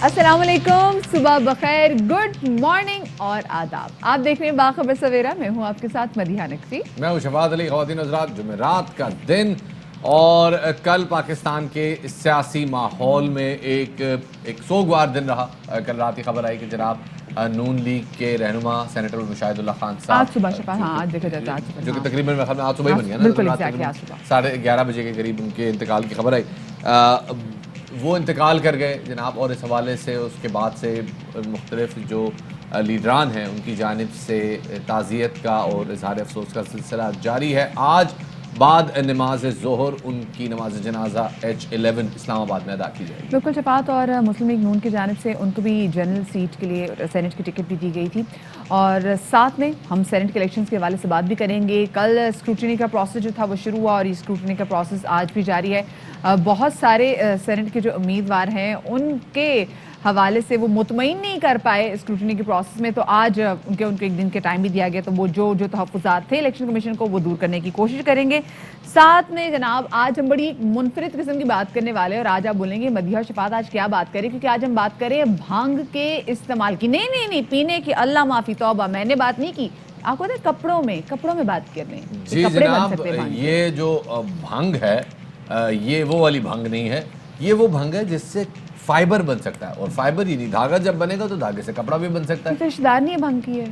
अस्सलाम वालेकुम, सुबह बखैर, गुड मॉर्निंग और आदाब। आप देख रहे हैं बाखबर सवेरा, मैं हूं आपके साथ मदीहा नकवी। मैं हूं शफात अली। ख़वातीन हज़रात, जुमेरात का दिन और कल पाकिस्तान के सियासी माहौल में एक सोगवार दिन रहा। कल रात की खबर आई कि जनाब नून लीग के रहनुमा सेनेटर मुशाहिदुल्लाह खान साहब आज सुबह शफा, हाँ आज देखा जाता है, आज सुबह, जो कि हाँ। तकरीबन मेरे ख्याल में आज सुबह ही बन गया ना, बिल्कुल रात एग्जैक्टली, आज तकरीबन सुबह 11:30 बजे के करीब उनके इंतकाल की खबर आई। वो इंतकाल कर गए जनाब, और इस हवाले से उसके बाद से मुख्तलिफ जो लीडरान हैं उनकी जानिब से ताज़ियत का और इजहार अफसोस का सिलसिला जारी है। आज बाद नमाज ज़ोहर उनकी नमाज जनाजा H11 इस्लामाबाद में अदा की जाएगी। बिल्कुल शफात, और मुस्लिम लीग नून की जानिब से उनको भी जनरल सीट के लिए सेनेट की टिकट भी दी गई थी। और साथ में हम सेनेट के इलेक्शंस के हवाले से बात भी करेंगे। कल स्क्रूटनी का प्रोसेस जो था वो शुरू हुआ और ये स्क्रूटनी का प्रोसेस आज भी जारी है। बहुत सारे सेनेट के जो उम्मीदवार हैं उनके हवाले से वो मुतमईन नहीं कर पाए स्क्रूटनी के प्रोसेस में, तो आज उनको एक दिन के टाइम भी दिया गया, तो वो जो तहफ़्फ़ुज़ात थे इलेक्शन कमीशन को वो दूर करने की कोशिश करेंगे। साथ में जनाब आज हम बड़ी मुनफरिद किस्म की बात करने वाले हैं, और आज आप बोलेंगे मदीहा शफात आज क्या बात करें, क्योंकि आज हम बात करें भांग के इस्तेमाल की। नहीं पीने की, अल्लाह माफ़ी तौबा, मैंने बात नहीं की। आपको पता है कपड़ों में बात कर रहे हैं। जी जनाब, ये जो भंग है ये वो वाली भंग नहीं है, ये वो भंग है जिससे फाइबर बन सकता है, और फाइबर ही नहीं, धागा जब बनेगा तो धागे से कपड़ा भी बन सकता है। रिश्तेदार नहीं है भंग की है,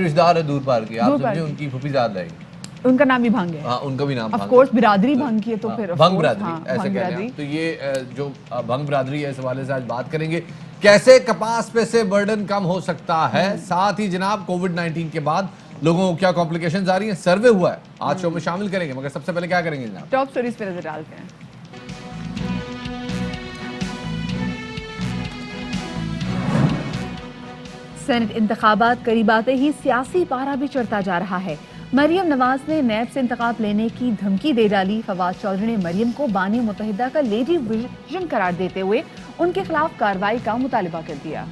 रिश्तेदार है दूर पार की, आप समझे, उनकी फुफीजाद है, उनका नाम भी भंग है। हाँ, उनका भी नाम ऑफ कोर्स बिरादरी भंग की है, तो फिर भंग बिरादरी, हाँ, ऐसे भंग कह बिरादरी। रहे हैं। तो ये जो भंग बिरादरी है, इस हवाले से आज बात करेंगे, कैसे कपास पे से बर्डन कम हो सकता है। साथ ही जनाब कोविड-19 के बाद लोगों को क्या कॉम्प्लिकेशंस आ रही हैं, सर्वे हुआ है, आज शो में शामिल करेंगे। मगर सबसे पहले क्या करेंगे जनाब, टॉप स्टोरीज पे नजर डालते हैं। सेनेट इंतखाबात करीब आते ही सियासी पारा भी चढ़ता जा रहा है। मरियम नवाज ने नैब से इंतखाब लेने की धमकी दे डाली। फवाद चौधरी ने मरियम को बानी मुत्तहिदा का लेडी विजन करार देते हुए उनके खिलाफ कार्रवाई का मुतालबा कर दिया।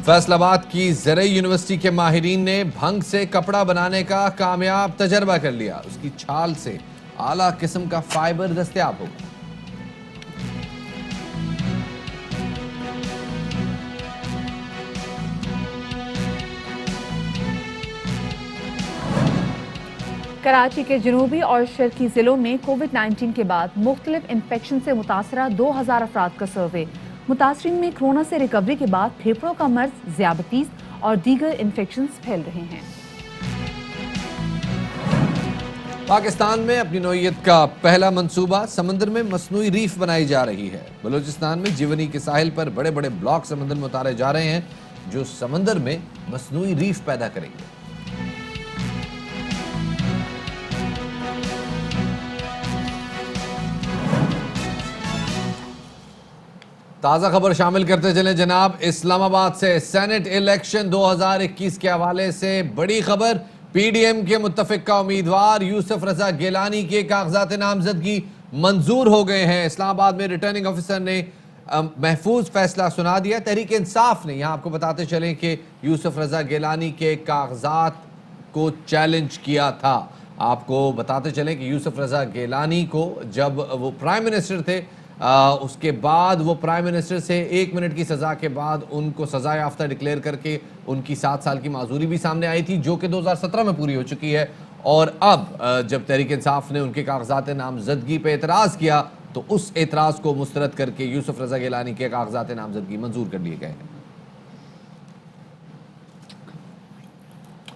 फैसलाबाद की ज़रई यूनिवर्सिटी के माहिरीन ने भंग से कपड़ा बनाने का कामयाब तजर्बा कर लिया। उसकी छाल से आला किस्म का फाइबर दस्तयाब होगा। कराची के जनूबी और शर्की जिलों में कोविड-19 के बाद मुख्तलिफ इन्फेक्शन से मुतासरा 2000 अफराद का सर्वे। मुतासरीन में कोरोना से रिकवरी के बाद फेफड़ों का मर्ज, ज़ियाबतीस और दीगर इन्फेक्शंस फैल रहे हैं। पाकिस्तान में अपनी नौइयत का पहला मंसूबा, समंदर में मसनूई रीफ बनाई जा रही है। बलूचिस्तान में जीवनी के साहिल पर बड़े बड़े ब्लॉक समंदर में उतारे जा रहे हैं, जो समंदर में मसनूई रीफ पैदा करेंगे। ताज़ा खबर शामिल करते चले जनाब, इस्लामाबाद से सेनेट इलेक्शन 2021 के हवाले से बड़ी खबर। पीडीएम के मुत्तफिका उम्मीदवार यूसुफ रजा गिलानी के कागजात नामजदगी मंजूर हो गए हैं। इस्लामाबाद में रिटर्निंग ऑफिसर ने महफूज फैसला सुना दिया। तहरीक इंसाफ ने, यहाँ आपको बताते चलें कि यूसुफ रजा गिलानी के कागजात को चैलेंज किया था। आपको बताते चलें कि यूसुफ रजा गिलानी को जब वो प्राइम मिनिस्टर थे, उसके बाद वो प्राइम मिनिस्टर से 1 मिनट की सज़ा के बाद उनको सज़ा याफ्ता डिक्लेयर करके उनकी 7 साल की माजूरी भी सामने आई थी, जो कि 2017 में पूरी हो चुकी है। और अब जब तहरीक इंसाफ ने उनके कागजात नामजदगी पे एतराज़ किया, तो उस एतराज़ को मुस्तरद करके यूसुफ रजा गिलानी के कागजात नामजदगी मंजूर कर लिए गए हैं।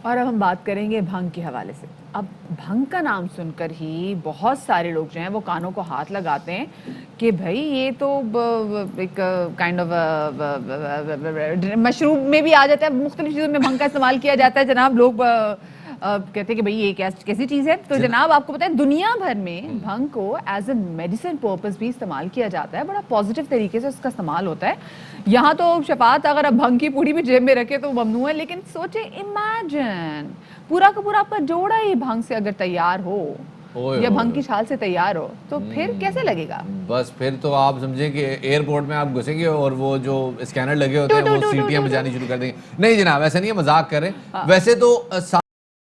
और अब हम बात करेंगे भंग के हवाले से। अब भंग का नाम सुनकर ही बहुत सारे लोग जो हैं वो कानों को हाथ लगाते हैं कि भाई ये तो एक काइंड ऑफ मशरूब में भी आ जाता है, मुख्तलिफ चीज़ों में भंग का इस्तेमाल किया जाता है जनाब। लोग कहते हैं कि भाई ये कैसी चीज़ है। तो जनाब आपको पता है दुनिया भर में भंग को एज ए मेडिसिन पर्पस भी इस्तेमाल किया जाता है, बड़ा पॉजिटिव तरीके से उसका इस्तेमाल होता है। यहाँ तो शफात अगर आप भंग की पूड़ी भी जेब में रखे तो ममनू है, लेकिन सोचे इमेजिन पूरा का पूरा आपका जोड़ा ही भंग से अगर तैयार हो या भंग की छाल से तैयार हो तो फिर कैसे लगेगा। बस फिर तो आप समझे कि एयरपोर्ट में आप घुसेंगे और वो जो स्कैनर लगे होते हैं वो सीटियां बजानी शुरू कर देंगे। नहीं जनाब, ऐसा नहीं है, मजाक कर रहे हैं। वैसे तो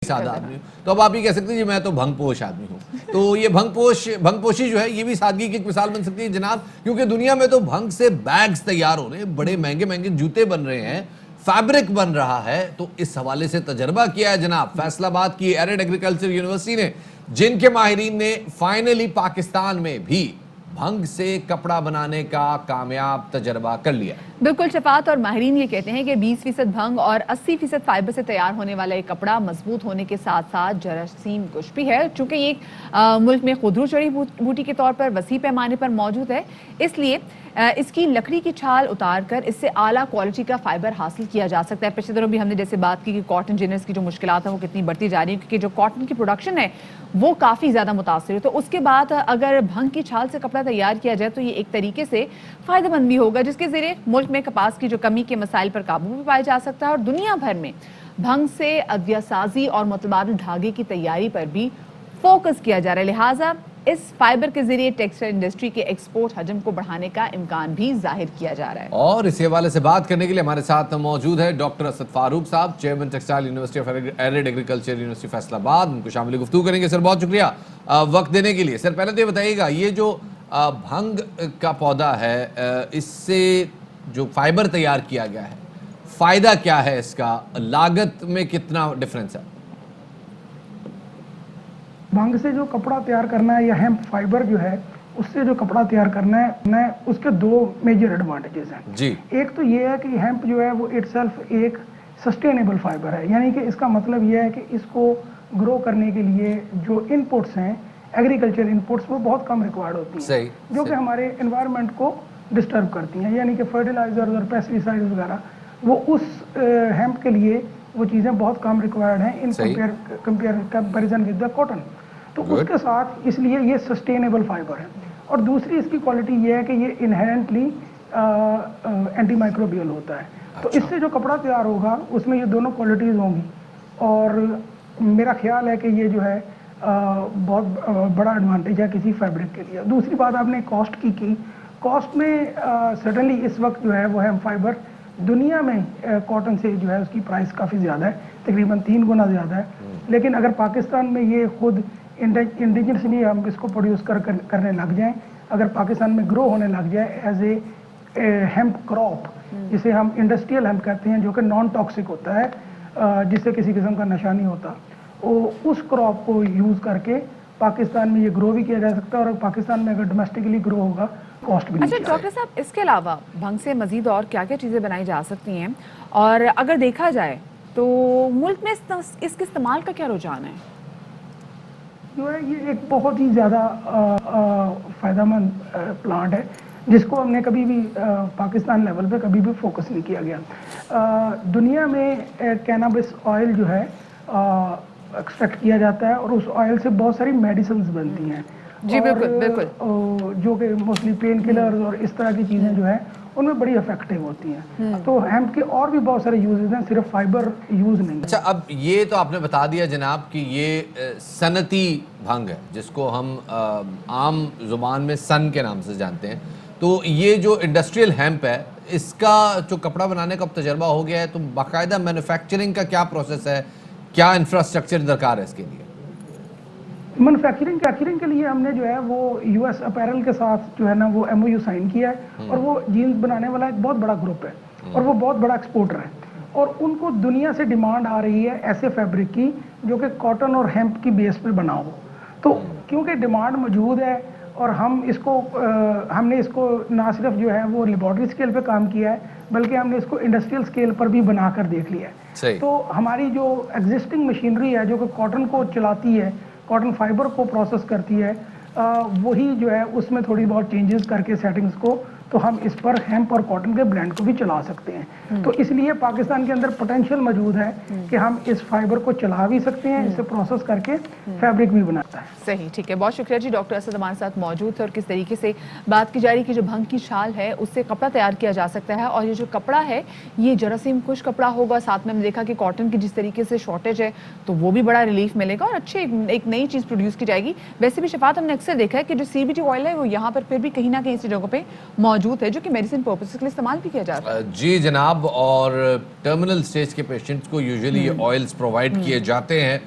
सादा आदमी हूँ, तो अब आप ये कह सकते हैं जी मैं तो भंगपोश आदमी हूँ। तो ये भंगपोशी जो है ये भी सादगी की एक मिसाल बन सकती है जनाब, क्योंकि दुनिया में तो भंग से बैग्स तैयार हो रहे हैं, बड़े महंगे महंगे जूते बन रहे हैं, फैब्रिक बन रहा है। तो इस हवाले से तजर्बा किया है जनाब फैसलाबाद की एरिड एग्रीकल्चर यूनिवर्सिटी ने, जिनके माहिरीन ने फाइनली पाकिस्तान में भी भंग से कपड़ा बनाने का कामयाब तजर्बा कर लिया। बिल्कुल शफात, और माहिरीन ये कहते हैं कि 20% भंग और 80% फाइबर से तैयार होने वाला ये कपड़ा मजबूत होने के साथ साथ जरासीम कुश भी है। चूंकि ये मुल्क में खुदरू जड़ी बूटी के तौर पर वसी पैमाने पर मौजूद है, इसलिए इसकी लकड़ी की छाल उतार कर इससे आला क्वालिटी का फाइबर हासिल किया जा सकता है। पिछले दिनों भी हमने जैसे बात की कि कॉटन जिनर्स की जो मुश्किलात है वो कितनी बढ़ती जा रही है, क्योंकि जो कॉटन की प्रोडक्शन है वो काफ़ी ज़्यादा मुतासर है। तो उसके बाद अगर भंग की छाल से कपड़ा तैयार किया जाए तो ये एक तरीके से फ़ायदेमंद भी होगा, जिसके ज़रिए मुल्क में कपास की जो कमी के मसाइल पर काबू भी पाया जा सकता है, और दुनिया भर में भंग से अदविया साजी और मुतबादिल धागे की तैयारी पर भी फोकस किया जा रहा है। लिहाजा इस फाइबर के जरिए टेक्सटाइल इंडस्ट्री के एक्सपोर्ट हजम को बढ़ाने का इम्कान भी जाहिर किया जा रहा है। और इस हवाले से बात करने के लिए हमारे साथ मौजूद है डॉक्टर असद फारूक साहब, chairman textile university of arid agriculture university Faisalabad. उनको शामिल गुफ्तगू करेंगे। सर बहुत शुक्रिया वक्त देने के लिए। सर पहले तो ये बताइएगा, ये जो भंग का पौधा है, इससे जो फाइबर तैयार किया गया है, फायदा क्या है इसका, लागत में कितना डिफरेंस है? भंग से जो कपड़ा तैयार करना है या हेम्प फाइबर जो है उससे जो कपड़ा तैयार करना है उसके दो मेजर एडवांटेजेस हैं जी। एक तो ये है कि हेम्प जो है वो इटसेल्फ एक सस्टेनेबल फाइबर है, यानी कि इसका मतलब ये है कि इसको ग्रो करने के लिए जो इनपुट्स हैं, एग्रीकल्चर इनपुट्स, वो बहुत कम रिक्वायर्ड होती हैं, जो कि हमारे एनवायरनमेंट को डिस्टर्ब करती हैं। यानी कि फर्टिलाइजर और पेस्टिसाइड वगैरह वो उस हेम्प के लिए वो चीज़ें बहुत कम रिक्वायर्ड हैं in comparison with the cotton. तो उसके साथ इसलिए ये सस्टेनेबल फाइबर है। और दूसरी इसकी क्वालिटी ये है कि ये इनहेरेंटली एंटी माइक्रोबियल होता है। तो इससे जो कपड़ा तैयार होगा उसमें ये दोनों क्वालिटीज़ होंगी, और मेरा ख्याल है कि ये जो है बहुत बड़ा एडवांटेज है किसी फैब्रिक के लिए। दूसरी बात आपने कॉस्ट की कॉस्ट में सर्टनली इस वक्त जो है वो हेम्प फाइबर दुनिया में कॉटन से जो है उसकी प्राइस काफ़ी ज़्यादा है, तकरीबन 3 गुना ज़्यादा है। लेकिन अगर पाकिस्तान में ये खुद इंडिजिनसली हम इसको प्रोड्यूस करने लग जाएं, अगर पाकिस्तान में ग्रो होने लग जाए एज ए हेम्प क्रॉप, जिसे हम इंडस्ट्रियल हेम्प कहते हैं, जो कि नॉन टॉक्सिक होता है, जिससे किसी किस्म का नशा नहीं होता, उस क्रॉप को यूज़ करके पाकिस्तान में ये ग्रो भी किया जा सकता है। और पाकिस्तान में अगर डोमेस्टिकली ग्रो होगा कॉस्ट भी। अच्छा डॉक्टर साहब, इसके अलावा भंग से मजीद और क्या क्या चीज़ें बनाई जा सकती हैं, और अगर देखा जाए तो मुल्क में इसके इस्तेमाल का क्या रुझान है? जो है ये एक बहुत ही ज़्यादा फ़ायदेमंद प्लांट है, जिसको हमने कभी भी पाकिस्तान लेवल पे कभी भी फोकस नहीं किया गया। दुनिया में कैनाबिस ऑयल जो है एक्सट्रैक्ट किया जाता है, और उस ऑयल से बहुत सारी मेडिसिन्स बनती हैं। जी बिल्कुल बिल्कुल। जो कि मोस्टली पेन किलर्स और इस तरह की चीज़ें जो है उनमें बड़ी इफेक्टिव होती हैं। तो हेम्प के और भी बहुत सारे यूजेस हैं, सिर्फ फाइबर यूज नहीं। अच्छा, अब ये तो आपने बता दिया जनाब कि ये सनती भंग है, जिसको हम आम जुबान में सन के नाम से जानते हैं। तो ये जो इंडस्ट्रियल हेम्प है, इसका जो कपड़ा बनाने का तजर्बा हो गया है, तो बाकायदा मैन्युफैक्चरिंग का क्या प्रोसेस है, क्या इंफ्रास्ट्रक्चर दरकार है इसके लिए? मैन्युफैक्चरिंग के लिए हमने जो है वो यूएस अपैरल के साथ जो है ना वो MOU साइन किया है, और वो जीन्स बनाने वाला एक बहुत बड़ा ग्रुप है, और वो बहुत बड़ा एक्सपोर्टर है, और उनको दुनिया से डिमांड आ रही है ऐसे फैब्रिक की जो कि कॉटन और हेम्प की बेस पे बना हो। तो क्योंकि डिमांड मौजूद है, और हमने इसको ना सिर्फ जो है वो लेबॉर्ट्री स्केल पे काम किया है, बल्कि हमने इसको इंडस्ट्रियल स्केल पर भी बनाकर देख लिया है। तो हमारी जो एग्जिस्टिंग मशीनरी है जो कि कॉटन को चलाती है, कॉटन फाइबर को प्रोसेस करती है, वही जो है उसमें थोड़ी बहुत चेंजेस करके सेटिंग्स को, तो हम इस पर हेम्प और कॉटन के ब्लेंड को भी चला सकते हैं। तो इसलिए पाकिस्तान के अंदर पोटेंशियल मौजूद है कि हम इस फाइबर को चला भी सकते हैं, इसे प्रोसेस करके फैब्रिक भी बनाता है। सही, ठीक है, बहुत शुक्रिया जी। डॉक्टर असद हमारे साथ मौजूद थे, और किस तरीके से बात की जा रही है कि जो भंग की छाल है उससे कपड़ा तैयार किया जा सकता है, और ये जो कपड़ा है ये जरासीम खुश कपड़ा होगा। साथ में हमने देखा कि कॉटन की जिस तरीके से शॉर्टेज है तो वो भी बड़ा रिलीफ मिलेगा, और अच्छे एक नई चीज़ प्रोड्यूस की जाएगी। वैसे भी शफात, हमने अक्सर देखा है कि जो CBT ऑयल है वो यहाँ पर फिर भी कहीं ना कहीं ऐसी जगहों पर मौजूद موجود ہے جو کہ میڈیسن پرپسز کے لیے استعمال بھی کیا جاتا ہے. جی جناب, اور ٹرمینل سٹیج کے پیشنٹس کو یوزلی یہ آئلز پرووائڈ کیے جاتے ہیں.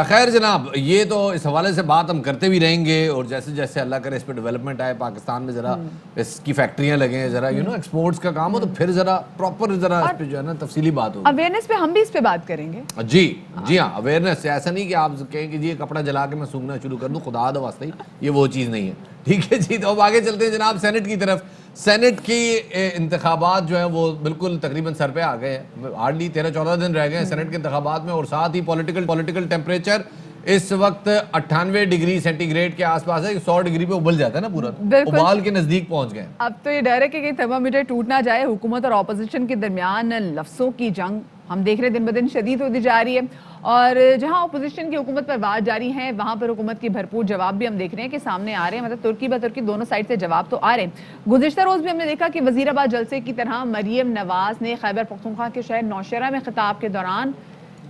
خیر جناب, یہ تو اس حوالے سے بات ہم کرتے بھی رہیں گے, اور جیسے جیسے اللہ کرے اس پہ ڈیولپمنٹ آئے پاکستان میں, ذرا اس کی فیکٹریاں لگیں, ذرا ایکسپورٹس کا کام ہو تو پھر ذرا پراپر ذرا اس پہ جو ہے نا تفصیلی بات ہوگی. اویئرنیس پہ ہم بھی اس پہ بات کریں گے. جی ہاں, اویئرنیس. ایسا نہیں کہ آپ کہیں کہ جی کپڑا جلا کے میں سونگنا شروع کر دوں, خدا دا واسطے, یہ وہ چیز نہیں ہے. ٹھیک ہے جی, تو اب آگے چلتے ہیں جناب سینٹ کی طرف. سینٹ کی انتخابات جو ہیں وہ بالکل تقریباً سر پہ آ گئے ہیں, ہارڈلی 13-14 دن رہ گئے ہیں سینٹ کے انتخابات میں, اور ساتھ ہی پولیٹیکل ٹیمپریچر اس وقت 98 ڈگری سینٹی گریڈ کے آس پاس ہے. 100 ڈگری پہ ابل جاتا ہے نا پورا, ابال کے نزدیک پہنچ گئے. اب تو یہ ڈر ہے کہ کہیں تھرمامیٹر ٹوٹ نہ جائے. حکومت اور اپوزیشن کے درمیان لفظوں کی جنگ ہم دیکھ رہے ہیں دن بدن شدید ہوتی جا رہی ہے, اور جہاں اپوزیشن کی حکومت پر وار جاری ہیں وہاں پر حکومت کی بھرپور جواب بھی ہم دیکھ رہے ہیں کہ سامنے آ رہے ہیں. مطلب ترکی بہ ترکی دونوں سائڈ سے جواب تو آ رہے ہیں. گزشتہ روز بھی ہم نے دیکھا کہ وزیر آباد جلسے کی طرح مریم نواز نے خیبر پختونخوا کے شہر نوشہرہ میں خطاب کے دوران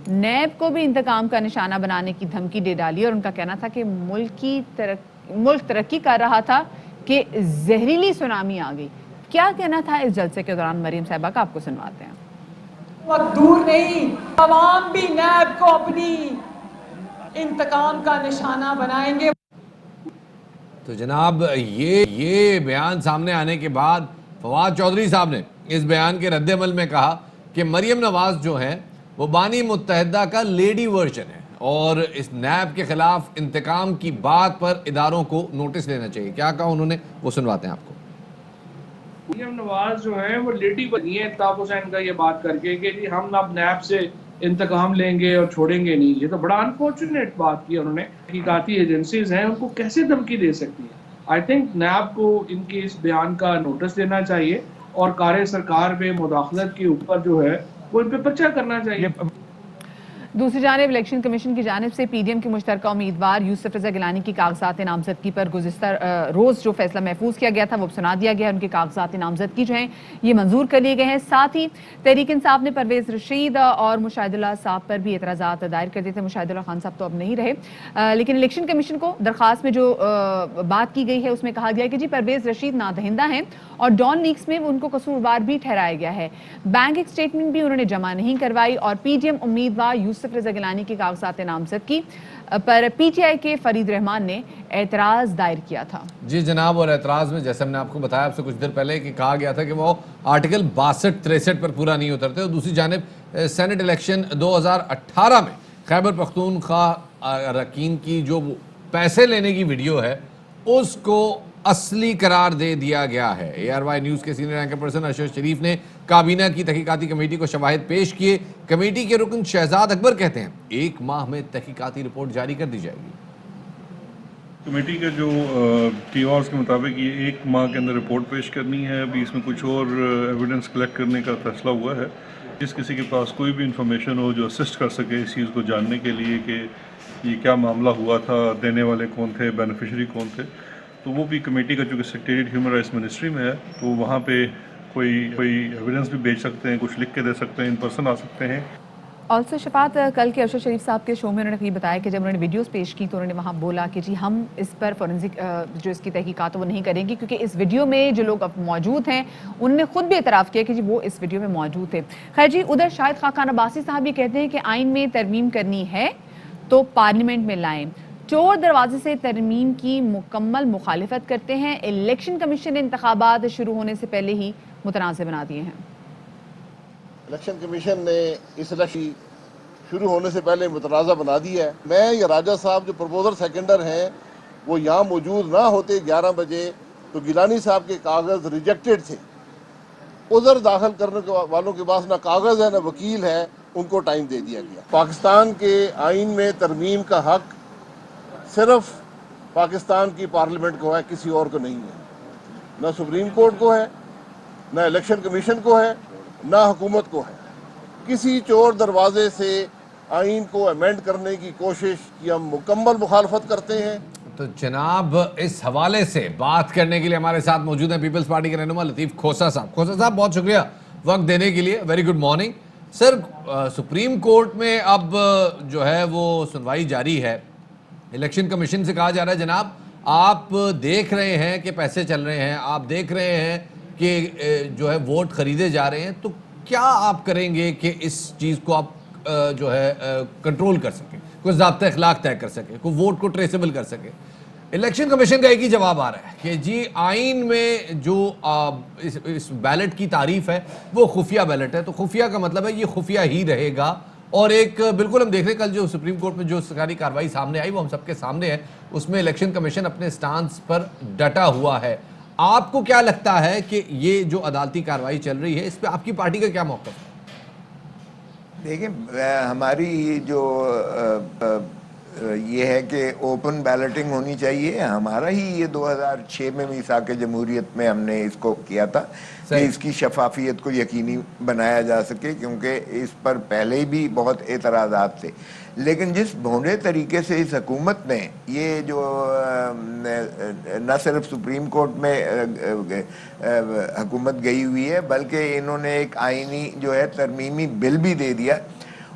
نیب کو بھی انتقام کا نشانہ بنانے کی دھمکی دے ڈالی, اور ان کا کہنا تھا کہ ملک ترقی کر رہا تھا کہ زہریلی سونامی آ گئی. کیا کہنا تھا اس جلسے کے دوران مریم صاحبہ کا, آپ کو سنواتے ہیں. وقت دور نہیں, عوام بھی نیب کو اپنی انتقام کا نشانہ بنائیں گے. تو جناب یہ بیان سامنے آنے کے بعد فواد چودھری صاحب نے اس بیان کے رد عمل میں کہا کہ مریم نواز جو ہے وہ بانی متحدہ کا لیڈی ورژن ہے, اور اس نیب کے خلاف انتقام کی بات پر اداروں کو نوٹس لینا چاہیے. کیا کہا انہوں نے, وہ سنواتے ہیں آپ کو. مریم نواز جو ہیں وہ لیڈی بنی ہے الطاف حسین کا یہ بات کر کے کہ جی ہم اب نیب سے انتقام لیں گے اور چھوڑیں گے نہیں. یہ تو بڑا انفارچونیٹ بات کی انہوں نے. تحقیقاتی ایجنسیز ہیں, ان کو کیسے دھمکی دے سکتی ہیں. آئی تھنک نیب کو ان کے اس بیان کا نوٹس دینا چاہیے, اور کار سرکار پہ مداخلت کے اوپر جو ہے وہ ان پہ پرچہ کرنا چاہیے. دوسری جانب الیکشن کمیشن کی جانب سے پی ڈی ایم کے مشترکہ امیدوار یوسف رضا گیلانی کی کاغذات نامزدگی پر گزشتہ روز جو فیصلہ محفوظ کیا گیا تھا وہ سنا دیا گیا. ان کے کاغذات نامزدگی جو ہیں یہ منظور کر لیے گئے ہیں. ساتھ ہی تحریک انصاف نے پرویز رشید اور مشاہد اللہ صاحب پر بھی اعتراضات دائر کر دیے تھے. مشاہد اللہ خان صاحب تو اب نہیں رہے, لیکن الیکشن کمیشن کو درخواست میں جو بات کی گئی ہے اس میں کہا گیا کہ جی پرویز رشید نادہندہ ہیں, اور ڈان لیکس میں ان کو قصوروار بھی ٹھہرایا گیا ہے. بینک ایک سٹیٹمنٹ بھی انہوں نے جمع نہیں کروائی, اور پی ڈی ایم امیدوار یوسف رضا گیلانی کے کاغذات نامزدگی پر پی ٹی آئی کے فرید رحمان نے اعتراض دائر کیا تھا. جی جناب, اور اعتراض میں جیسے ہم نے آپ کو بتایا آپ سے کچھ دیر پہلے کہ کہا گیا تھا کہ وہ آرٹیکل 62-63 پر پورا نہیں اترتے. اور دوسری جانب سینٹ الیکشن 2018 میں خیبر پختونخوا اراکین کی جو پیسے لینے کی ویڈیو ہے اس کو اصلی قرار دے دیا گیا ہے. اے آر وائی نیوز کے سینئر اینکر پرسن ارشد شریف نے کابینہ کی تحقیقاتی کمیٹی کو شواہد پیش کیے. کمیٹی کے رکن شہزاد اکبر کہتے ہیں 1 ماہ میں تحقیقاتی رپورٹ جاری کر دی جائے گی. کمیٹی کا جو ٹی آرز کے مطابق یہ 1 ماہ کے اندر رپورٹ پیش کرنی ہے. ابھی اس میں کچھ اور ایویڈنس کلیکٹ کرنے کا فیصلہ ہوا ہے. جس کسی کے پاس کوئی بھی انفارمیشن ہو جو اسسٹ کر سکے اس چیز کو جاننے کے لیے کہ یہ کیا معاملہ ہوا تھا, دینے والے کون تھے, بینیفیشری کون تھے, تو وہ بھی کمیٹی کا چونکہ سیکریٹریٹ ہیومن رائٹس منسٹری میں ہے تو وہاں پہ کوئی ایویڈنس بھی بھیج سکتے ہیں, کچھ لکھ کے دے سکتے ہیں, ان پرسن آ سکتے ہیں. آلسو شفاعت, کل کے ارشد شریف صاحب کے شو میں انہوں نے یہ بتایا کہ جب انہوں نے ویڈیوز پیش کی تو انہوں نے وہاں بولا کہ جی ہم اس پر فورنزک جو اس کی تحقیقات وہ نہیں کریں گے, کیونکہ اس ویڈیو میں جو لوگ اب موجود ہیں انہوں نے خود بھی اعتراف کیا کہ جی وہ اس ویڈیو میں موجود تھے. خیر جی, ادھر شاہد خاقان عباسی صاحب یہ کہتے ہیں کہ آئین میں ترمیم کرنی ہے تو پارلیمنٹ میں لائیں. چور دروازے سے ترمیم کی مکمل مخالفت کرتے ہیں. الیکشن کمیشن نے انتخابات شروع ہونے سے پہلے ہی متنازع بنا دیے ہیں. الیکشن کمیشن نے اس الیکشن شروع ہونے سے پہلے متنازع بنا دیا ہے. میں یا راجہ صاحب جو پرپوزر سیکنڈر ہیں وہ یہاں موجود نہ ہوتے 11 بجے تو گیلانی صاحب کے کاغذ ریجیکٹڈ تھے. عذر داخل کرنے والوں کے پاس نہ کاغذ ہے نہ وکیل ہے, ان کو ٹائم دے دیا گیا. پاکستان کے آئین میں ترمیم کا حق صرف پاکستان کی پارلیمنٹ کو ہے, کسی اور کو نہیں ہے. نہ سپریم کورٹ کو ہے, نہ الیکشن کمیشن کو ہے, نہ حکومت کو ہے. کسی چور دروازے سے آئین کو امینڈ کرنے کی کوشش کی ہم مکمل مخالفت کرتے ہیں. تو جناب اس حوالے سے بات کرنے کے لیے ہمارے ساتھ موجود ہیں پیپلز پارٹی کے رہنما لطیف کھوسا صاحب. کھوسا صاحب بہت شکریہ وقت دینے کے لیے, ویری گڈ مارننگ. سر, سپریم کورٹ میں اب جو ہے وہ سنوائی جاری ہے. الیکشن کمیشن سے کہا جا رہا ہے جناب آپ دیکھ رہے ہیں کہ پیسے چل رہے ہیں, آپ دیکھ رہے ہیں کہ جو ہے ووٹ خریدے جا رہے ہیں، تو کیا آپ کریں گے کہ اس چیز کو آپ جو ہے کنٹرول کر سکیں، کوئی ضابطہ اخلاق طے کر سکیں، کوئی ووٹ کو ٹریسیبل کر سکیں؟ الیکشن کمیشن کا ایک ہی جواب آ رہا ہے کہ جی آئین میں جو اس بیلٹ کی تعریف ہے وہ خفیہ بیلٹ ہے، تو خفیہ کا مطلب ہے یہ خفیہ ہی رہے گا. اور ایک بالکل ہم دیکھ رہے ہیں کل جو سپریم کورٹ میں جو سرکاری کارروائی سامنے آئی وہ ہم سب کے سامنے ہے، اس میں الیکشن کمیشن اپنے سٹانس پر ڈٹا ہوا ہے. آپ کو کیا لگتا ہے کہ یہ جو عدالتی کارروائی چل رہی ہے اس پہ آپ کی پارٹی کا کیا موقف ہے؟ دیکھیں ہماری جو یہ ہے کہ اوپن بیلٹنگ ہونی چاہیے. ہمارا ہی یہ 2006 میں میثاق جمہوریت میں ہم نے اس کو کیا تھا کہ اس کی شفافیت کو یقینی بنایا جا سکے، کیونکہ اس پر پہلے بھی بہت اعتراضات تھے. لیکن جس بھونڈے طریقے سے اس حکومت نے یہ جو نہ صرف سپریم کورٹ میں حکومت گئی ہوئی ہے بلکہ انہوں نے ایک آئینی جو ہے ترمیمی بل بھی دے دیا،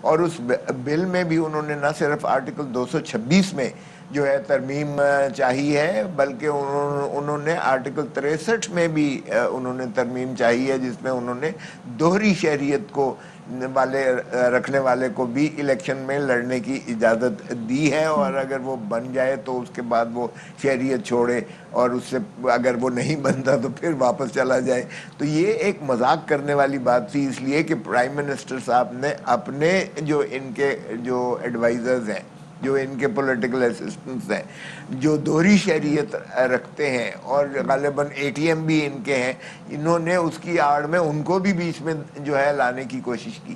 اور اس بل میں بھی انہوں نے نہ صرف آرٹیکل 226 میں جو ہے ترمیم چاہی ہے بلکہ انہوں نے آرٹیکل 63 میں بھی انہوں نے ترمیم چاہی ہے، جس میں انہوں نے دوہری شہریت کو رکھنے والے کو بھی الیکشن میں لڑنے کی اجازت دی ہے، اور اگر وہ بن جائے تو اس کے بعد وہ شہریت چھوڑے، اور اس سے اگر وہ نہیں بنتا تو پھر واپس چلا جائے. تو یہ ایک مذاق کرنے والی بات تھی، اس لیے کہ پرائم منسٹر صاحب نے اپنے جو ان کے جو ایڈوائزرز ہیں، جو ان کے پولیٹیکل اسسٹنٹس ہیں، جو دوہری شہریت رکھتے ہیں اور غالباً اے ٹی ایم بھی ان کے ہیں، انہوں نے اس کی آڑ میں ان کو بھی بیچ میں جو ہے لانے کی کوشش کی.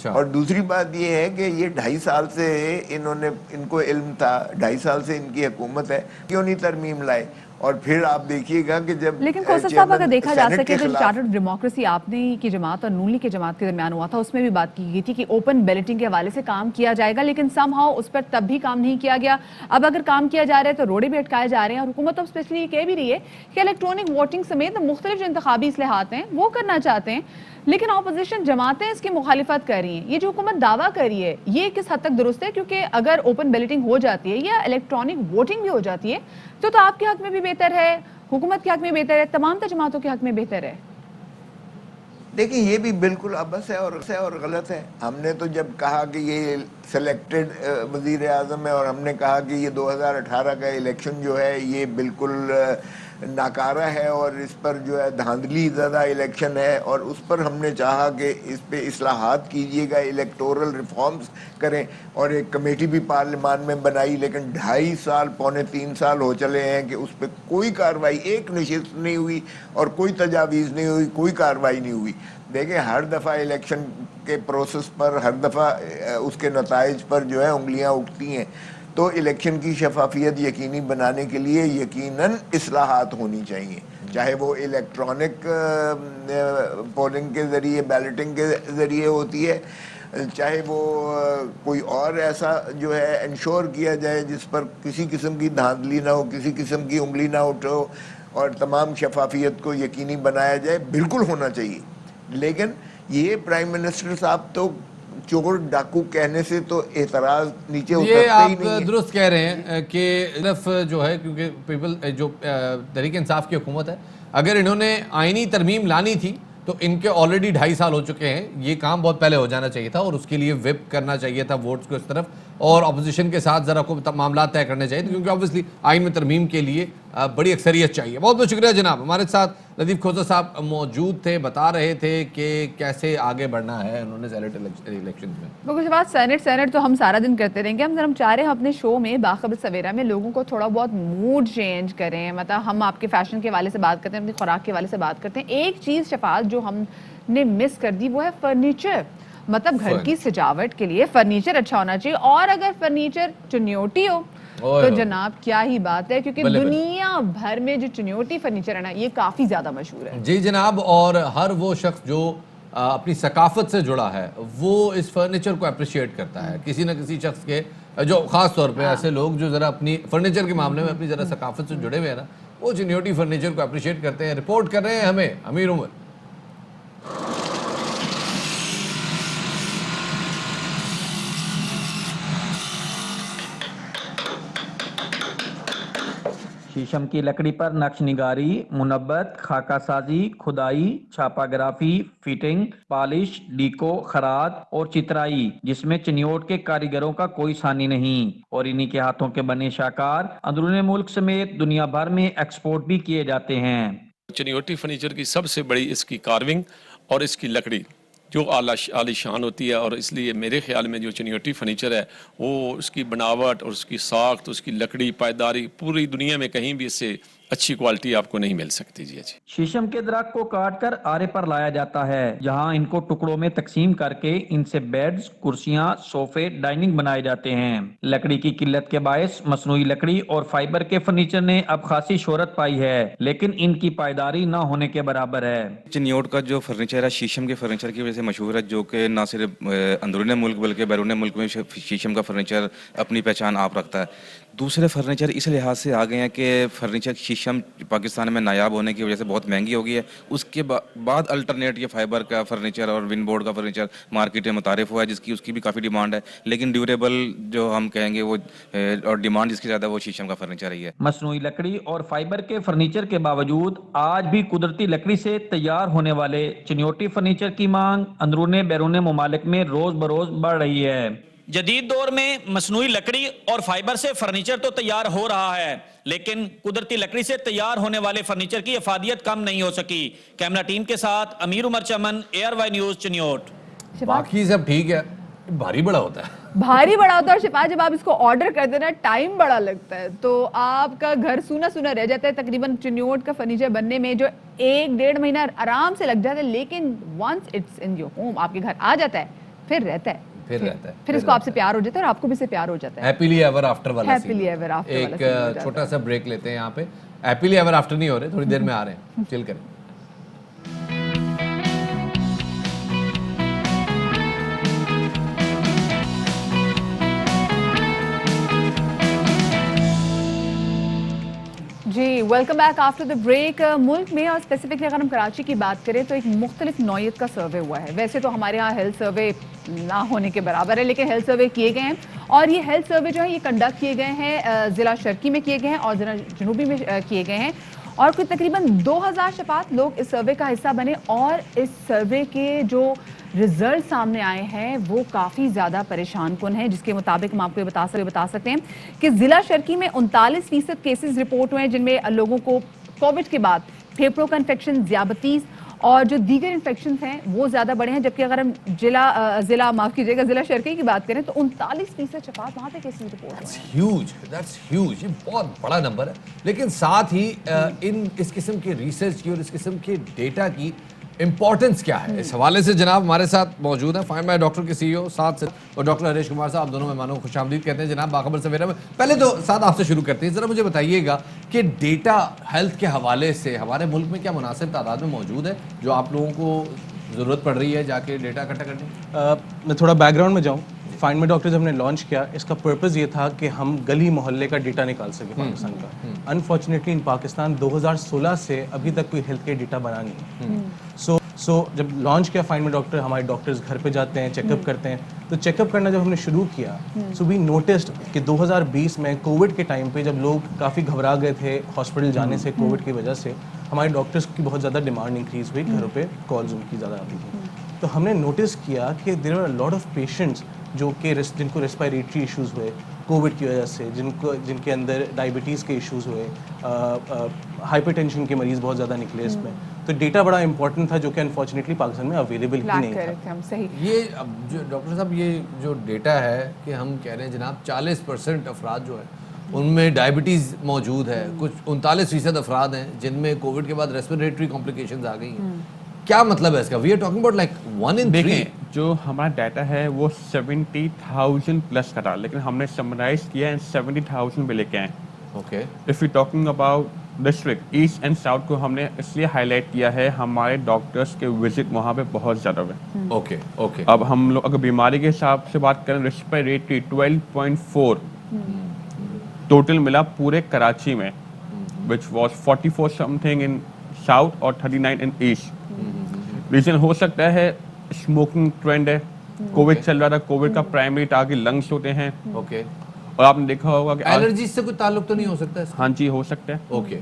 اور دوسری بات یہ ہے کہ یہ 2.5 سال سے ان کو علم تھا، 2.5 سال سے ان کی حکومت ہے، کیوں نہیں ترمیم لائے؟ اور پھر آپ دیکھیے گا کہ جب لیکن کوثر صاحب اگر دیکھا جا سکے تو چارٹرڈ ڈیموکریسی آپ نے کی جماعت اور نون لیگ کی جماعت کے درمیان ہوا تھا، اس میں بھی بات کی گئی تھی کہ اوپن بیلٹنگ کے حوالے سے کام کیا جائے گا، لیکن سم ہاؤ اس پر تب بھی کام نہیں کیا گیا. اب اگر کام کیا جا رہا ہے تو روڑے بھی اٹکائے جا رہے ہیں، اور حکومت اب اسپیشلی یہ کہہ بھی رہی ہے کہ الیکٹرانک ووٹنگ سمیت مختلف جو انتخابی اصلاحات ہیں وہ کرنا چاہتے ہیں، لیکن اپوزیشن جماعتیں اس کی مخالفت کر رہی ہیں. یہ جو حکومت دعویٰ کر رہی ہے یہ کس حد تک درست ہے؟ کیونکہ اگر اوپن بیلٹنگ ہو جاتی ہے یا الیکٹرانک ووٹنگ بھی ہو جاتی ہے تو آپ کے حق میں بھی بہتر ہے، حکومت کے حق میں بہتر ہے، تمام جماعتوں کے حق میں بہتر ہے. دیکھیں یہ بھی بالکل عبث ہے اور غلط ہے. ہم نے تو جب کہا کہ یہ سلیکٹڈ وزیر اعظم ہے، اور ہم نے کہا کہ یہ 2018 کا الیکشن جو ہے یہ بالکل ناکارہ ہے اور اس پر جو ہے دھاندلی زدہ الیکشن ہے، اور اس پر ہم نے چاہا کہ اس پہ اصلاحات کیجیے گا، الیکٹورل ریفارمز کریں، اور ایک کمیٹی بھی پارلیمان میں بنائی. لیکن 2.5 سال 2.25 سال ہو چلے ہیں کہ اس پہ کوئی کارروائی، ایک نشست نہیں ہوئی اور کوئی تجاویز نہیں ہوئی، کوئی کارروائی نہیں ہوئی. دیکھیں ہر دفعہ الیکشن کے پروسیس پر، ہر دفعہ اس کے نتائج پر جو ہے انگلیاں اٹھتی ہیں. تو الیکشن کی شفافیت یقینی بنانے کے لیے یقیناً اصلاحات ہونی چاہیے، چاہے وہ الیکٹرانک پولنگ کے ذریعے، بیلٹنگ کے ذریعے ہوتی ہے، چاہے وہ کوئی اور ایسا جو ہے انشور کیا جائے جس پر کسی قسم کی دھاندلی نہ ہو، کسی قسم کی انگلی نہ اٹھو، اور تمام شفافیت کو یقینی بنایا جائے. بالکل ہونا چاہیے. لیکن یہ پرائم منسٹر صاحب تو چور ڈاکو کہنے سے تو اعتراض نیچے اترتا ہی نہیں ہے. آپ درست کہہ رہے ہیں کہ صرف جو ہے کیونکہ پیپل جو تحریک انصاف کی حکومت ہے، اگر انہوں نے آئینی ترمیم لانی تھی تو ان کے آلریڈی 2.5 سال ہو چکے ہیں. یہ کام بہت پہلے ہو جانا چاہیے تھا، اور اس کے لیے وپ کرنا چاہیے تھا ووٹس کو اس طرف، اور اپوزیشن کے ساتھ ذرا کو معاملات طے کرنے چاہیے تھے، کیونکہ آبویسلی آئین میں ترمیم کے لیے بڑی اکثریت چاہیے. بہت بہت شکریہ جناب. ہمارے ساتھ لطیف کھوسر صاحب موجود تھے، بتا رہے تھے کہ کیسے آگے بڑھنا ہے انہوں نے سینٹ الیکشن میں. کچھ بات سینٹ تو ہم سارا دن کرتے رہیں گے. ہم چاہ رہے ہیں اپنے شو میں باخبر سویرا میں لوگوں کو تھوڑا بہت موڈ چینج کریں. مطلب ہم آپ کے فیشن کے حوالے سے بات کرتے ہیں، اپنی خوراک کے حوالے سے بات کرتے ہیں. ایک چیز شفاعت جو ہم نے مس کر دی وہ ہے فرنیچر. مطلب گھر کی سجاوٹ کے لیے فرنیچر اچھا ہونا چاہیے، اور اگر فرنیچر چنیوٹی ہو تو جناب کیا ہی بات ہے، کیونکہ دنیا بھر میں جو چنیوٹی فرنیچر ہے نا یہ کافی زیادہ مشہور ہے. جی جناب. اور ہر وہ شخص جو اپنی ثقافت سے جڑا ہے وہ اس فرنیچر کو اپریشیٹ کرتا ہے. کسی نہ کسی شخص کے جو خاص طور پہ ایسے لوگ جو ذرا اپنی فرنیچر کے معاملے میں اپنی ذرا ثقافت سے جڑے ہوئے ہیں نا، وہ چنیوٹی فرنیچر کو اپریشیٹ کرتے ہیں. رپورٹ کر رہے ہیں ہمیں امیر عمر. शीशम की लकड़ी पर नक्शनिगारी, मुनब्बत, खाका साजी, खुदाई, छापाग्राफी, फिटिंग, पॉलिश, डीको, खराद और चित्राई, जिसमें चिन्योट के कारीगरों का कोई सानी नहीं। और इन्हीं के हाथों के बने शाकार अंदरूनी मुल्क समेत दुनिया भर में एक्सपोर्ट भी किए जाते हैं। चिन्योटी फर्नीचर की सबसे बड़ी इसकी कार्विंग और इसकी लकड़ी जो आलीशान होती है, और इसलिए मेरे ख्याल में जो चिन्योटी फर्नीचर है वो उसकी बनावट और उसकी साख्त, उसकी लकड़ी, पायदारी पूरी दुनिया में कहीं भी इससे अच्छी क्वालिटी आपको नहीं मिल सकती। जी जी। शीशम के दरख्त को काटकर आरे पर लाया जाता है, जहां इनको टुकड़ों में तकसीम करके इनसे बेड्स, कुर्सियां, सोफे, डाइनिंग बनाए जाते हैं। लकड़ी की किल्लत के बायस मसनूई लकड़ी और फाइबर के फर्नीचर ने अब खासी शोहरत पाई है, लेकिन इनकी पायदारी न होने के बराबर है। चिन्योट का जो फर्नीचर है शीशम के फर्नीचर की वजह से मशहूर है, जो कि न सिर्फ अंदरूनी मुल्क बल्कि बैरून मुल्क में शीशम का फर्नीचर अपनी पहचान आप रखता है। दूसरे फर्नीचर इस लिहाज से आ गए हैं कि फर्नीचर शीशम पाकिस्तान में नायाब होने की वजह से बहुत महंगी हो गई है। उसके बाद अल्टरनेट ये फाइबर का फर्नीचर और विन बोर्ड का फर्नीचर मार्केट में मुतारिफ हुआ है, जिसकी उसकी भी काफ़ी डिमांड है, लेकिन ड्यूरेबल जो हम कहेंगे वो और डिमांड जिसकी ज़्यादा वो शीशम का फर्नीचर ही है। मसनूई लकड़ी और फाइबर के फर्नीचर के बावजूद आज भी कुदरती लकड़ी से तैयार होने वाले चिन्योटी फर्नीचर की मांग अंदरूनी बैरून मुमालिक में रोज बरोज बढ़ रही है। जदीद दौर में मसनूई लकड़ी और फाइबर से फर्नीचर तो तैयार हो रहा है, लेकिन कुदरती लकड़ी से तैयार होने वाले फर्नीचर की अफादियत कम नहीं हो सकी। कैमरा टीम के साथ अमीर उमर चमन, ARY न्यूज, चिन्योट। बाकी सब ठीक है, भारी बड़ा होता है। भारी बड़ा होता है, और शिफा जब आप इसको ऑर्डर करते ना टाइम बड़ा लगता है, तो आपका घर सूना सूना रह जाता है। तकरीबन चिन्योट का फर्नीचर बनने में जो 1-1.5 महीना आराम से लग जाता है, लेकिन once it's in your home, आपके घर आ जाता है, फिर रहता है, फिर इसको आपसे प्यार हो जाता है और आपको भी से प्यार हो जाता है। हैप्पीली एवर आफ्टर वाला हैप्पीली एवर आफ्टर वाला सीन हो जाता एक है। छोटा सा ब्रेक लेते हैं यहाँ पे। हैप्पीली एवर आफ्टर नहीं हो रहे, थोड़ी देर में आ रहे हैं, चिल करें। जी, welcome back after the break. मुल्क में और स्पेसिफिकली अगर हम कराची की बात करें तो एक मुख्तलिफ नौयत का सर्वे हुआ है। वैसे तो हमारे यहाँ हेल्थ सर्वे ना होने के बराबर है, लेकिन हेल्थ सर्वे किए गए हैं, और ये हेल्थ सर्वे जो है ये कंडक्ट किए गए हैं ज़िला शर्की में किए गए हैं और ज़िला जनूबी में किए गए हैं, और कुछ तकरीबन 2000 शफात लोग इस सर्वे का हिस्सा बने। और इस सर्वे के जो रिजल्ट सामने आए हैं वो काफ़ी ज़्यादा परेशान कुन हैं, जिसके मुताबिक हम आपको ये बता सकते हैं कि ज़िला शर्की में 39% केसेस रिपोर्ट हुए हैं, जिनमें लोगों को कोविड के बाद फेफड़ों का इन्फेक्शन, ज़ियाबतीस और जो दीगर इन्फेक्शन हैं वो ज़्यादा बड़े हैं। जबकि अगर हम ज़िला शर्की की बात करें तो 39% शफात वहाँ पे केसेस रिपोर्ट हुए हैं। That's huge, ये बहुत बड़ा नंबर है। लेकिन साथ ही इस किस्म के रिसर्च की और इस किस्म के डेटा की इंपॉर्टेंस क्या है, इस हवाले से जनाब हमारे साथ मौजूद है फाइंड माय डॉक्टर के CEO साथ से और डॉक्टर हरीश कुमार साहब, दोनों मेहमानों को खुशामदीद कहते हैं। जनाब बाखबर सवेरा में पहले तो साथ आपसे शुरू करते हैं, ज़रा मुझे बताइएगा कि डेटा हेल्थ के हवाले से हमारे मुल्क में क्या मुनासिब तादाद में मौजूद है जो आप लोगों को ज़रूरत पड़ रही है जाके डेटा इकट्ठा करने? मैं थोड़ा बैकग्राउंड में जाऊँ। फाइंड माय डॉक्टर जब हमने लॉन्च किया, इसका पर्पज़ ये था कि हम गली मोहल्ले का डेटा निकाल सकें पाकिस्तान का। अनफॉर्चुनेटली इन पाकिस्तान 2016 से अभी तक कोई हेल्थ केयर डेटा बना नहीं है। सो जब लॉन्च किया फाइंड माय डॉक्टर, हमारे डॉक्टर्स घर पे जाते हैं, चेकअप करते हैं, तो चेकअप करना जब हमने शुरू किया सो वी नोटिस्ड कि 2020 में कोविड के टाइम पे जब लोग काफ़ी घबरा गए थे हॉस्पिटल जाने से कोविड की वजह से, हमारे डॉक्टर्स की बहुत ज़्यादा डिमांड इंक्रीज़ हुई, घरों पे कॉल्स उनकी ज़्यादा आती थी। तो हमने नोटिस किया कि there are a lot of patients जो कि जिनको रेस्पिरेटरी इश्यूज़ हुए कोविड की वजह से, जिनके अंदर डायबिटीज़ के इश्यूज़ हुए, हाइपरटेंशन के मरीज़ बहुत ज़्यादा निकले इसमें। तो डेटा बड़ा इंपॉर्टेंट था जो कि अनफॉर्चुनेटली पाकिस्तान में अवेलेबल ही नहीं था। सही। ये अब जो डॉक्टर साहब ये जो डेटा है कि हम कह रहे हैं जनाब 40% अफराद जो है उनमें डायबिटीज़ मौजूद है, कुछ 39% अफराद हैं जिनमें कोविड के बाद रेस्पिरेटरी कॉम्प्लिकेशंस आ गई हैं। क्या मतलब है इसका? We are talking about like 1 in 3। देखिए जो हमारा डाटा है वो 70,000 प्लस का था, लेकिन हमने समराइज किया है 70,000 पे लेके आए। Okay, if you talking about district east and south को हमने इसलिए हाईलाइट किया है, हमारे डॉक्टर्स के विजिट वहाँ पे बहुत ज़्यादा हुए। Okay okay. अब हम लोग अगर बीमारी के हिसाब से बात करें, रेस्पिरेटरी 12.4 टोटल मिला पूरे कराची में, which was 44 something in south और 39 इन ईस्ट। रीजन हो सकता है स्मोकिंग ट्रेंड है, कोविड चल रहा था, कोविड का प्राइमरी टारगेट लंग्स होते हैं। ओके। और आपने देखा होगा कि एलर्जी से कोई ताल्लुक तो नहीं हो सकता इसका? हाँ जी हो सकता है। ओके।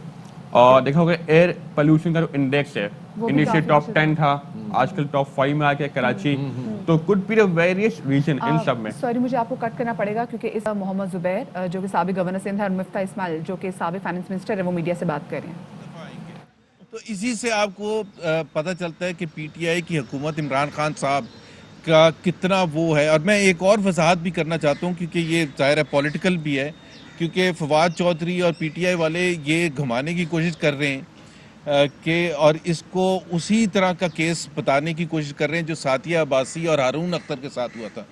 और देखा होगा एयर पोल्यूशन का जो इंडेक्स है वो भी इनिशियल काफी टॉप अच्छा 10 था, आजकल टॉप 5 में आ गया कराची। तो could be the various region इन सब में। सॉरी, मुझे आपको कट करना पड़ेगा क्योंकि इस मोहम्मद जुबैर जो कि साबिक गवर्नर सिंध है और मुफ्ता इस्माइल जो कि साबिक फाइनेंस मिनिस्टर है वो मीडिया से बात कर रहे हैं। तो इसी से आपको पता चलता है कि पीटीआई की हुकूमत इमरान खान साहब का कितना वो है। और मैं एक और वजाहत भी करना चाहता हूँ क्योंकि ये ज़ाहिर है पॉलिटिकल भी है, क्योंकि फवाद चौधरी और पीटीआई वाले ये घुमाने की कोशिश कर रहे हैं कि और इसको उसी तरह का केस बताने की कोशिश कर रहे हैं जो सादिया अब्बासी और हारून अख्तर के साथ हुआ था।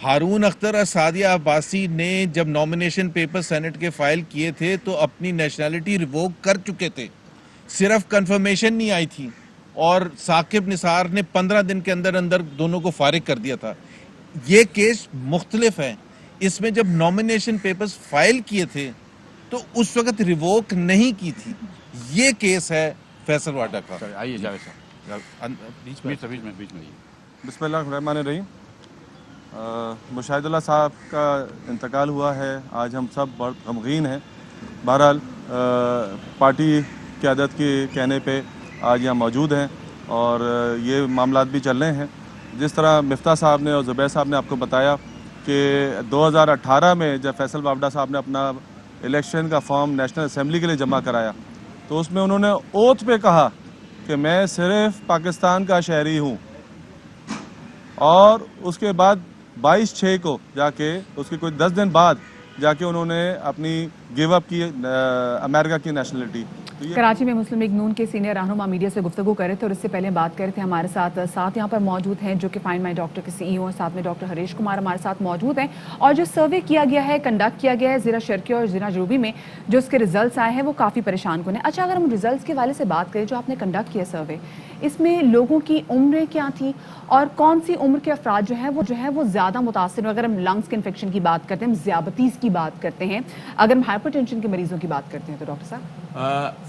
हारून अख्तर और सादिया अब्बासी ने जब नॉमिनेशन पेपर सेनेट के फाइल किए थे तो अपनी नेशनलिटी रिवोक कर चुके थे, सिर्फ कंफर्मेशन नहीं आई थी, और साकिब निसार ने 15 दिन के अंदर अंदर दोनों को फारिग कर दिया था। ये केस मुख्तलिफ है। इसमें जब नॉमिनेशन पेपर्स फाइल किए थे तो उस वक्त रिवोक नहीं की थी। ये केस है फैसल वाडा का। आइए जावेद साहब, बीच में बिस्मिल्लाहिर्रहमानिर्रहीम। मुशाहिदुल्लाह साहब का इंतकाल हुआ है, आज हम सब बहुत गमगीन हैं। बहरहाल पार्टी क़यादत के कहने पे आज यहाँ मौजूद हैं और ये मामलात भी चल रहे हैं। जिस तरह मिफ्ता साहब ने और ज़ुबैर साहब ने आपको बताया कि 2018 में जब फैसल वावडा साहब ने अपना इलेक्शन का फॉर्म नेशनल असेंबली के लिए जमा कराया तो उसमें उन्होंने ओथ पे कहा कि मैं सिर्फ पाकिस्तान का शहरी हूँ, और उसके बाद 22/6 को जाके उसके कोई 10 दिन बाद जाके उन्होंने अपनी गिव अप की अमेरिका की नेशनलिटी। कराची में मुस्लिम लीग नून के सीनियर रहनुमा मीडिया से गुफ्तगू कर रहे थे और इससे पहले बात कर रहे थे। हमारे साथ यहाँ पर मौजूद हैं जो कि फाइंड माई डॉक्टर के सीईओ हैं, साथ में डॉक्टर हरीश कुमार हमारे साथ मौजूद हैं। और जो सर्वे किया गया है, कंडक्ट किया गया है ज़िला शर्की और ज़िला जनूबी में, जो उसके रिजल्ट्स आए हैं वो काफ़ी परेशान कुन है। अच्छा, अगर हम रिजल्ट्स के हवाले से बात करें, जो आपने कंडक्ट किया सर्वे, इसमें लोगों की उम्रें क्या थी और कौन सी उम्र के अफराद जो है वो ज़्यादा मुतासिर? अगर हम लंग्स के इन्फेक्शन की बात करते हैं, हम ज़ियाबतीस की बात करते हैं, अगर हम हाइपरटेंशन के मरीजों की बात करते हैं तो डॉक्टर साहब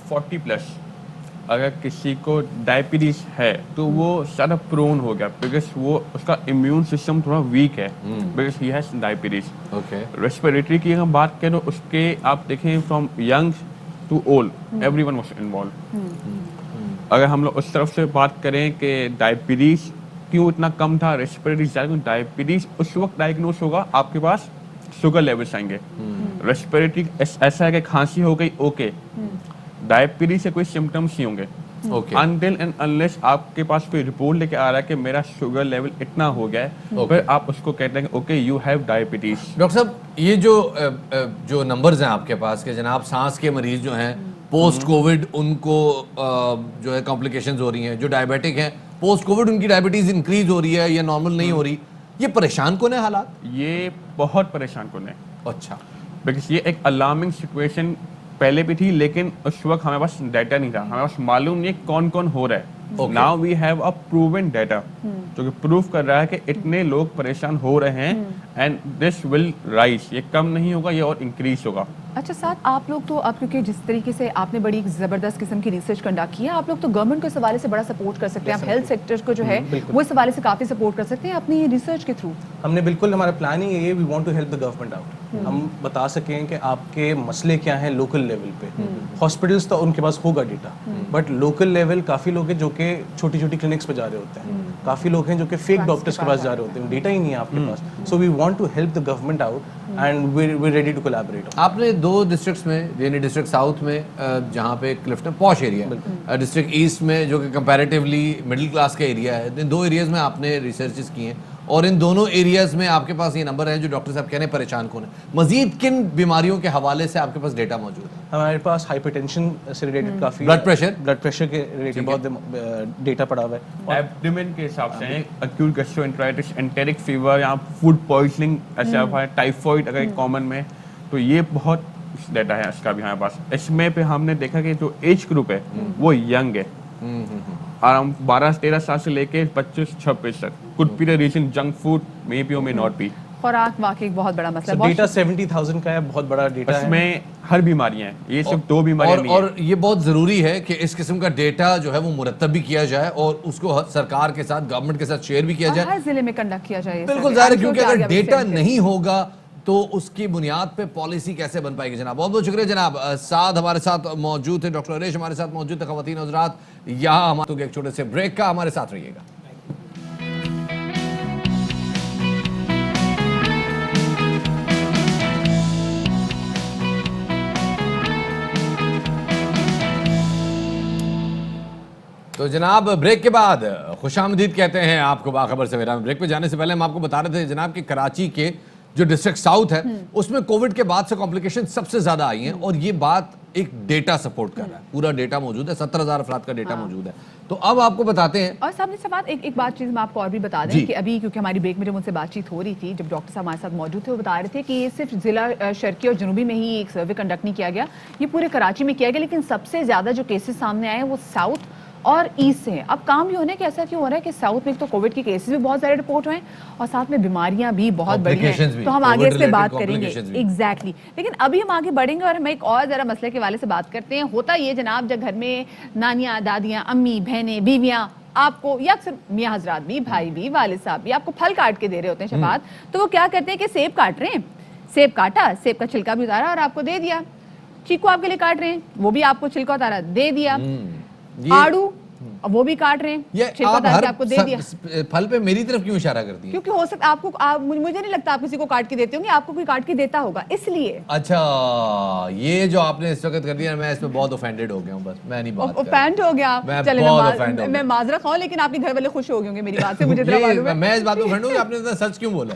40+ अगर किसी को डायबिटीज है तो वो ज़्यादा प्रोन हो गया, बिकॉज वो उसका इम्यून सिस्टम थोड़ा वीक है, because he has diabetes. Okay. Respiratory की हम बात करें तो उसके आप देखें from young to old everyone was involve. अगर हम लोग उस तरफ से बात करें कि डायबिटीज क्यों इतना कम था, रेस्पिरेटरी ज़्यादा, डायबिटीज उस वक्त डायग्नोस होगा आपके पास शुगर लेवल्स आएंगे। रेस्पिरेटरी ऐसा है कि खांसी हो गई, ओके, डायबिटीज से कोई सिम्टम्स नहीं होंगे अनटिल एंड अनलेस आपके पास कोई रिपोर्ट लेके आ रहा है कि मेरा शुगर लेवल इतना हो गया है, फिर आप उसको कहते हैं okay you have diabetes. Doctor साहब, ये जो नंबर्स हैं आपके पास के जनाब, सांस के मरीज जो हैं पोस्ट कोविड उनको जो है कॉम्प्लिकेशंस हो रही हैं, जो डायबिटिक हैं पोस्ट कोविड उनकी डायबिटीज इंक्रीज हो रही है या नॉर्मल नहीं हो रही, ये परेशान कौन है हालात? ये बहुत परेशान कौन है। अच्छा, बिकॉज ये एक अलार्मिंग सिचुएशन पहले भी थी, लेकिन उस वक्त हमारे पास डाटा नहीं था, हमारे पास मालूम नहीं कौन कौन हो रहा है। Now we have a proven data जो कि प्रूव कर रहा है कि इतने लोग परेशान हो रहे हैं एंड दिस विल राइज, ये कम नहीं होगा, ये और इंक्रीज होगा। अच्छा साथ आप लोग तो आप क्योंकि जिस तरीके से आपने बड़ी ज़बरदस्त किस्म की रिसर्च कंडक्ट की है, आप लोग तो गवर्नमेंट को इस हवाले से बड़ा सपोर्ट कर सकते हैं, आप हेल्थ सेक्टर को जो है वो इस हवाले से काफ़ी सपोर्ट कर सकते हैं अपनी रिसर्च के थ्रू। हमने बिल्कुल, हमारा प्लान ही ये, we want to help the government out. हम बता सकें कि आपके मसले क्या हैं लोकल लेवल पे। हॉस्पिटल्स तो उनके पास होगा डेटा, बट लोकल लेवल काफ़ी लोग हैं जो कि छोटी छोटी क्लिनिक्स पे जा रहे होते हैं, काफ़ी लोग हैं जो कि फेक डॉक्टर्स के पास जा रहे होते हैं, डेटा ही नहीं है आपके पास। So we want to help the government out and we ready to collaborate. आपने 2 डिस्ट्रिक्ट्स में, यानी डिस्ट्रिक्ट साउथ में जहाँ पे क्लिफ्टन पॉश एरिया है, डिस्ट्रिक्ट ईस्ट में जो कि कंपैरेटिवली मिडिल क्लास का एरिया है, इन 2 एरियाज़ में आपने रिसर्चेस की हैं और इन दोनों एरियाज़ में आपके पास ये नंबर है जो डॉक्टर साहब कह रहे हैं परेशान कौन है। मजीद किन बीमारियों के हवाले से आपके पास डेटा मौजूद है? हमारे पास हाइपरटेंशन से रिलेटेड काफ़ी, ब्लड प्रेशर के रिलेटेड बहुत डेटा पड़ा हुआ है। एब्डोमेन के हिसाब से एक्यूट गैस्ट्रोएंटेराइटिस, एंटेरिक फीवर, यहाँ फूड पॉइजनिंग ऐसा है, टाइफाइड अगर कॉमन में, तो ये बहुत डेटा है इसका भी हमारे पास। इसमें पे हमने देखा कि जो एज ग्रुप है वो यंग है, अराउंड 12-13 साल से लेके 25-26 तक। Could be the reason junk food, may be और मे नॉट बी। खुराक वाकई बहुत बड़ा मसला है। डेटा 70,000 का है, बहुत बड़ा डेटा है। इसमें हर बीमारियां हैं, ये सिर्फ 2 बीमारियां नहीं और ये बहुत ज़रूरी है कि इस किस्म का डेटा जो है वो मुरतब भी किया जाए और उसको सरकार के साथ, गवर्नमेंट के साथ शेयर भी किया जाए, हर जिले में कंडक्ट किया जाए। बिल्कुल ज़ाहिर है, क्योंकि अगर डेटा नहीं होगा تو اس کی بنیاد پہ پالیسی کیسے بن پائے گی جناب. بہت بہت شکریہ جناب. ساتھ ہمارے ساتھ موجود تھے ڈاکٹر ہریش, ہمارے ساتھ موجود تھے خواتین حضرات. یہاں ہمارے ایک چھوٹے سے بریک کا, ہمارے ساتھ رہیے گا. تو جناب بریک کے بعد خوش آمدید کہتے ہیں آپ کو باخبر سویرا میں. بریک پہ جانے سے پہلے ہم آپ کو بتا رہے تھے جناب کہ کراچی کے جو ڈسٹرکٹ ساؤتھ ہے اس میں کووڈ کے بعد سے کمپلیکیشن سب سے زیادہ آئی ہیں, اور یہ بات ایک ڈیٹا سپورٹ کر رہا ہے. پورا ڈیٹا موجود ہے, 70,000 افراد کا ڈیٹا موجود ہے. تو اب آپ کو بتاتے ہیں. اور صاحب سے بات ایک بات چیز میں آپ کو اور بھی بتا دیں کہ ابھی کیونکہ ہماری بریک میں جب ان سے بات چیت ہو رہی تھی, جب ڈاکٹر صاحب ہمارے ساتھ موجود تھے, وہ بتا رہے تھے کہ یہ صرف ضلع شرقی اور جنوبی میں ہی ایک سروے کنڈکٹ نہیں کیا گیا, یہ پورے کراچی میں کیا گیا, لیکن سب سے زیادہ جو کیسز سامنے آئے ہیں وہ ساؤتھ اور ایسٹ سے ہیں. اب کام یہ ہونا ہے کہ ایسا کیوں ہو رہا ہے کہ ساؤتھ میں ایک تو کووڈ کے کیسز بھی بہت زیادہ رپورٹ ہوئے ہیں اور ساتھ میں بیماریاں بھی بہت بڑی ہیں, تو ہم آگے اس سے بات کریں گے. ایگزیکٹلی. لیکن ابھی ہم آگے بڑھیں گے اور ہم ایک اور ذرا مسئلے کے حوالے سے بات کرتے ہیں. ہوتا یہ جناب, جب گھر میں نانیاں, دادیاں, امی, بہنیں, بیویاں آپ کو, یا اکثر میاں حضرات بھی, بھائی بھی, والد صاحب بھی آپ کو پھل کاٹ کے دے رہے ہوتے ہیں شفاعت, تو وہ کیا کرتے ہیں کہ سیب کاٹ رہے ہیں, سیب کاٹا, سیب کا چھلکا بھی اتارا اور آپ کو دے دیا. چیکو آپ کے لیے کاٹ رہے ہیں, وہ بھی آپ کو چھلکا اتارا دے دیا. آڑو وہ بھی کاٹ رہے ہیں, آپ کو دے دیا. پھل پہ میری طرف کیوں اشارہ کرتی ہیں؟ کیونکہ ہو سکتا آپ کو, مجھے نہیں لگتا آپ کسی کو کاٹ کے دیتے ہوں گے, آپ کو کوئی کاٹ کے دیتا ہوگا اس لیے. اچھا, یہ جو آپ نے اس وقت کر دیا, میں اس پہ بہت اوفینڈڈ ہو گیا ہوں. بس میں نہیں بات اوفینڈ ہو گیا, چلیں میں معذرت خواہ, لیکن آپ کے گھر والے خوش ہو گئے ہوں گے میری بات سے, مجھے اتنا معلوم ہے. میں اس بات پہ اوفینڈ ہوں, آپ نے اتنا سچ کیوں بولا,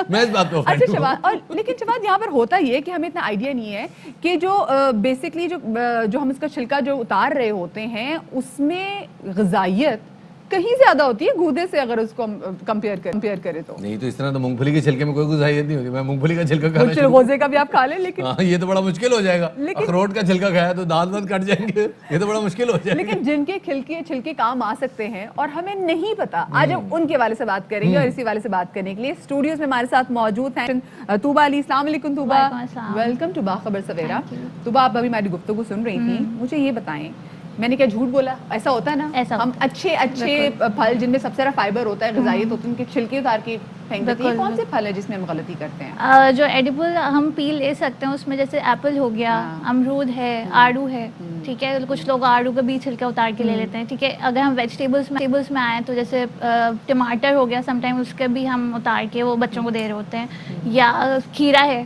میں اس بات پہ اوفینڈ ہوں. اچھا اور لیکن شفاعت یہاں پر ہوتا یہ کہ ہمیں اتنا آئیڈیا نہیں ہے کہ جو بیسکلی جو ہم اس کا چھلکا جو اتار رہے ہوتے ہیں اس میں غذائیت کہیں زیادہ ہوتی ہے گودے سے, اگر اس کو کمپیئر کرے تو. نہیں تو اس طرح تو مونگ پھلی کے چھلکے میں کوئی غذائیت نہیں ہوتی. میں مونگ پھلی کا چھلکا کھانا شروع غوزے کا بھی آپ کھا لیں, لیکن یہ تو بڑا مشکل ہو جائے گا. اخروٹ کا چھلکا کھایا تو دانت کٹ جائیں گے, یہ تو بڑا مشکل ہو جائے گا. لیکن جن کے چھلکے کام آ سکتے ہیں اور ہمیں نہیں پتا, آج ہم ان کے والے سے بات کریں گے. اور اسی والے سے بات کرنے کے لیے اسٹوڈیوز میں ہمارے ساتھ موجود ہیں طوبہ علی. السلام علیکم طوبہ, ویلکم ٹو باخبر سویرا. طوبہ آپ ابھی ہماری گفتگو سن رہی تھیں, مجھے یہ بتائیں, میں نے کیا جھوٹ بولا؟ ایسا ہوتا ہے نا, ہم اچھے پھل جن میں سب سے زیادہ فائبر ہوتا ہے, غذائیت ہوتی ہے, ان کے چھلکے اتار کے پھینک دیتے ہیں. کون سے پھل ہے جس میں ہم غلطی کرتے ہیں؟ جو ایڈیبل ہم پیل لے سکتے ہیں اس میں جیسے ایپل ہو گیا, امرود ہے, آڑو ہے, ٹھیک ہے. کچھ لوگ آڑو کا بھی چھلکا اتار کے لے لیتے ہیں, ٹھیک ہے. اگر ہم ویجیٹیبلس میں آئیں تو جیسے ٹماٹر ہو گیا, سم ٹائم اس کے بھی ہم اتار کے وہ بچوں کو دے رہے ہوتے ہیں. یا کھیرا ہے,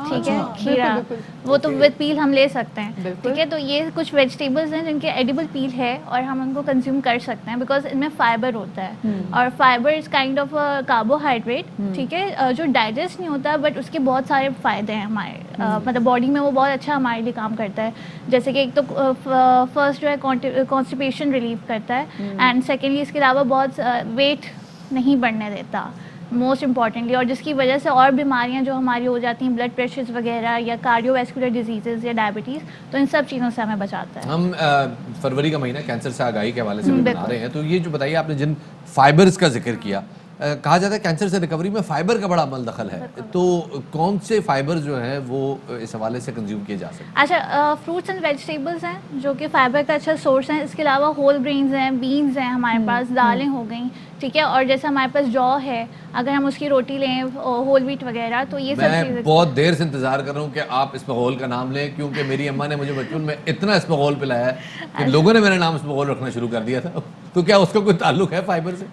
ٹھیک ہے, کھیرا وہ تو ود پیل ہم لے سکتے ہیں, ٹھیک ہے. تو یہ کچھ ویجیٹیبلس ہیں جن کے ایڈیبل پیل ہے اور ہم ان کو کنزیوم کر سکتے ہیں بیکاز ان میں فائبر ہوتا ہے, اور fibre is kind of carbohydrate, ٹھیک ہے, جو ڈائجسٹ نہیں ہوتا بٹ اس کے بہت سارے فائدے ہیں ہمارے مطلب باڈی میں, وہ بہت اچھا ہمارے لیے کام کرتا ہے. جیسے کہ ایک تو فرسٹ جو ہے کانسٹیپیشن ریلیو کرتا ہے, اینڈ سیکنڈلی اس کے علاوہ بہت ویٹ نہیں بڑھنے دیتا موسٹ امپورٹنٹلی, اور جس کی وجہ سے اور بیماریاں جو ہماری ہو جاتی ہیں, بلڈ پریشرز وغیرہ یا کارڈیو ویسکولر ڈیزیزز یا ڈائبٹیز, تو ان سب چیزوں سے ہمیں بچاتا ہے. ہم فروری کا مہینہ کینسر سے آگاہی کے حوالے سے بنا رہے ہیں, تو یہ جو بتائیے آپ نے جن فائبرز کا ذکر کیا, کہا جاتا ہے کینسر سے ریکوری میں فائبر کا بڑا عمل دخل ہے, تو کون سے فائبر جو ہیں وہ اس حوالے سے کنزیوم کیے جا سکتے ہیں؟ اچھا, فروٹس اینڈ ویجیٹیبلس ہیں جو کہ فائبر کا اچھا سورس ہیں. اس کے علاوہ ہول گرینز ہیں, بینز ہیں ہمارے پاس, دالیں ہو گئیں, ٹھیک ہے. اور جیسے ہمارے پاس جو ہے, اگر ہم اس کی روٹی لیں, ہول ویٹ وغیرہ, تو یہ سب چیزیں. میں بہت دیر سے انتظار کر رہا ہوں کہ آپ اسپغول کا نام لیں, کیونکہ میری اماں نے مجھے بچپن میں اتنا اسپغول پلایا ہے کہ لوگوں نے میرا نام اسپغول رکھنا شروع کر دیا تھا. تو کیا اس کا کوئی تعلق ہے فائبر سے؟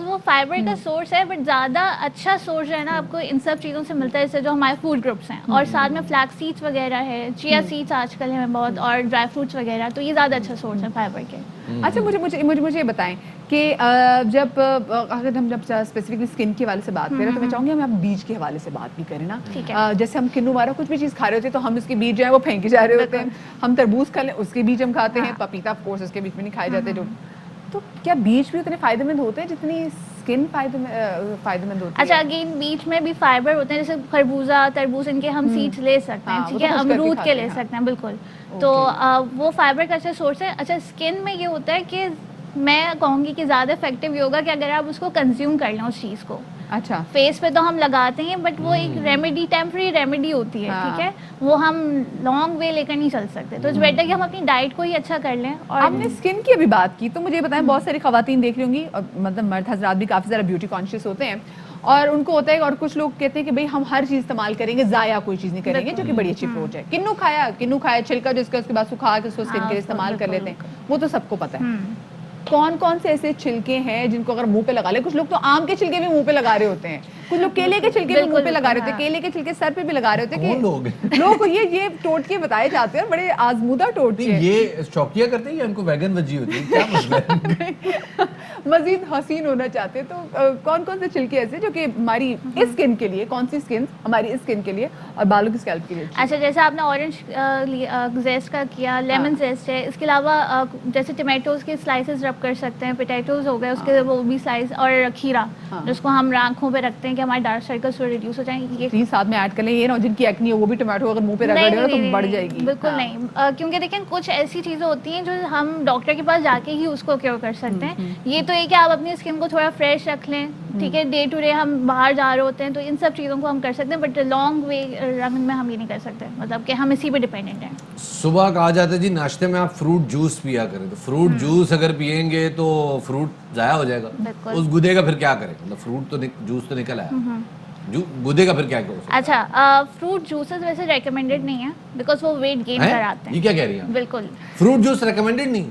وہ فائبر کا سورس ہے, بٹ زیادہ اچھا سورس ہے نا آپ کو ان سب چیزوں سے ملتا ہے, جیسے جو ہمارے فوڈ گروپس ہیں, اور ساتھ میں فلیکس سیڈس وغیرہ ہے, چیا سیڈس آج کل ہیں بہت, اور ڈرائی فروٹس وغیرہ, تو یہ زیادہ اچھا سورس ہے فائبر کے. اچھا, مجھے یہ بتائیں کہ جب اگر ہم جب اسپیسیفکلی اسکن کے حوالے سے بات کریں تو میں چاہوں گی ہم بیج کے حوالے سے بات بھی کریں نا. جیسے ہم کنو وغیرہ کچھ بھی چیز کھا رہے ہوتے ہیں تو ہم اس کے بیج جو ہیں وہ پھینکے جا رہے ہوتے ہیں. ہم تربوز کھا لیں, اس کے بیج ہم کھاتے ہیں. پپیتا آف کورس اس کے بیج میں نہیں کھائے جاتے. جو تو کیا بیج بھی اتنے فائدہ مند ہوتے ہیں جتنی اسکن فائدہ مند ہوتی ہے؟ اچھا, اگین بیج میں بھی فائبر ہوتے ہیں, جیسے خربوزہ, تربوز, ان کے ہم سیڈس لے سکتے ہیں, ٹھیک ہے, امرود کے لے سکتے ہیں, بالکل. تو وہ فائبر کا اچھا سورس ہے. اچھا, اسکن میں یہ ہوتا ہے کہ میں کہوں گی کہ زیادہ افیکٹو یہ ہوگا کہ اگر آپ اس کو کنزیوم کر لیں اس چیز کو. اچھا, فیس پہ تو ہم لگاتے ہیں, بٹ وہ ایک ریمیڈی, ٹیمپرری ریمیڈی ہوتی ہے, ٹھیک ہے, وہ ہم لانگ وے لے کر نہیں چل سکتے. تو اٹس بیٹر کہ ہم اپنی ڈائٹ کو ہی اچھا کر لیں. اور آپ نے اسکن کی ابھی بات کی, تو مجھے بتائیں, بہت ساری خواتین دیکھ رہی ہوں گی, مطلب مرد حضرات بھی کافی زیادہ بیوٹی کانشیس ہوتے ہیں, اور ان کو ہوتا ہے, اور کچھ لوگ کہتے ہیں کہ بھئی ہم ہر چیز استعمال کریں گے, ضائع کوئی چیز نہیں کریں گے, جو کہ بڑی اچھی اپروچ ہے. کنو کھایا چھلکا جس کا, اس کے بعد سکھا کے اس کو اسکن کے لیے استعمال کر لیتے ہیں, وہ تو سب کو پتہ ہے. کون کون سے ایسے چھلکے ہیں جن کو اگر منہ پہ لگا لے, کچھ لوگ تو آم کے چھلکے بھی منہ پہ لگا رہے ہوتے ہیں, کچھ لوگ کیلے کے چھلکے بھی منہ پہ لگا رہے ہوتے ہیں, کیلے کے چھلکے سر پہ بھی لگا رہے ہوتے ہیں, کہ لوگ کو یہ ٹوٹکے بتائے جاتے ہیں, بڑے آزمودہ ٹوٹکے. یہ شوقیہ کرتے ہیں یا ان کو ویگن وجی ہوتی ہے, کیا مسئلہ ہے؟ مزید حسین ہونا چاہتے ہیں. تو کون کون سے چھلکے ایسے جو کہ ہماری اسکن کے لیے, کون سی اسکن ہماری اسکن کے لیے اور بالوں کی اسکیلپ کے لیے؟ اچھا, جیسے آپ نے اورنج زیسٹ کا کیا, لیمن زیسٹ ہے, اس کے علاوہ جیسے ٹمیٹوز کے سلائسز رب کر سکتے ہیں, پوٹیٹوز ہو گئے اس کے وہ بھی سلائس, اور کھیرا جس کو ہم آنکھوں پہ رکھتے ہیں کہ ہمارے ڈارک سرکلز ریڈیوس ہو جائیں. یہ ساتھ میں ایڈ کر لیں, یہ نا جن کی ایکنی ہے وہ بھی ٹمیٹو اگر منہ پہ رگڑ دے تو بڑھ جائے گی. بالکل نہیں, کیونکہ دیکھیں کچھ ایسی چیزیں ہوتی ہیں جو ہم ڈاکٹر کے پاس جا کے ہی اس کو کیور کر سکتے ہیں. یہ تو یہ کہ آپ اپنی اسکن کو تھوڑا فریش رکھ لیں, ٹھیک ہے, ڈے ٹو ڈے ہم باہر جا رہے ہوتے ہیں تو ان سب چیزوں کو ہم کر سکتے ہیں, بٹ لانگ وے رن میں ہم یہ نہیں کر سکتے, مطلب کہ ہم اسی پہ ڈیپینڈنٹ ہیں. صبح کہا جاتا ہے جی ناشتے میں آپ فروٹ جوس پیا کریں, تو فروٹ جوس اگر پیئیں گے تو فروٹ ضائع ہو جائے گا, اس گدے کا پھر کیا کریں؟ مطلب فروٹ تو جوس تو نکل آیا, گدے کا پھر کیا کرو؟ اچھا, فروٹ جوسز ویسے ریکمینڈیڈ نہیں ہے بیکاز وہ ویٹ گین کراتے ہیں. یہ کیا کہہ رہی ہیں؟ بالکل فروٹ جوس ریکمینڈیڈ نہیں,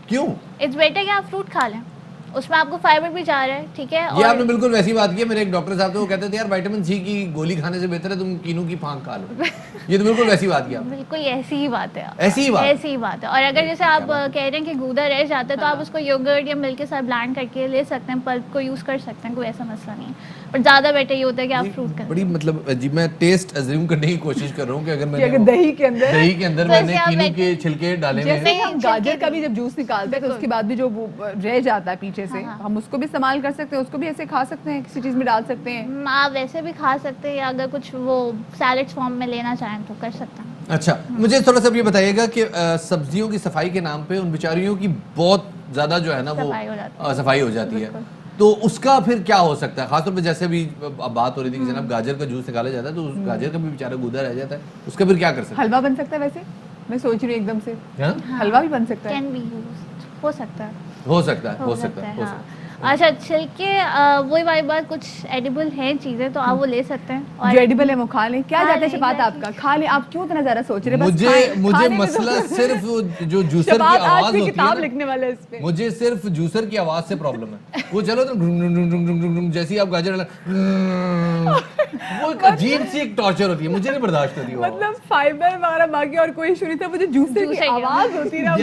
کیوں؟ اٹس بیٹر کہ آپ فروٹ کھا لیں, اس میں آپ کو فائبر بھی جا رہا ہے, ٹھیک ہے. یہ آپ نے بالکل ویسی بات کی ہے. میرے ایک ڈاکٹر صاحب تھے, وہ کہتے تھے یار وٹامن سی کی گولی کھانے سے بہتر ہے تم کینو کی پھانک کھا لو. یہ تو بالکل ویسی بات کی آپ. بالکل ایسی ہی بات ہے, ایسی ہی بات ہے. اور اگر جیسے آپ کہہ رہے ہیں کہ گودا رہ جاتا ہے تو آپ اس کو یوگرٹ یا ملک کے ساتھ بلینڈ کر کے لے سکتے ہیں, پلپ کو یوز کر سکتے ہیں, کوئی ایسا مسئلہ نہیں ہے. بٹ زیادہ بیٹر یہ ہوتا ہے کہ آپ فروٹ کریں. بڑی مطلب جی میں ٹیسٹ ازیوم کرنے کی کوشش کر رہا ہوں کہ اگر میں نے دہی کے اندر میں نے کینو کے چھلکے ڈالے ہوئے ہیں, جیسے ہم گاجر کا بھی جب جوس نکالتے ہیں تو اس کے بعد بھی جو رہ جاتا ہے پیچھے سے, ہم اس کو بھی استعمال کر سکتے ہیں, اس کو بھی ایسے کھا سکتے ہیں, کسی چیز میں ڈال سکتے ہیں. آپ ویسے بھی کھا سکتے ہیں, یا اگر کچھ وہ سیلڈ فارم میں لینا چاہیں تو کر سکتے ہیں. اچھا, مجھے تھوڑا سا یہ بتائیے گا کہ سبزیوں کی صفائی کے نام پہ ان بیچاریوں کی بہت زیادہ جو ہے نا وہ صفائی ہو جاتی ہے, تو اس کا پھر کیا ہو سکتا ہے؟ خاص طور پہ جیسے بھی بات ہو رہی تھی کہ جناب گاجر کا جوس نکالا جاتا ہے تو اس گاجر کا بھی بیچارہ گودا رہ جاتا ہے, اس کا پھر کیا کر سکتے ہیں؟ حلوہ بن سکتا ہے, ویسے میں سوچ رہی ہوں ایک دم سے حلوہ بھی بن سکتا ہے. ہو سکتا ہے, ہو سکتا ہے. اچھا, چھلکے وہی والی بات, کچھ ایڈیبل ہیں چیزیں تو آپ وہ لے سکتے ہیں, جو ایڈیبل ہے وہ کھا لیں. کیا جاتا ہے شفاعت آپ کا, کھا لیں. آپ کیوں اتنا زیادہ سوچ رہے ہیں؟ مجھے مسئلہ صرف جو جوسر کی آواز ہوتی کتاب لکھنے والے اس پہ, مجھے صرف جوسر کی آواز سے پرابلم ہے. وہ چلو تو جیسی آپ گاجر وہ عجیب سی ایک ٹارچر ہوتی ہے, مجھے نہیں برداشت ہوتی. مطلب فائبر وغیرہ باقی اور کوئی ایشو نہیں تھا, مجھے جوسر کی آواز ہوتی نا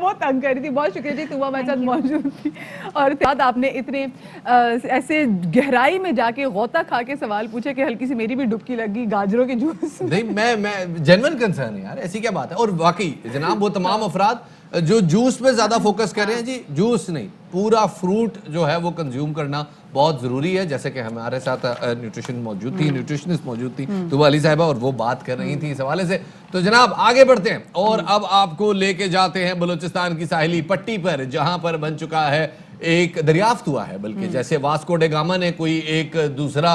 وہ تنگ کر رہی تھی. بہت شکریہ جی, تم ہمارے ساتھ موجود تھی, اور آپ نے اتنے ایسے گہرائی میں جا کے غوطہ کھا کے سوال پوچھے کہ ہلکی سی میری بھی ڈبکی لگی گاجروں کے جوس. نہیں, میں جینوئن کنسرن ہے یار, ایسی کیا بات ہے. اور واقعی جناب وہ تمام افراد جو جوس پہ زیادہ فوکس کر رہے ہیں, جی جوس نہیں, پورا فروٹ جو ہے وہ کنزیوم کرنا بہت ضروری ہے. جیسے کہ ہمارے ساتھ نیوٹریشن موجود تھی, نیوٹریشنسٹ موجود تھی طوبیٰ علی صاحبہ, اور وہ بات کر رہی تھی اس حوالے سے. تو جناب آگے بڑھتے ہیں اور اب آپ کو لے کے جاتے ہیں بلوچستان کی ساحلی پٹی پر, جہاں پر بن چکا ہے ایک دریافت ہوا ہے, بلکہ جیسے واسکو ڈے گاما نے کوئی ایک دوسرا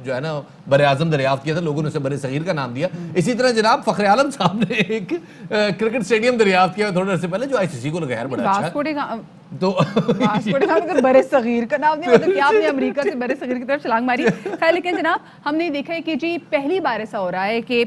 جو ہے نا بر اعظم دریافت کیا تھا, لوگوں نے اسے بر صغیر کا نام دیا. اسی طرح جناب فخر عالم صاحب نے ایک کرکٹ اسٹیڈیم دریافت کیا تھوڑے عرصے پہلے, جو آئی سی سی کو لگا بڑا اچھا ہے. تو بر صغیر کا نام نہیں ہوتا, کیا آپ نے امریکہ سے بر صغیر کی طرف چھلانگ ماری. خیر, لیکن جناب ہم نے دیکھا ہے کہ جی پہلی بار ایسا ہو رہا ہے کہ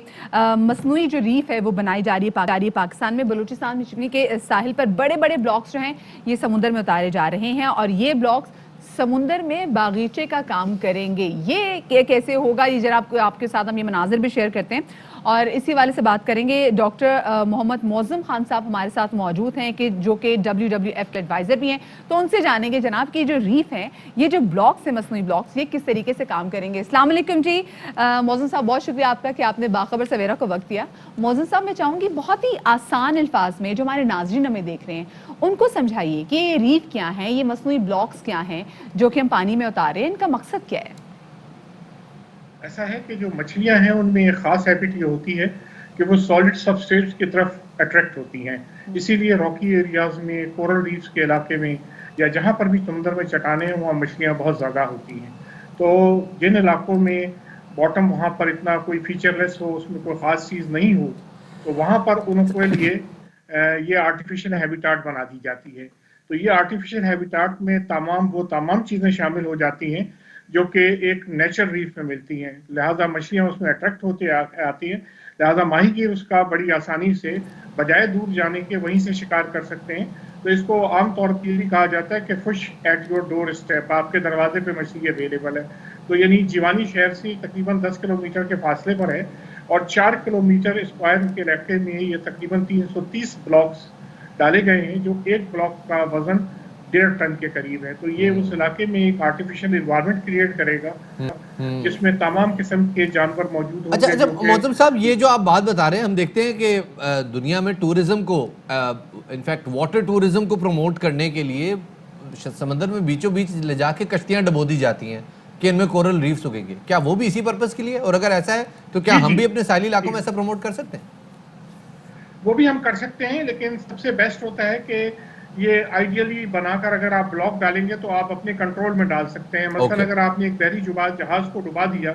مصنوعی جو ریف ہے وہ بنائی جا رہی ہے پاکستان میں. بلوچستان میں چکنی کے ساحل پر بڑے بڑے بلاکس جو ہیں یہ سمندر میں اتارے جا رہے ہیں, اور یہ بلاکس سمندر میں باغیچے کا کام کریں گے. یہ کیسے ہوگا, یہ جناب آپ کے ساتھ ہم یہ مناظر بھی شیئر کرتے ہیں, اور اسی والے سے بات کریں گے. ڈاکٹر محمد معظم خان صاحب ہمارے ساتھ موجود ہیں, کہ جو کہ WWF ایڈوائزر بھی ہیں. تو ان سے جانیں گے جناب کہ جو ریف ہیں, یہ جو بلاکس ہیں مصنوعی بلاکس, یہ کس طریقے سے کام کریں گے. السلام علیکم جی معظم صاحب, بہت شکریہ آپ کا کہ آپ نے باخبر سویرا کو وقت دیا. معظم صاحب میں چاہوں گی بہت ہی آسان الفاظ میں جو ہمارے ناظرین ہمیں دیکھ رہے ہیں ان کو سمجھائیے کہ یہ ریف کیا ہیں, یہ مصنوعی بلاکس کیا ہیں جو کہ ہم پانی میں اتارے ہیں, ان کا مقصد کیا ہے. ایسا ہے کہ جو مچھلیاں ہیں ان میں ایک خاص ہیبٹ یہ ہوتی ہے کہ وہ سالڈ سبسٹریٹس کی طرف اٹریکٹ ہوتی ہیں. اسی لیے راکی ایریاز میں, کورل ریفز کے علاقے میں, یا جہاں پر بھی سمندر میں چٹانیں ہیں وہاں مچھلیاں بہت زیادہ ہوتی ہیں. تو جن علاقوں میں باٹم وہاں پر اتنا کوئی فیچر لیس ہو, اس میں کوئی خاص چیز نہیں ہو, تو وہاں پر ان کے لیے یہ آرٹیفیشل ہیبیٹاٹ بنا دی جاتی ہے. تو یہ آرٹیفیشل ہیبیٹاٹ میں وہ تمام چیزیں شامل ہو جاتی ہیں जो कि एक नेचुरल रीफ में मिलती हैं, लिहाजा मछलियां उसमें अट्रैक्ट होते आती हैं, लिहाजा माहीगीर उसका बड़ी आसानी से बजाय दूर जाने के वहीं से शिकार कर सकते हैं। तो इसको आमतौर पर भी कहा जाता है कि fish at your door step, आपके दरवाजे पे मछली अवेलेबल है। तो यानी जीवानी शहर से तकरीबन 10 किलोमीटर के फासले पर है और 4 किलोमीटर स्क्वायर के इलाके में ये तकरीबन 330 ब्लॉक्स डाले गए हैं, जो एक ब्लॉक का वजन 1.5 टन के करीब है। तो ये उस इलाके में एक आर्टिफिशियल इन्वायरमेंट क्रिएट करेगा जिसमें तमाम किस्म के जानवर मौजूद होंगे। अच्छा, मोहतरम साहब, ये जो आप बात बता रहे हैं, हम देखते हैं कि दुनिया में टूरिज्म को, इनफैक्ट वाटर टूरिज्म को प्रमोट करने के लिए समंदर में बीचों बीच ले जाके कश्तियां डबो दी जाती हैं कि इनमें कोरल रीफ्स उगेंगे। क्या वो भी इसी पर्पस के लिए? और अगर ऐसा है तो क्या हम भी अपने साहिली इलाकों में ऐसा प्रमोट कर सकते हैं? वो भी हम कर सकते हैं, लेकिन सबसे बेस्ट होता है कि ये आइडियली बनाकर अगर आप ब्लॉक डालेंगे तो आप अपने कंट्रोल में डाल सकते हैं। मसलन अगर आपने एक बहरी जहाज को डुबा दिया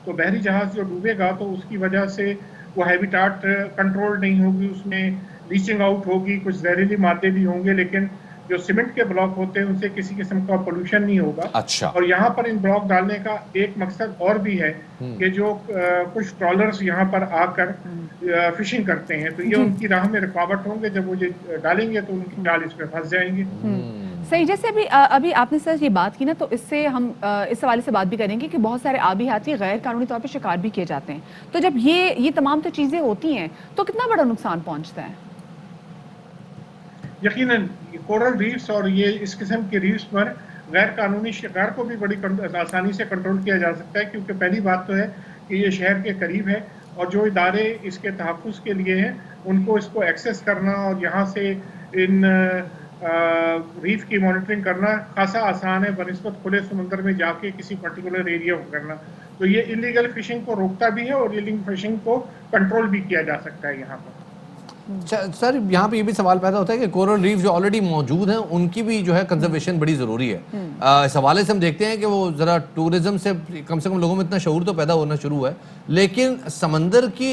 तो बहरी जहाज जो डूबेगा तो उसकी वजह से वो हैबिटाट कंट्रोल नहीं होगी, उसमें लीचिंग आउट होगी, कुछ जहरीली मादे भी होंगे, लेकिन जो सीमेंट के ब्लॉक होते हैं उनसे किसी किस्म का पोल्यूशन नहीं होगा। अच्छा। और यहाँ पर इन ब्लॉक डालने का एक मकसद और भी है कि जो कुछ ट्रॉलर्स यहाँ पर आकर फिशिंग करते हैं तो ये उनकी राह में रुकावट होंगे, जब वो ये डालेंगे तो उनकी जाल इसमें फंस जाएंगे। सही, जैसे अभी आपने सर ये बात की ना, तो इससे हम इस हवाले से बात भी करेंगे कि बहुत सारे आबी हाथी गैर कानूनी तौर पर शिकार भी किए जाते हैं। तो जब ये तमाम तो चीज़ें होती हैं तो कितना बड़ा नुकसान पहुँचता है? यकीनन कोरल रीफ्स और ये इस किस्म के रीफ्स पर गैर कानूनी शिकार को भी बड़ी आसानी से कंट्रोल किया जा सकता है, क्योंकि पहली बात तो है कि ये शहर के करीब है और जो इदारे इसके तहफ़्फ़ुज़ के लिए हैं उनको इसको एक्सेस करना और यहाँ से इन रीफ की मॉनिटरिंग करना खासा आसान है बनिस्बत खुले समुद्र में जाके किसी पर्टिकुलर एरिया को करना। तो ये इलीगल फिशिंग को रोकता भी है और इलीगल फिशिंग को कंट्रोल भी किया जा सकता है यहाँ पर। सर, यहाँ पे ये भी सवाल पैदा होता है कि कोरल रीफ जो ऑलरेडी मौजूद हैं उनकी भी जो है कंजर्वेशन बड़ी ज़रूरी है। इस हवाले से हम देखते हैं कि वो ज़रा टूरिज्म से कम लोगों में इतना शऊर तो पैदा होना शुरू है, लेकिन समंदर की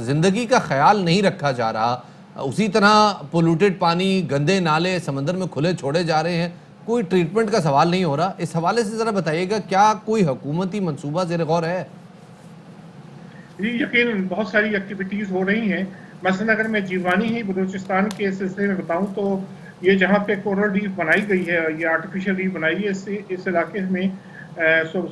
ज़िंदगी का ख्याल नहीं रखा जा रहा। उसी तरह पोल्यूटेड पानी, गंदे नाले समंदर में खुले छोड़े जा रहे हैं, कोई ट्रीटमेंट का सवाल नहीं हो रहा। इस हवाले से ज़रा बताइएगा, क्या कोई हुकूमती मनसूबा ज़ेर गौर है? जी, यकीनन बहुत सारी एक्टिविटीज़ हो रही हैं। मसलन अगर मैं जीवानी ही बलूचिस्तान के सिलसिले में बताऊं तो ये जहाँ पे कोरल रीफ बनाई गई है, ये आर्टिफिशियल रीफ बनाई है, इस इलाके में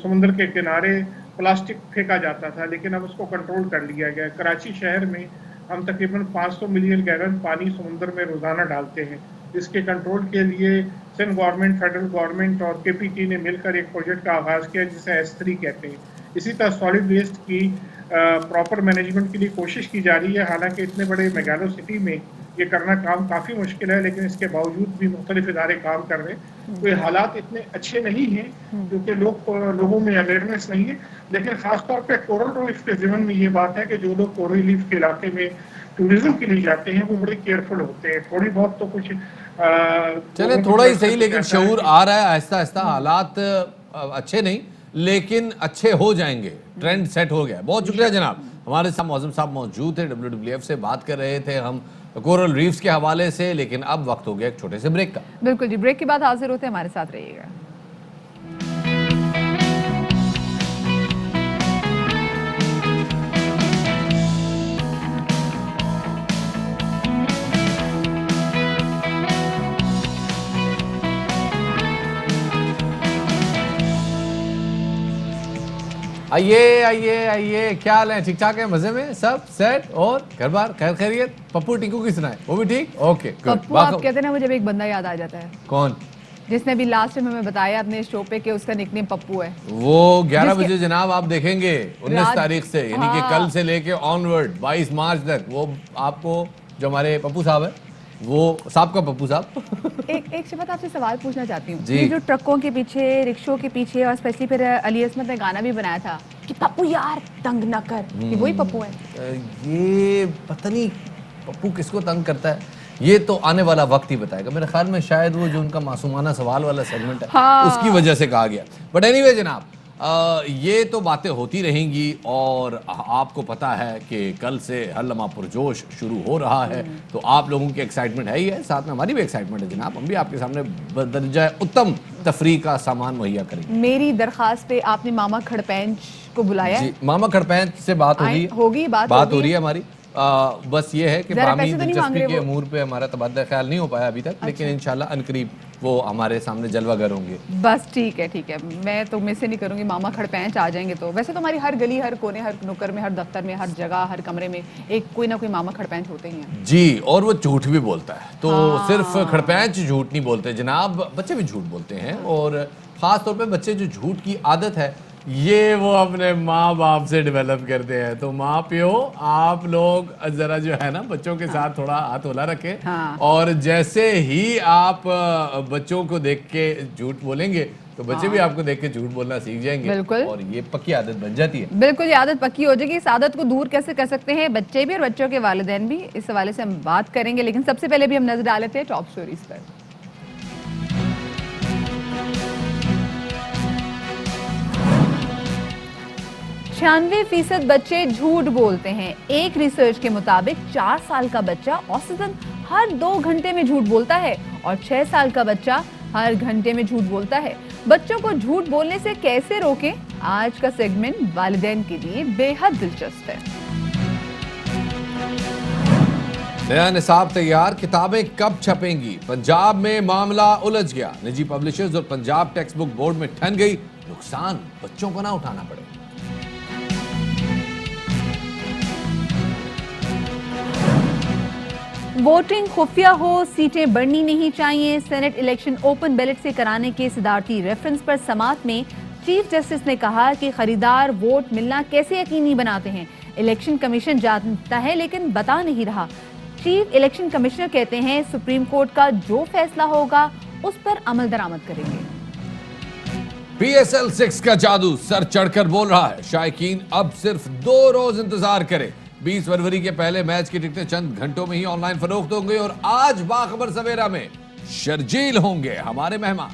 समुद्र के किनारे प्लास्टिक फेंका जाता था, लेकिन अब उसको कंट्रोल कर लिया गया। कराची शहर में हम तकरीबन 500 मिलियन गैलन पानी समुद्र में रोज़ाना डालते हैं। इसके कंट्रोल के लिए सिंध गवर्नमेंट, फेडरल गवर्नमेंट और KPT ने मिलकर एक प्रोजेक्ट का आगाज़ किया जिसे S3 कहते हैं। इसी तरह सॉलिड वेस्ट की प्रॉपर मैनेजमेंट के लिए कोशिश की जा रही है। हालांकि इतने बड़े मेगालो सिटी में ये करना काम काफ़ी मुश्किल है, लेकिन इसके बावजूद भी मुख्तलिफ इदारे काम कर रहे हैं। तो ये हालात इतने अच्छे नहीं हैं क्योंकि लोगों में अवेयरनेस नहीं है, लेकिन ख़ासतौर पर कोरल रीफ के ज़िमन में ये बात है कि जो लोग कोरल रीफ के इलाके में टूरिज्म के लिए जाते हैं वो बड़े केयरफुल होते हैं। थोड़ी बहुत तो कुछ चले थोड़ा ही सही, लेकिन शऊर आ रहा है आहिस्ता आहिस्ता। हालात अच्छे नहीं लेकिन अच्छे हो जाएंगे, ट्रेंड सेट हो गया। बहुत शुक्रिया जनाब, हमारे साथ मौज़म साहब मौजूद थे, WWF से बात कर रहे थे हम कोरल रीफ्स के हवाले से। लेकिन अब वक्त हो गया एक छोटे से ब्रेक का। बिल्कुल जी, ब्रेक के बाद हाजिर होते हैं, हमारे साथ रहिएगा। आइए आइए आइए, क्या हाल है? ठीक ठाक है? मजे में सब सेट? और घर बार खैर खैरियत? पप्पू टिंकू की सुनाए, वो भी ठीक? Okay good. पप्पू आप कहते हैं ना, मुझे एक बंदा याद आ जाता है। कौन? जिसने भी लास्ट में हमें बताया अपने शो पे कि उसका निकनेम पप्पू है। वो 11 बजे जनाब आप देखेंगे 19 तारीख से, यानी कि हाँ। कल से लेके ऑनवर्ड 22 मार्च तक वो आपको, जो हमारे पप्पू साहब है, वो साहब का पप्पू साहब। एक शफत आपसे सवाल पूछना चाहती हूँ। जी। ये जो ट्रकों के पीछे, रिक्शों के पीछे और स्पेशली फिर अली असमत ने गाना भी बनाया था कि पप्पू यार तंग न कर, ये वही पप्पू है? ये पता नहीं पप्पू किसको तंग करता है, ये तो आने वाला वक्त ही बताएगा। मेरे ख्याल में शायद वो जो उनका मासूमाना सवाल वाला सेगमेंट है हाँ। उसकी वजह से कहा गया। बट एनीवे जनाब, یہ تو باتیں ہوتی رہیں گی اور آپ کو پتا ہے کہ کل سے ہر لمحہ پرجوش شروع ہو رہا ہے، تو آپ لوگوں کی ایکسائٹمنٹ ہے ہی ہے، ساتھ میں ہماری بھی ایکسائٹمنٹ ہے جناب. ہم بھی آپ کے سامنے بدرجہ اتم تفریح کا سامان مہیا کریں گے. میری درخواست پہ آپ نے ماما کھڑپینچ کو بلایا ہے؟ جی ماما کھڑپینچ سے بات ہو رہی ہے، بات ہو رہی ہے ہماری. بس یہ ہے کہ باہمی دلچسپی کے امور پہ ہمارا تبادلہ خیال نہیں ہو پایا ابھی تک، لیکن انشاءاللہ عنقریب وہ ہمارے سامنے جلوہ گر ہوں گے. بس ٹھیک ہے میں تو مس سے نہیں کروں گی، ماما کھڑپینچ آ جائیں گے تو ویسے تو ہماری ہر گلی، ہر کونے، ہر نکر میں، ہر دفتر میں، ہر جگہ، ہر کمرے میں ایک کوئی نہ کوئی ماما کھڑپینچ ہوتے ہی ہیں. جی اور وہ جھوٹ بھی بولتا ہے، تو صرف کھڑپینچ جھوٹ نہیں بولتے جناب، بچے بھی جھوٹ بولتے ہیں، اور خاص طور پہ بچے جو جھوٹ کی عادت ہے یہ وہ اپنے ماں باپ سے ڈیولپ کرتے ہیں. تو ماں پیو آپ لوگ ذرا جو ہے نا بچوں کے ساتھ تھوڑا ہاتھ ہلا رکھیں، اور جیسے ہی آپ بچوں کو دیکھ کے جھوٹ بولیں گے تو بچے بھی آپ کو دیکھ کے جھوٹ بولنا سیکھ جائیں گے، اور یہ پکی عادت بن جاتی ہے. بالکل یہ عادت پکی ہو جائے گی. اس عادت کو دور کیسے کر سکتے ہیں بچے بھی اور بچوں کے والدین بھی، اس حوالے سے ہم بات کریں گے، لیکن سب سے پہلے بھی ہم نظر ڈالے تھے ٹاپ سٹوریز پر. 96% بچے جھوٹ بولتے ہیں. ایک ریسرچ کے مطابق 4 سال کا بچہ اوسطاً ہر 2 گھنٹے میں جھوٹ بولتا ہے اور 6 سال کا بچہ ہر گھنٹے میں جھوٹ بولتا ہے. بچوں کو جھوٹ بولنے سے کیسے روکیں؟ آج کا سیگمنٹ والدین کے لیے بے حد دلچسپ ہے. نیا نصاب تیار، کتابیں کب چھپیں گی؟ پنجاب میں معاملہ الجھ گیا، نجی پبلشرز اور پنجاب ٹیکسٹ بک بورڈ میں ٹھن گئی، نقصان بچوں کو نہ اٹھانا پڑے. ووٹنگ خفیہ ہو، سیٹیں بڑھنی نہیں چاہیے. سینٹ الیکشن اوپن بیلٹ سے کرانے کے صدارتی ریفرنس پر سماعت میں چیف جسٹس نے کہا کہ خریدار ووٹ ملنا کیسے یقینی بناتے ہیں. الیکشن کمیشن جانتا ہے لیکن بتا نہیں رہا. چیف الیکشن کمشنر کہتے ہیں سپریم کورٹ کا جو فیصلہ ہوگا اس پر عمل درآمد کریں گے. PSL 6 کا جادو سر چڑھ کر بول رہا ہے، شائقین اب صرف 2 روز انتظار کریں. 20 فروری کے پہلے میچ کی ٹکٹیں چند گھنٹوں میں ہی آن لائن فروخت ہوں گے، اور آج باخبر سویرا میں شرجیل ہوں گے ہمارے مہمان.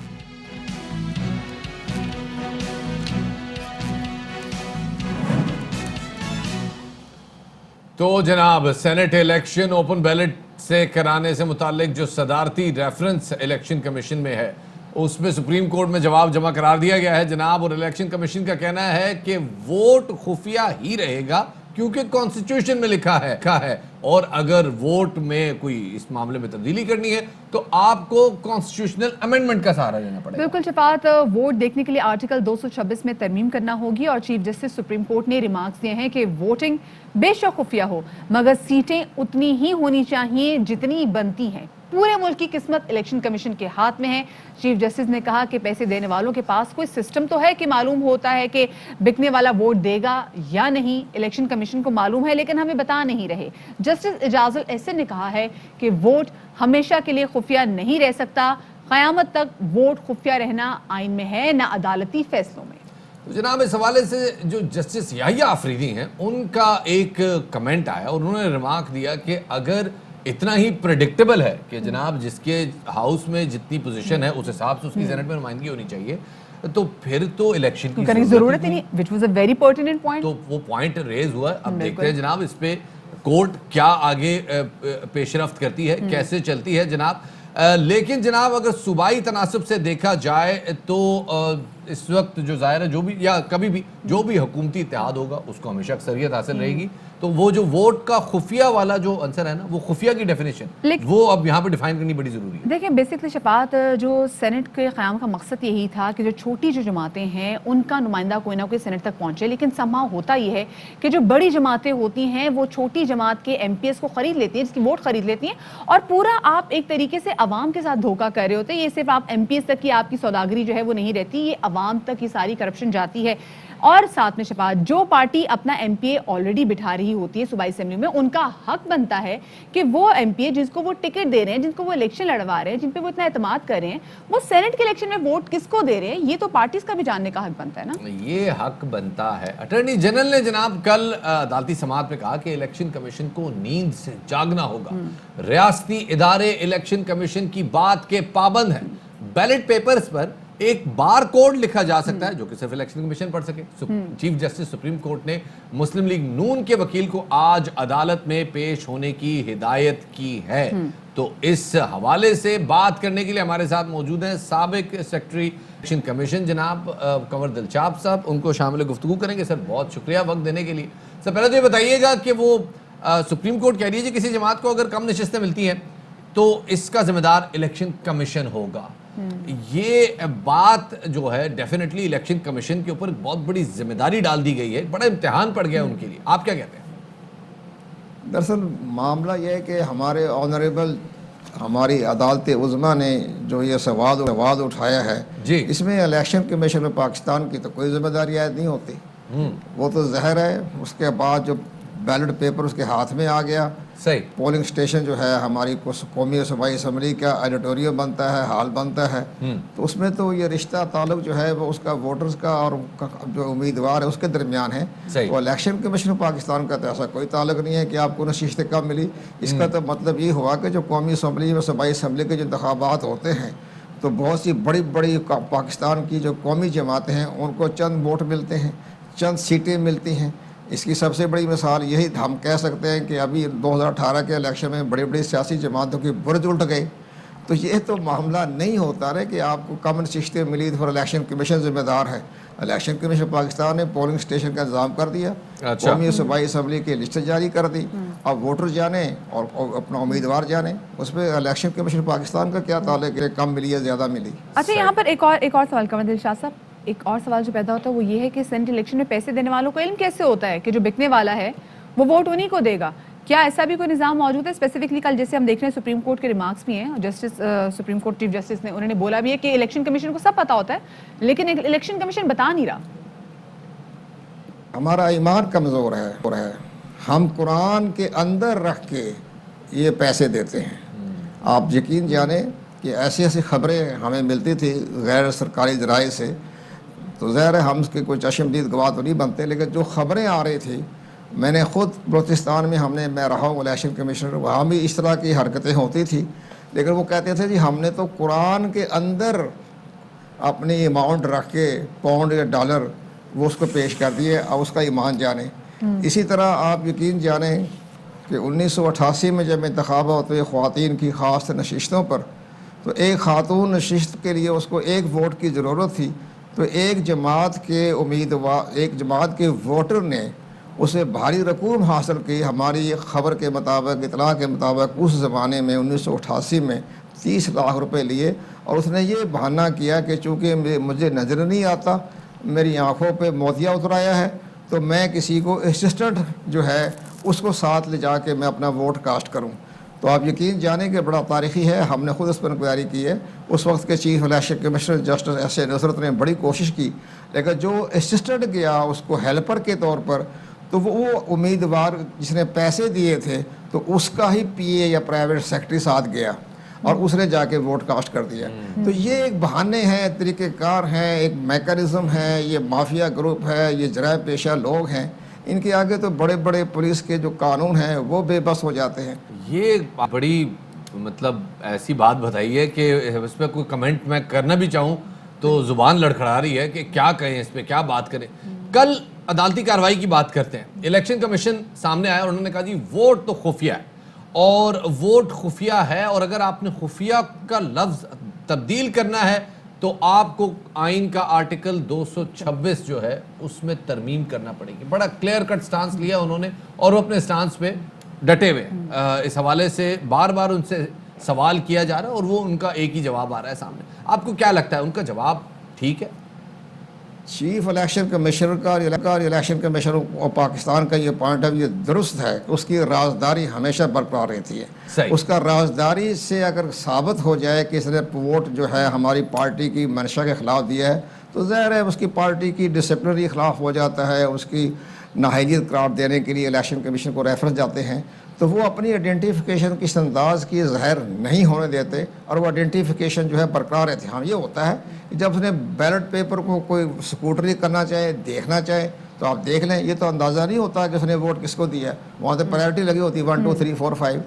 تو جناب سینٹ الیکشن اوپن بیلٹ سے کرانے سے متعلق جو صدارتی ریفرنس الیکشن کمیشن میں ہے اس میں سپریم کورٹ میں جواب جمع قرار دیا گیا ہے جناب، اور الیکشن کمیشن کا کہنا ہے کہ ووٹ خفیہ ہی رہے گا کیونکہ کانسٹیٹیوشن میں لکھا ہے، اور اگر ووٹ میں کوئی اس معاملے میں تبدیلی کرنی ہے تو آپ کو کانسٹیٹیوشنل امینڈمنٹ کا سہارا لینا پڑے گا. بالکل شفاعت، ووٹ دیکھنے کے لیے آرٹیکل 226 میں ترمیم کرنا ہوگی، اور چیف جسٹس سپریم کورٹ نے ریمارکس دیے ہیں کہ ووٹنگ بے شک خفیہ ہو مگر سیٹیں اتنی ہی ہونی چاہیے جتنی بنتی ہیں. پورے ملک کی قسمت الیکشن کمیشن کے ہاتھ میں ہے. چیف جسٹس نے کہا کہ پیسے دینے والوں کے پاس کوئی سسٹم تو ہے کہ معلوم ہوتا ہے کہ بکنے والا ووٹ دے گا یا نہیں. الیکشن کمیشن کو معلوم ہے لیکن ہمیں بتا نہیں رہے. جسٹس اعجاز الاحسن نے کہا ہے کہ ووٹ ہمیشہ کے لیے خفیہ نہیں رہ سکتا. قیامت تک ووٹ خفیہ رہنا آئین میں ہے نہ عدالتی فیصلوں میں. جناب اس حوالے سے جو جسٹس یحییٰ آفریدی ہیں ان کا ایک کمنٹ آیا اور انہوں نے ریمارک دیا کہ اگر اتنا ہی پریڈکٹیبل ہے کہ جناب جس کے ہاؤس میں جتنی پوزیشن ہے اس حساب سے اس کی سینٹ میں نمائندگی ہونی چاہیے تو پھر تو الیکشن کی ضرورت ہی نہیں، which was a very pertinent point. تو وہ پوائنٹ ریز ہوا ہے. اب دیکھتے ہیں جناب اس پہ کورٹ کیا آگے پیش رفت کرتی ہے، کیسے چلتی ہے جناب. لیکن جناب اگر صوبائی تناسب سے دیکھا جائے تو اس وقت جو ظاہر ہے جو بھی یا کبھی بھی جو بھی حکومتی اتحاد ہوگا اس کو ہمیشہ اکثریت حاصل رہے گی. تو وہ جو ووٹ کا خفیہ والا جو عنصر ہے نا وہ خفیہ کی ڈیفینیشن وہ اب یہاں پہ ڈیفائن کرنی بڑی ضروری ہے. دیکھیں بیسکلی شفاعت، جو سینٹ کے قیام کا مقصد یہی تھا کہ جو چھوٹی جو جماعتیں ہیں ان کا نمائندہ کوئی نہ کوئی سینٹ تک پہنچے، لیکن سمہاؤ ہوتا یہ ہے کہ جو بڑی جماعتیں ہوتی ہیں وہ چھوٹی جماعت کے ایم پی ایس کو خرید لیتی ہیں، جس کی ووٹ خرید لیتی ہیں، اور پورا آپ ایک طریقے سے عوام کے ساتھ دھوکہ کر رہے ہوتے ہیں. یہ صرف آپ ایم پی ایس تک کی آپ کی سوداگری جو ہے وہ نہیں رہتی، یہ عوام تک یہ ساری کرپشن جاتی ہے. اور ساتھ میں شفاعت جو پارٹی اپنا ایم پی اے آلریڈی بٹھا رہی ہوتی ہے صوبائی اسمبلی میں ان کا حق بنتا ہے کہ وہ ایم پی اے جس کو وہ ٹکٹ دے رہے ہیں، جن کو وہ الیکشن لڑوا رہے ہیں، جن پہ وہ اتنا اعتماد کر رہے ہیں، وہ سینٹ کے الیکشن میں ووٹ کس کو دے رہے ہیں، یہ تو پارٹیز کا بھی جاننے کا حق بنتا ہے نا. یہ حق بنتا ہے. اٹارنی جنرل نے جناب کل عدالتی سماعت میں کہا کہ الیکشن کمیشن کو نیند سے جاگنا ہوگا. ریاستی ادارے الیکشن کمیشن کی بات کے پابند ہیں. بیلٹ پیپرز پر ایک بار کوڈ لکھا جا سکتا ہے جو کہ صرف الیکشن کمیشن پڑھ سکے. چیف جسٹس سپریم کورٹ نے مسلم لیگ نون کے وکیل کو آج عدالت میں پیش ہونے کی ہدایت کی ہے. تو اس حوالے سے بات کرنے کے لیے ہمارے ساتھ موجود ہیں سابق سیکرٹری الیکشن کمیشن جناب کنور دلچاپ صاحب. ان کو شامل گفتگو کریں گے. سر بہت شکریہ وقت دینے کے لیے. سر پہلے تو یہ بتائیے گا کہ وہ سپریم کورٹ کہہ رہی ہے کہ کسی جماعت کو اگر کم نشستیں ملتی ہیں تو اس کا ذمہ دار الیکشن کمیشن ہوگا. یہ بات جو ہے ڈیفینیٹلی الیکشن کمیشن کے اوپر بہت بڑی ذمہ داری ڈال دی گئی ہے, بڑا امتحان پڑ گیا ان کے لیے. آپ کیا کہتے ہیں؟ دراصل معاملہ یہ ہے کہ ہمارے آنریبل ہماری عدالت عظمیٰ نے جو یہ سوال اٹھایا ہے جی, اس میں الیکشن کمیشن میں پاکستان کی تو کوئی ذمہ داری عائد نہیں ہوتی. وہ تو زہر ہے. اس کے بعد جو بیلٹ پیپر اس کے ہاتھ میں آ گیا, صحیح پولنگ سٹیشن جو ہے ہماری قومی و صوبائی اسمبلی کا ایڈیٹوریم بنتا ہے, ہال بنتا ہے, تو اس میں تو یہ رشتہ تعلق جو ہے وہ اس کا ووٹرز کا اور جو امیدوار ہے اس کے درمیان ہے. تو الیکشن کمیشن پاکستان کا تو ایسا کوئی تعلق نہیں ہے کہ آپ کو نشستیں کم ملی. اس کا تو مطلب یہ ہوا کہ جو قومی اسمبلی و صوبائی اسمبلی کے جو انتخابات ہوتے ہیں تو بہت سی بڑی بڑی پاکستان کی جو قومی جماعتیں ہیں ان کو چند ووٹ ملتے ہیں, چند سیٹیں ملتی ہیں. اس کی سب سے بڑی مثال یہی ہم کہہ سکتے ہیں کہ ابھی 2018 کے الیکشن میں بڑی بڑی سیاسی جماعتوں کی برج الٹ گئے. تو یہ تو معاملہ نہیں ہوتا رہے کہ آپ کو کم نشستیں ملی تو الیکشن کمیشن ذمہ دار ہے. الیکشن کمیشن پاکستان نے پولنگ سٹیشن کا انتظام کر دیا, قومی صوبائی اسمبلی کی لسٹ جاری کر دی. اب ووٹر جانے اور اپنا امیدوار جانے, اس میں الیکشن کمیشن پاکستان کا کیا تعلق ہے کم ملی یا زیادہ ملی. اچھا, یہاں پر ایک اور سوال کنور دلشاد صاحب, ایک اور سوال جو پیدا ہوتا ہے وہ یہ ہے کہ سینٹ الیکشن میں پیسے دینے والوں کو علم کیسے ہوتا ہے کہ جو بکنے والا ہے وہ ووٹ انہی کو دے گا؟ کیا ایسا بھی کوئی نظام موجود ہے؟ اسپیسیفکلی کل جیسے ہم دیکھ رہے ہیں سپریم کورٹ کے ریمارکس بھی ہیں, justice supreme court chief justice نے انہوں نے بولا بھی ہے کہ الیکشن کمیشن کو سب پتا ہوتا ہے لیکن الیکشن کمیشن بتا نہیں رہا. ہمارا ایمان کمزور ہے. ہم قرآن کے اندر رکھ کے یہ پیسے دیتے ہیں. آپ یقین جانیں کہ ایسی ایسی خبریں ہمیں ملتی تھی غیر سرکاری ذرائع سے, تو ظاہر ہے ہم اس کے کوئی چشمدید گواہ تو نہیں بنتے, لیکن جو خبریں آ رہی تھی, میں نے خود بلوچستان میں میں رہا ہوں الیکشن کمیشنر, وہاں بھی اس طرح کی حرکتیں ہوتی تھی. لیکن وہ کہتے تھے جی ہم نے تو قرآن کے اندر اپنی اماؤنٹ رکھ کے پاؤنڈ یا ڈالر وہ اس کو پیش کر دیے, اب اس کا ایمان جانے. اسی طرح آپ یقین جانیں کہ 1988 میں جب انتخابات ہوتے خواتین کی خاص نشستوں پر, تو ایک خاتون نشست کے لیے اس کو ایک ووٹ کی ضرورت تھی, تو ایک جماعت کے امیدوار, ایک جماعت کے ووٹر نے اسے بھاری رقوم حاصل کی. ہماری خبر کے مطابق, اطلاع کے مطابق اس زمانے میں 1988 میں 30 لاکھ روپے لیے, اور اس نے یہ بہانہ کیا کہ چونکہ مجھے نظر نہیں آتا, میری آنکھوں پہ موتیا اترایا ہے, تو میں کسی کو اسسٹنٹ جو ہے اس کو ساتھ لے جا کے میں اپنا ووٹ کاسٹ کروں. تو آپ یقین جانیں کہ بڑا تاریخی ہے. ہم نے خود اس پر انکوائری کی ہے. اس وقت کے chief election commissioner justice S A Nusrat نے بڑی کوشش کی, لیکن جو اسسٹنٹ گیا اس کو ہیلپر کے طور پر, تو وہ امیدوار جس نے پیسے دیے تھے تو اس کا ہی پی اے یا پرائیویٹ سیکرٹری ساتھ گیا اور اس نے جا کے ووٹ کاسٹ کر دیا. تو یہ ایک بہانے ہیں, طریقہ کار ہیں, ایک میکانزم ہے, یہ مافیا گروپ ہے, یہ جرائم پیشہ لوگ ہیں. ان کے آگے تو بڑے بڑے پولیس کے جو قانون ہیں وہ بے بس ہو جاتے ہیں. یہ بڑی مطلب ایسی بات بتائی ہے کہ اس پہ کوئی کمنٹ میں کرنا بھی چاہوں تو زبان لڑکھڑا رہی ہے کہ کیا کہیں, اس پہ کیا بات کریں. کل عدالتی کارروائی کی بات کرتے ہیں. الیکشن کمیشن سامنے آیا اور انہوں نے کہا جی ووٹ تو خفیہ ہے, اور ووٹ خفیہ ہے, اور اگر آپ نے خفیہ کا لفظ تبدیل کرنا ہے تو آپ کو آئین کا آرٹیکل 226 جو ہے اس میں ترمیم کرنا پڑے گی. بڑا کلیئر کٹ سٹانس لیا انہوں نے, اور وہ اپنے سٹانس پہ ڈٹے ہوئے. اس حوالے سے بار بار ان سے سوال کیا جا رہا ہے اور وہ ان کا ایک ہی جواب آ رہا ہے سامنے. آپ کو کیا لگتا ہے ان کا جواب ٹھیک ہے؟ چیف الیکشن کمیشنر کا الیکشن کمیشنر اور پاکستان کا یہ پوائنٹ آف ویو درست ہے کہ اس کی رازداری ہمیشہ برقرار رہتی ہے. اس کا رازداری سے اگر ثابت ہو جائے کہ اس نے ووٹ جو ہے ہماری پارٹی کی منشا کے خلاف دیا ہے تو ظاہر ہے اس کی پارٹی کی ڈسپلنری خلاف ہو جاتا ہے. اس کی نااہلیت قرار دینے کے لیے الیکشن کمیشن کو ریفرنس جاتے ہیں, تو وہ اپنی آئیڈینٹیفیکیشن کس انداز کی ظاہر نہیں ہونے دیتے, اور وہ آئیڈینٹیفیکیشن جو ہے برقرار رہتی ہے. ہاں یہ ہوتا ہے کہ جب اس نے بیلٹ پیپر کو کوئی سکوٹری کرنا چاہے, دیکھنا چاہے, تو آپ دیکھ لیں یہ تو اندازہ نہیں ہوتا کہ اس نے ووٹ کس کو دیا ہے, وہاں سے پرائرٹی لگی ہوتی ہے 1 2 3 4 5,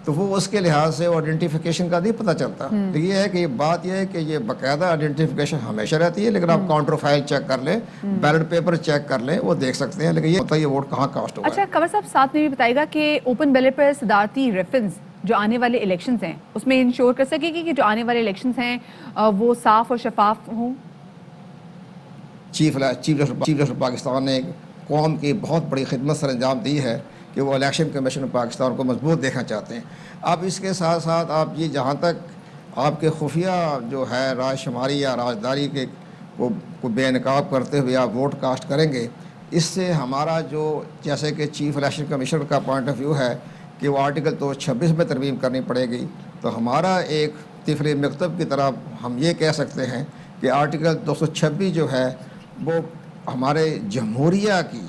تو وہ اس کے لحاظ سے وہ آئیڈینٹیفیکیشن کا نہیں پتہ چلتا. تو یہ ہے کہ یہ بات یہ ہے کہ یہ باقاعدہ آئیڈینٹیفیکیشن ہمیشہ رہتی ہے, لیکن آپ کاؤنٹر فائل چیک کر لیں, بیلٹ پیپر چیک کر لیں, وہ دیکھ سکتے ہیں, لیکن یہ ہوتا ہے یہ ووٹ کہاں کاسٹ ہوا ہے. اچھا قمر صاحب ساتھ میں بھی بتائے گا کہ اوپن بیلٹ پر صدارتی ریفرنس جو آنے والے الیکشنز ہیں اس میں انشور کر سکے گی کہ جو آنے والے الیکشنز ہیں وہ صاف اور شفاف ہوں؟ چیف جسٹس پاکستان نے قوم کی بہت بڑی خدمت سر انجام دی ہے کہ وہ الیکشن کمیشن پاکستان کو مضبوط دیکھنا چاہتے ہیں. اب اس کے ساتھ ساتھ آپ یہ جہاں تک آپ کے خفیہ جو ہے راج شماری یا رازداری کے کو بے نقاب کرتے ہوئے آپ ووٹ کاسٹ کریں گے, اس سے ہمارا جو جیسے کہ چیف الیکشن کمیشنر کا پوائنٹ آف ویو ہے کہ وہ آرٹیکل 226 میں ترمیم کرنی پڑے گی, تو ہمارا ایک طفل مکتب کی طرح ہم یہ کہہ سکتے ہیں کہ آرٹیکل 226 جو ہے وہ ہمارے جمہوریہ کی,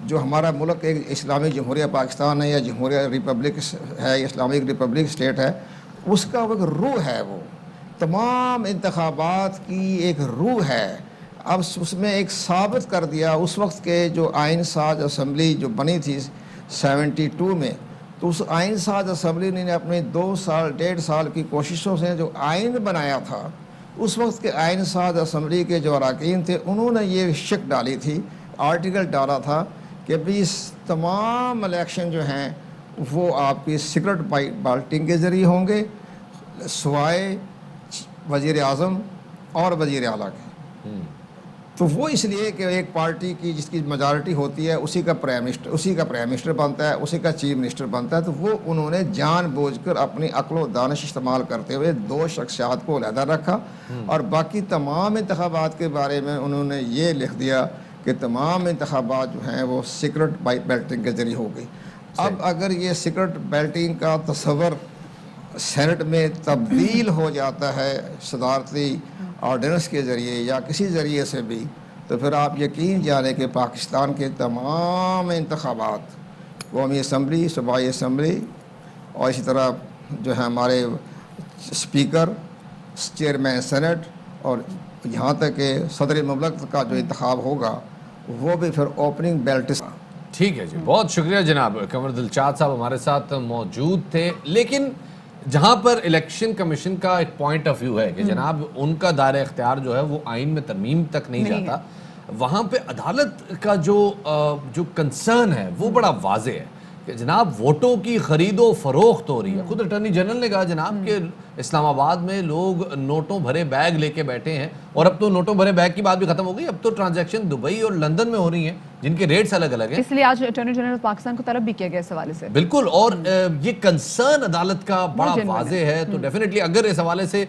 جو ہمارا ملک ایک اسلامی جمہوریہ پاکستان ہے یا جمہوریہ ریپبلک ہے, اسلامک ریپبلک اسٹیٹ ہے, اس کا وہ ایک روح ہے, وہ تمام انتخابات کی ایک روح ہے. اب اس میں ایک ثابت کر دیا اس وقت کے جو آئین ساز اسمبلی جو بنی تھی 72 میں, تو اس آئین ساز اسمبلی نے اپنے 2 سال 1.5 سال کی کوششوں سے جو آئین بنایا تھا, اس وقت کے آئین ساز اسمبلی کے جو اراکین تھے انہوں نے یہ شک ڈالی تھی, آرٹیکل ڈالا تھا کہ بھی تمام الیکشن جو ہیں وہ آپ کی سیکرٹ بالٹنگ کے ذریعے ہوں گے سوائے وزیر اعظم اور وزیر اعلیٰ کے. تو وہ اس لیے کہ ایک پارٹی کی جس کی میجارٹی ہوتی ہے اسی کا پرائم منسٹر بنتا ہے, اسی کا چیف منسٹر بنتا ہے. تو وہ انہوں نے جان بوجھ کر اپنی عقل و دانش استعمال کرتے ہوئے 2 شخصیات کو علیحدہ رکھا, اور باقی تمام انتخابات کے بارے میں انہوں نے یہ لکھ دیا کہ تمام انتخابات جو ہیں وہ سیکرٹ بیلٹنگ کے ذریعے ہوگی. اب اگر یہ سیکرٹ بیلٹنگ کا تصور سینٹ میں تبدیل ہو جاتا ہے صدارتی آرڈیننس کے ذریعے یا کسی ذریعے سے بھی, تو پھر آپ یقین جانیں کہ پاکستان کے تمام انتخابات, قومی اسمبلی, صوبائی اسمبلی, اور اسی طرح جو ہے ہمارے اسپیکر, چیئرمین سینٹ, اور یہاں تک کہ صدر مملکت کا جو انتخاب ہوگا وہ بھی پھر اوپننگ بیلٹ. ٹھیک ہے جی, بہت شکریہ جناب. قمر دلشاد صاحب ہمارے ساتھ موجود تھے, لیکن جہاں پر الیکشن کمیشن کا ایک پوائنٹ آف ویو ہے کہ جناب ان کا دائرہ اختیار جو ہے وہ آئین میں ترمیم تک نہیں جاتا, وہاں پہ عدالت کا جو کنسرن ہے وہ بڑا واضح ہے کہ جناب ووٹوں کی خرید و فروخت ہو رہی ہے. خود اٹارنی جنرل نے کہا جناب کہ اسلام آباد میں لوگ نوٹوں بھرے بیگ لے کے بیٹھے ہیں, اور اب تو نوٹوں بھرے بیگ کی بات بھی ختم ہو گئی, اب تو ٹرانزیکشن دبئی اور لندن میں ہو رہی ہیں جن کے ریٹس الگ الگ ہیں. اس لیے آج اٹارنی جنرل پاکستان کو طلب بھی کیا گیا اس حوالے سے. بالکل, اور یہ کنسرن عدالت کا بڑا واضح ہے. تو ڈیفینیٹلی اگر اس حوالے سے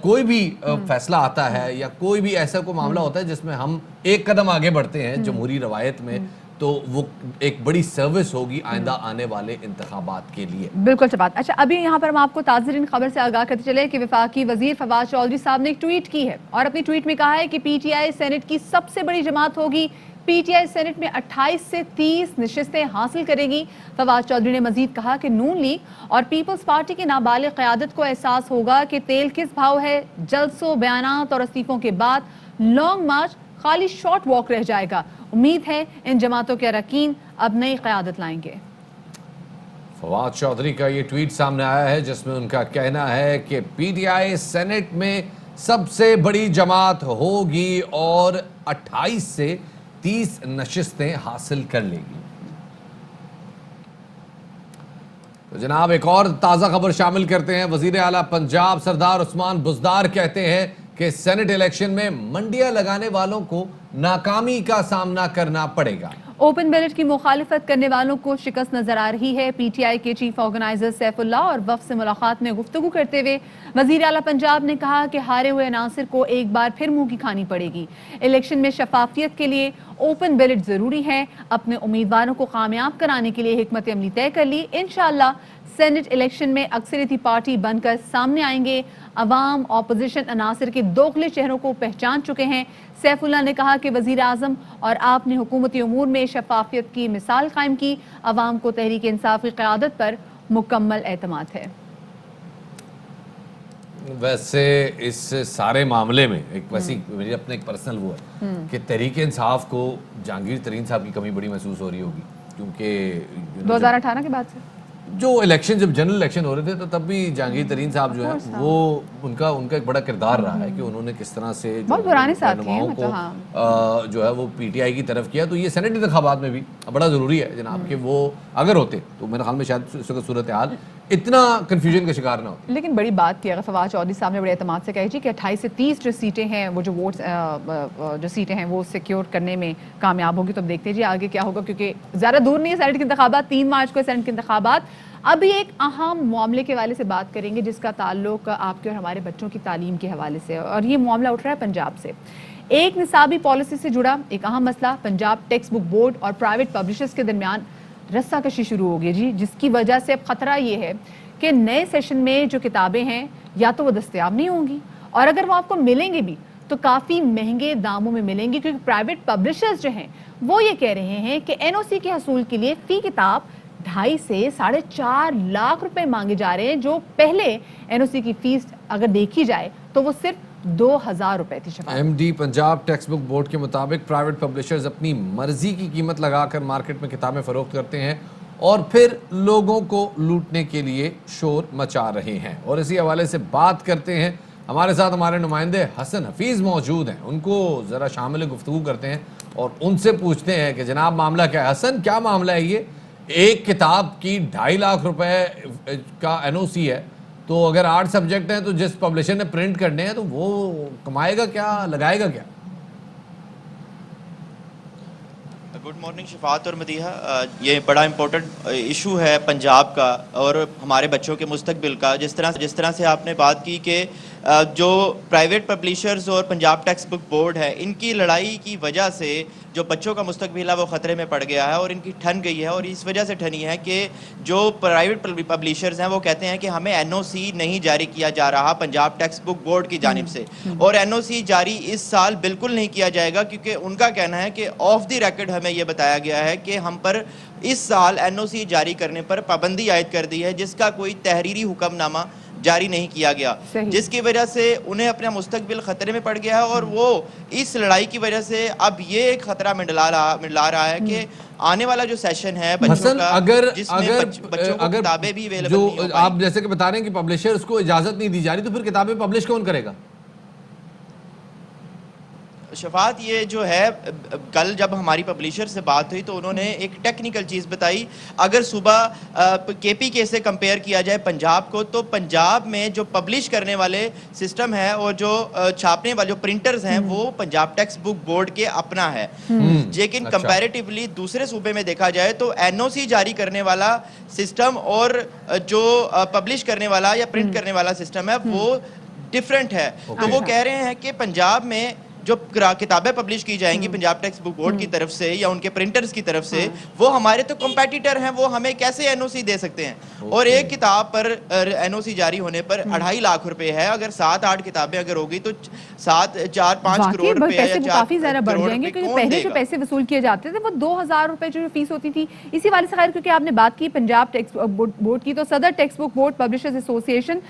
کوئی بھی فیصلہ آتا ہے یا کوئی بھی ایسا کوئی معاملہ ہوتا ہے جس میں ہم ایک قدم آگے بڑھتے ہیں جمہوری روایت میں, تو وہ ایک بڑی سروس ہوگی آئندہ آنے والے انتخابات کے لیے. بالکل سے بات. اچھا ابھی یہاں پر ہم آپ کو تازہ خبر سے آگاہ کرتے چلے کہ وفاقی وزیر فواد چودھری صاحب نے ایک ٹویٹ کی ہے, اور اپنی ٹویٹ میں کہا ہے کہ پی ٹی آئی سینٹ کی سب سے بڑی جماعت ہوگی. پی ٹی آئی سینٹ میں 28 سے 30 نشستیں حاصل کرے گی. فواد چودھری نے مزید کہا کہ نون لیگ اور پیپلز پارٹی کی نابالغ قیادت کو احساس ہوگا کہ تیل کس بھاؤ ہے. جلسوں, بیانات اور استعفوں کے بعد لانگ مارچ خالی شارٹ واک رہ جائے گا. امید ہے ان جماعتوں کے اراکین اب نئی قیادت لائیں گے. فواد چودھری کا یہ ٹویٹ سامنے آیا ہے جس میں ان کا کہنا ہے کہ پی ٹی آئی سینٹ میں سب سے بڑی جماعت ہوگی اور 28 سے 30 نشستیں حاصل کر لے گی. تو جناب ایک اور تازہ خبر شامل کرتے ہیں. وزیر اعلیٰ پنجاب سردار عثمان بزدار کہتے ہیں کہ سینٹ الیکشن میں منڈیاں لگانے والوں کو ناکامی کا سامنا کرنا پڑے گا. اوپن بیلٹ کی مخالفت کرنے والوں کو شکست نظر آ رہی ہے. پی ٹی آئی کے چیف آرگنائزر سیف اللہ اور وفد سے ملاقات میں گفتگو کرتے ہوئے وزیر اعلیٰ پنجاب نے کہا کہ ہارے ہوئے عناصر کو ایک بار پھر منہ کی کھانی پڑے گی. الیکشن میں شفافیت کے لیے اوپن بیلٹ ضروری ہے. اپنے امیدواروں کو کامیاب کرانے کے لیے حکمت عملی طے کر لی. انشاءاللہ سینٹ الیکشن میں اکثریتی پارٹی بن کر سامنے آئیں گے. عوام اپوزیشن عناصر کے دوغلے چہروں کو پہچان چکے ہیں. سیف اللہ نے کہا کہ وزیر اعظم اور آپ نے حکومتی امور میں شفافیت کی مثال قائم کی. عوام کو تحریک انصاف کی قیادت پر مکمل اعتماد ہے. वैसे इस सारे मामले में एक वैसी मेरी अपने एक पर्सनल वो है कि तहरीक इंसाफ को जहांगीर तरीन साहब की कमी बड़ी महसूस हो रही होगी, क्योंकि 2018 के बाद से जो इलेक्शन, जब जनरल इलेक्शन हो रहे थे तो तब भी जहांगीर तरीन साहब जो है वो उनका एक बड़ा किरदार रहा है कि उन्होंने किस तरह से बहुत पुराने साथी हैं, रहनुमाओं को जो है वो पीटीआई की तरफ किया। तो ये सेनेट इंतखाबात में भी बड़ा ज़रूरी है जनाब कि वो अगर होते तो मेरे ख्याल में शायद इस वक्त सूरत हाल इतना कन्फ्यूजन का शिकार ना हो। लेकिन बड़ी बात की अगर फवाद चौधरी साहब ने बड़े एतमाद से कही थी कि 28 से 30 जो सीटें हैं वो जो वोट्स जो सीटें हैं वो सिक्योर करने में कामयाब होगी। तो अब देखते जी आगे क्या होगा, क्योंकि ज़्यादा दूर नहीं है सेनेट के इंतखाबात, 3 मार्च को सेनेट के इंतखाबात। अभी एक अहम मामले के हवाले से बात करेंगे जिसका ताल्लुक आपके और हमारे बच्चों की तालीम के हवाले से, और ये मामला उठ रहा है पंजाब से। एक निसाबी पॉलिसी से जुड़ा एक अहम मसला, पंजाब टेक्स्ट बुक बोर्ड और प्राइवेट पब्लिशर्स के दरमियान रस्साकशी शुरू हो गई जी, जिसकी वजह से अब खतरा ये है कि नए सेशन में जो किताबें हैं या तो वो दस्तयाब नहीं होंगी, और अगर वो आपको मिलेंगे भी तो काफ़ी महंगे दामों में मिलेंगी, क्योंकि प्राइवेट पब्लिशर्स जो हैं वो ये कह रहे हैं कि एनओसी के हसूल के लिए फ़ी किताब 2.5 से 4.5 लाख रुपए मांगे जा रहे हैं, जो पहले एनओसी की फीस अगर देखी जाए तो वो सिर्फ 2,000 रुपए थी। MD Punjab text book board के मुताबिक प्राइवेट पब्लिशर्स अपनी मर्जी की कीमत लगाकर मार्केट में किताबें फरोख्त करते हैं और फिर लोगों को लूटने के लिए शोर मचा रहे हैं। और इसी हवाले से बात करते हैं, हमारे साथ हमारे नुमाइंदे हसन हफीज़ मौजूद हैं, उनको ज़रा शामिल गुफ्तगू करते हैं और उनसे पूछते हैं कि जनाब मामला क्या है। हसन, क्या मामला है ये? एक किताब की 2.5 लाख रुपए का एनओसी है, तो अगर 8 सब्जेक्ट हैं तो जिस पब्लिशर ने प्रिंट करने हैं तो वो कमाएगा क्या, लगाएगा क्या? गुड मॉर्निंग शफात और मदीहा। ये बड़ा इम्पोर्टेंट इशू है पंजाब का और हमारे बच्चों के मुस्तकबिल का। जिस तरह से आपने बात की कि जो प्राइवेट पब्लिशर्स और पंजाब टेक्स्ट बुक बोर्ड है, इनकी लड़ाई की वजह से जो बच्चों का मुस्तकबिल है वो ख़तरे में पड़ गया है और इनकी ठन गई है। और इस वजह से ठनी है कि जो प्राइवेट पब्लिशर्स हैं वो कहते हैं कि हमें एनओसी नहीं जारी किया जा रहा पंजाब टेक्स्ट बुक बोर्ड की जानिब से, और एनओसी जारी इस साल बिल्कुल नहीं किया जाएगा, क्योंकि उनका कहना है कि ऑफ द रिकॉर्ड हमें ये बताया गया है कि हम पर इस साल एनओसी जारी करने पर पाबंदी आयद कर दी है, जिसका कोई तहरीरी हुक्मनामा जारी नहीं किया गया, जिसकी वजह से उन्हें अपना मुस्तकबिल खतरे में पड़ गया है। और वो इस लड़ाई की वजह से अब ये एक खतरा मंडला रहा है कि आने वाला जो सेशन है बच्चों का, जिसमें बच्चों को किताबें भी अवेलेबल नहीं हो पाएंगी। आप जैसे कि बता रहे हैं कि पब्लिशर्स को इजाजत नहीं दी जा रही, तो फिर किताबें पब्लिश कौन करेगा? शफात, ये जो है कल जब हमारी पब्लिशर से बात हुई तो उन्होंने एक टेक्निकल चीज़ बताई। अगर सुबह केपीके से कंपेयर किया जाए पंजाब को, तो पंजाब में जो पब्लिश करने वाले सिस्टम है और जो छापने वाले जो प्रिंटर्स हैं वो पंजाब टेक्स्ट बुक बोर्ड के अपना है। लेकिन कंपैरेटिवली दूसरे सूबे में देखा जाए तो एनओसी जारी करने वाला सिस्टम और जो पब्लिश करने वाला या प्रिंट करने वाला सिस्टम है वो डिफरेंट है। तो वो कह रहे हैं कि पंजाब में जो किताबें पब्लिश की जाएंगी पंजाब टेक्स्ट बुक बोर्ड की तरफ से या उनके प्रिंटर्स की तरफ से, वो हमारे तो कंपेटिटर हैं, वो हमें कैसे एनओसी दे सकते हैं। और एक किताब पर एनओसी जारी होने पर 2.5 लाख रुपए है। अगर 7-8 किताबें अगर होगी तो 4-5 करोड़ रुपए पैसे काफी ज्यादा बढ़ जाएंगे, क्योंकि पहले जो पैसे वसूल किए जाते थे वो 2,000 रुपए जो फीस होती थी। इसी वाले से खैर, क्योंकि आपने बात की पंजाब टेक्स्ट बोर्ड की, तो सदर text book board publishers association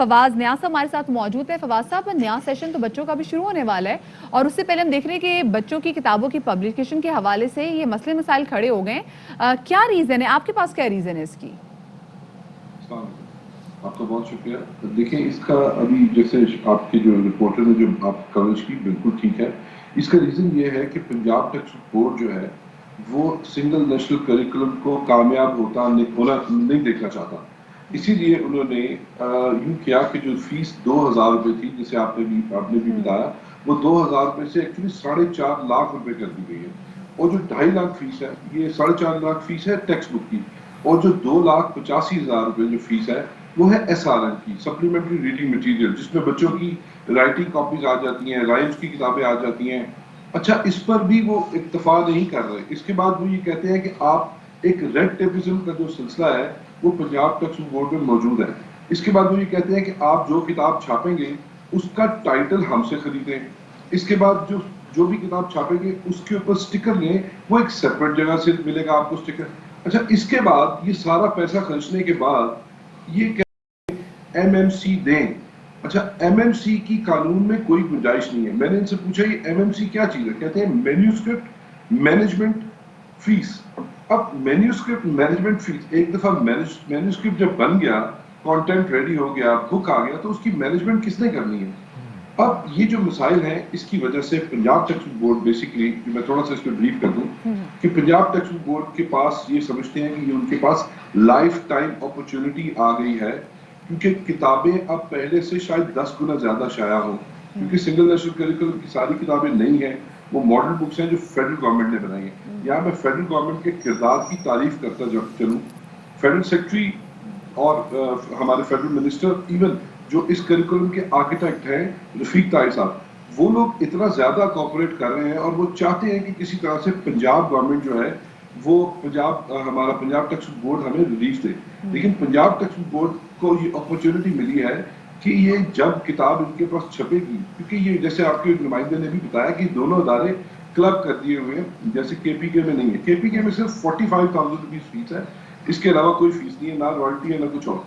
Fawaz न्यास हमारे साथ मौजूद है। फवाज साहब, नया सेशन तो बच्चों का भी शुरू होने वाला है और उससे पहले हम देख रहे हैं कि बच्चों की किताबों की पब्लिकेशन के हवाले से ये मसले मसाइल खड़े हो गए। क्या रीज़न है, आपके पास क्या रीज़न है इसकी? आपका बहुत शुक्रिया। देखिए, इसका अभी जैसे आपके जो रिपोर्टर ने जो आप कवरेज की बिल्कुल ठीक है। इसका रीज़न ये है कि पंजाब टेक्स्ट बोर्ड जो है वो सिंगल नेशनल करिकुलम को कामयाब होना नहीं देखना चाहता। इसीलिए उन्होंने यूँ किया कि जो फीस 2,000 रुपये थी, जिसे आपने भी बताया, वो 2,000 रुपये से एक्चुअली 4.5 लाख रुपए कर दी गई है। और जो 2.5 लाख फीस है, ये 4.5 लाख फीस है टेक्स्ट बुक की, और जो 2,85,000 रुपये जो फीस है वो है SRM की, सप्लीमेंट्री रीडिंग मटीरियल, जिसमें बच्चों की राइटिंग कॉपीज आ जाती हैं, राइम्स की किताबें आ जाती हैं। अच्छा, इस पर भी वो इत्तफा नहीं कर रहे। इसके बाद वो ये कहते हैं कि आप एक रेड टेपिज्म का जो सिलसिला है वो पंजाब टेक्स्ट बुक बोर्ड में मौजूद है। इसके बाद वो ये कहते हैं कि आप जो किताब छापेंगे उसका टाइटल हमसे खरीदें। इसके बाद जो भी किताब छापेंगे उसके ऊपर स्टिकर लें, वो एक सेपरेट जगह से मिलेगा आपको स्टिकर। अच्छा, इसके बाद ये सारा पैसा खर्चने के बाद ये MMC दें। अच्छा, एमएमसी की कानून में कोई गुंजाइश नहीं है। मैंने इनसे पूछा ये एमएमसी क्या चीज है, कहते हैं मैन्यूस्क्रिप्ट मैनेजमेंट फीस। अब मैन्यूस्क्रिप्ट मैनेजमेंट फीस, एक दफा मैन्यूस्क्रिप्ट जब बन गया, कंटेंट रेडी हो गया, बुक आ गया, तो उसकी मैनेजमेंट किसने करनी है? अब ये जो मसाइल हैं, इसकी वजह से Punjab text book board basically, मैं थोड़ा सा इस पर ब्रीफ कर दूं कि पंजाब टेक्स्ट बुक बोर्ड के पास ये समझते हैं कि ये उनके पास लाइफ टाइम अपॉर्चुनिटी आ गई है, क्योंकि किताबें अब पहले से शायद 10 गुना ज्यादा शाया हो, क्योंकि सिंगल नेशनल करिकुलम की सारी किताबें नहीं है, वो मॉडल बुक्स हैं जो फेडरल गवर्नमेंट ने बनाई है। यहाँ मैं फेडरल गवर्नमेंट के किरदार की तारीफ करता चलूँ, फेडरल सेक्रेटरी और हमारे फेडरल मिनिस्टर, इवन जो इस करिकुलम के आर्किटेक्ट हैं रफीक ताहिर साहब, वो लोग इतना ज्यादा कोऑपरेट कर रहे हैं और वो चाहते हैं कि किसी तरह से पंजाब गवर्नमेंट जो है वो हमारा पंजाब टेक्स्ट बुक बोर्ड हमें रिलीफ दे। लेकिन पंजाब टेक्स्ट बुक बोर्ड को ये अपॉर्चुनिटी मिली है कि ये जब किताब इनके पास छपेगी, क्योंकि ये जैसे आपके नुमाइंदे ने भी बताया कि दोनों अदारे क्लब कर दिए हुए हैं, जैसे केपीके में नहीं है। केपीके में सिर्फ 45,000 रुपीज फीस है, इसके अलावा कोई फीस नहीं है, ना रॉयल्टी है ना कुछ और।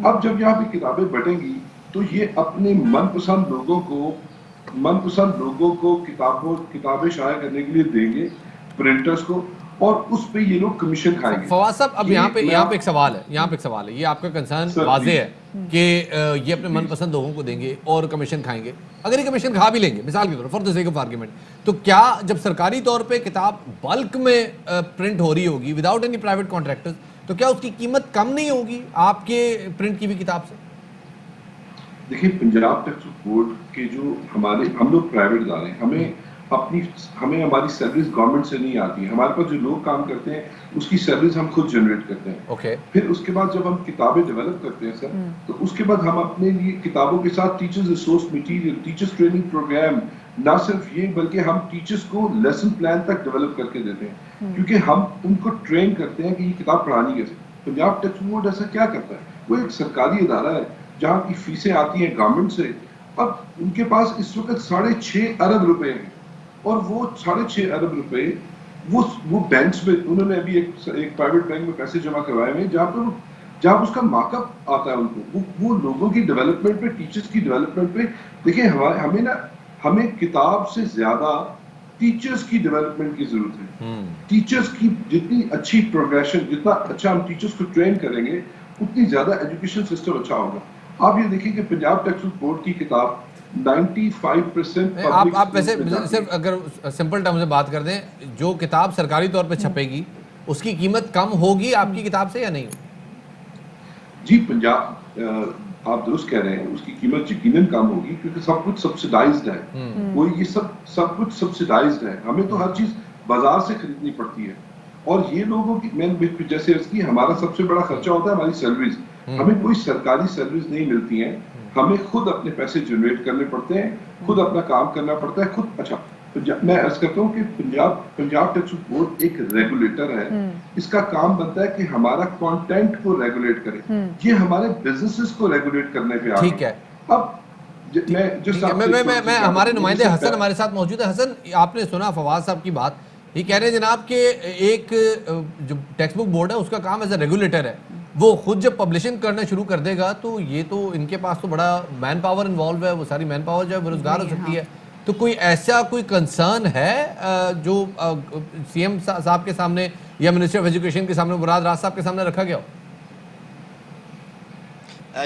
अब जब यहाँ पे किताबें बटेंगी तो ये अपने मनपसंद लोगों को किताबें शाया करने के लिए देंगे, प्रिंटर्स को, और उस पे ये लोग कमीशन खाएंगे। फवाद साहब, अब यहाँ पे एक सवाल है, ये आपका कंसर्न वाज़ेह है कि ये अपने मनपसंद लोगों को देंगे और कमीशन खाएंगे। अगर ये कमीशन खा भी लेंगे, मिसाल के तौर पर for the sake of argument, तो क्या जब सरकारी तौर पे किताब बल्क में प्रिंट हो रही होगी विदाउट एनी प्राइवेट कॉन्ट्रैक्टर्स, तो क्या उसकी कीमत कम नहीं होगी आपके प्रिंट की भी किताब से? देखिए, पंजाब टेक्स्ट बुक बोर्ड के जो हम लोग प्राइवेट इदारे हैं, हमें हमारी सैलरीज गवर्नमेंट से नहीं आती है। हमारे पास जो लोग काम करते हैं उसकी सैलरीज हम खुद जनरेट करते हैं। Okay. फिर उसके बाद जब हम किताबें डेवलप करते हैं सर, तो उसके बाद हम अपने लिए किताबों के साथ teachers resource material, teachers training programme, ना सिर्फ ये बल्कि हम टीचर्स को लेसन प्लान तक डेवलप करके देते हैं, क्योंकि हम उनको ट्रेन करते हैं कि ये किताब पढ़ानी कैसे। पंजाब टेक्स्ट बुक बोर्ड ऐसा क्या करता है? वो एक सरकारी इदारा है जहाँ की फीसें आती हैं गवर्नमेंट से। अब उनके पास इस वक्त 6.5 अरब रुपए हैं, और वो 6.5 अरब रुपए वो बैंक्स में, उन्होंने अभी एक प्राइवेट बैंक में पैसे जमा करवाए हुए हैं जहाँ उसका मार्कअप आता है उनको, वो लोगों की डेवलपमेंट पे, टीचर्स की डेवलपमेंट पे। देखिए, हमें किताब से ज्यादा टीचर्स की डेवलपमेंट की जरूरत है। टीचर्स की जितनी अच्छी प्रोग्रेशन, जितना अच्छा हम टीचर्स को ट्रेन करेंगे, उतनी ज्यादा एजुकेशन सिस्टम अच्छा होगा। आप ये देखिए कि पंजाब टेक्स्ट बुक बोर्ड की किताब 95% आप वैसे सिर्फ अगर सिंपल टर्म में बात कर दें, जो किताब सरकारी तौर पे छपेगी उसकी कीमत कम होगी आपकी किताब से या नहीं? जी, पंजाब आप दुरुस्त कह रहे हैं, उसकी कीमत यकीनन कम होगी, क्योंकि सब कुछ सब्सिडाइज्ड है। वो ये सब कुछ सब्सिडाइज्ड है, हमें तो हर चीज बाजार से खरीदनी पड़ती है। और ये लोगों की, मैंने जैसे इसकी, हमारा सबसे बड़ा खर्चा होता है हमारी सैलरीज। हमें कोई सरकारी सर्विस नहीं मिलती है, हमें खुद अपने पैसे जनरेट करने पड़ते हैं, खुद अपना काम करना पड़ता है, खुद। अच्छा, मैं अर्ज करता हूँ कि पंजाब टेक्स्ट बुक बोर्ड एक रेगुलेटर है। इसका काम बनता है कि हमारा कंटेंट को रेगुलेट करे, ये हमारे बिजनेसेस को रेगुलेट करने पे आ। ठीक है। अब मैं हमारे नुमाइंदे हसन हमारे साथ मौजूद है। हसन, आपने सुना फवाद साहब की बात, ये कह रहे हैं जनाब कि एक जो टेक्स्ट बुक बोर्ड है उसका काम एज ए रेगुलेटर है, वो खुद जब पब्लिशिंग करना शुरू कर देगा तो ये तो इनके पास तो बड़ा मैन पावर इन्वॉल्व है, वो सारी मैन पावर जो है बेरोजगार हो सकती है। तो कोई ऐसा कोई कंसर्न है जो सीएम साहब के सामने या मिनिस्टर ऑफ एजुकेशन के सामने, मुराद राज साहब के सामने रखा गया हो?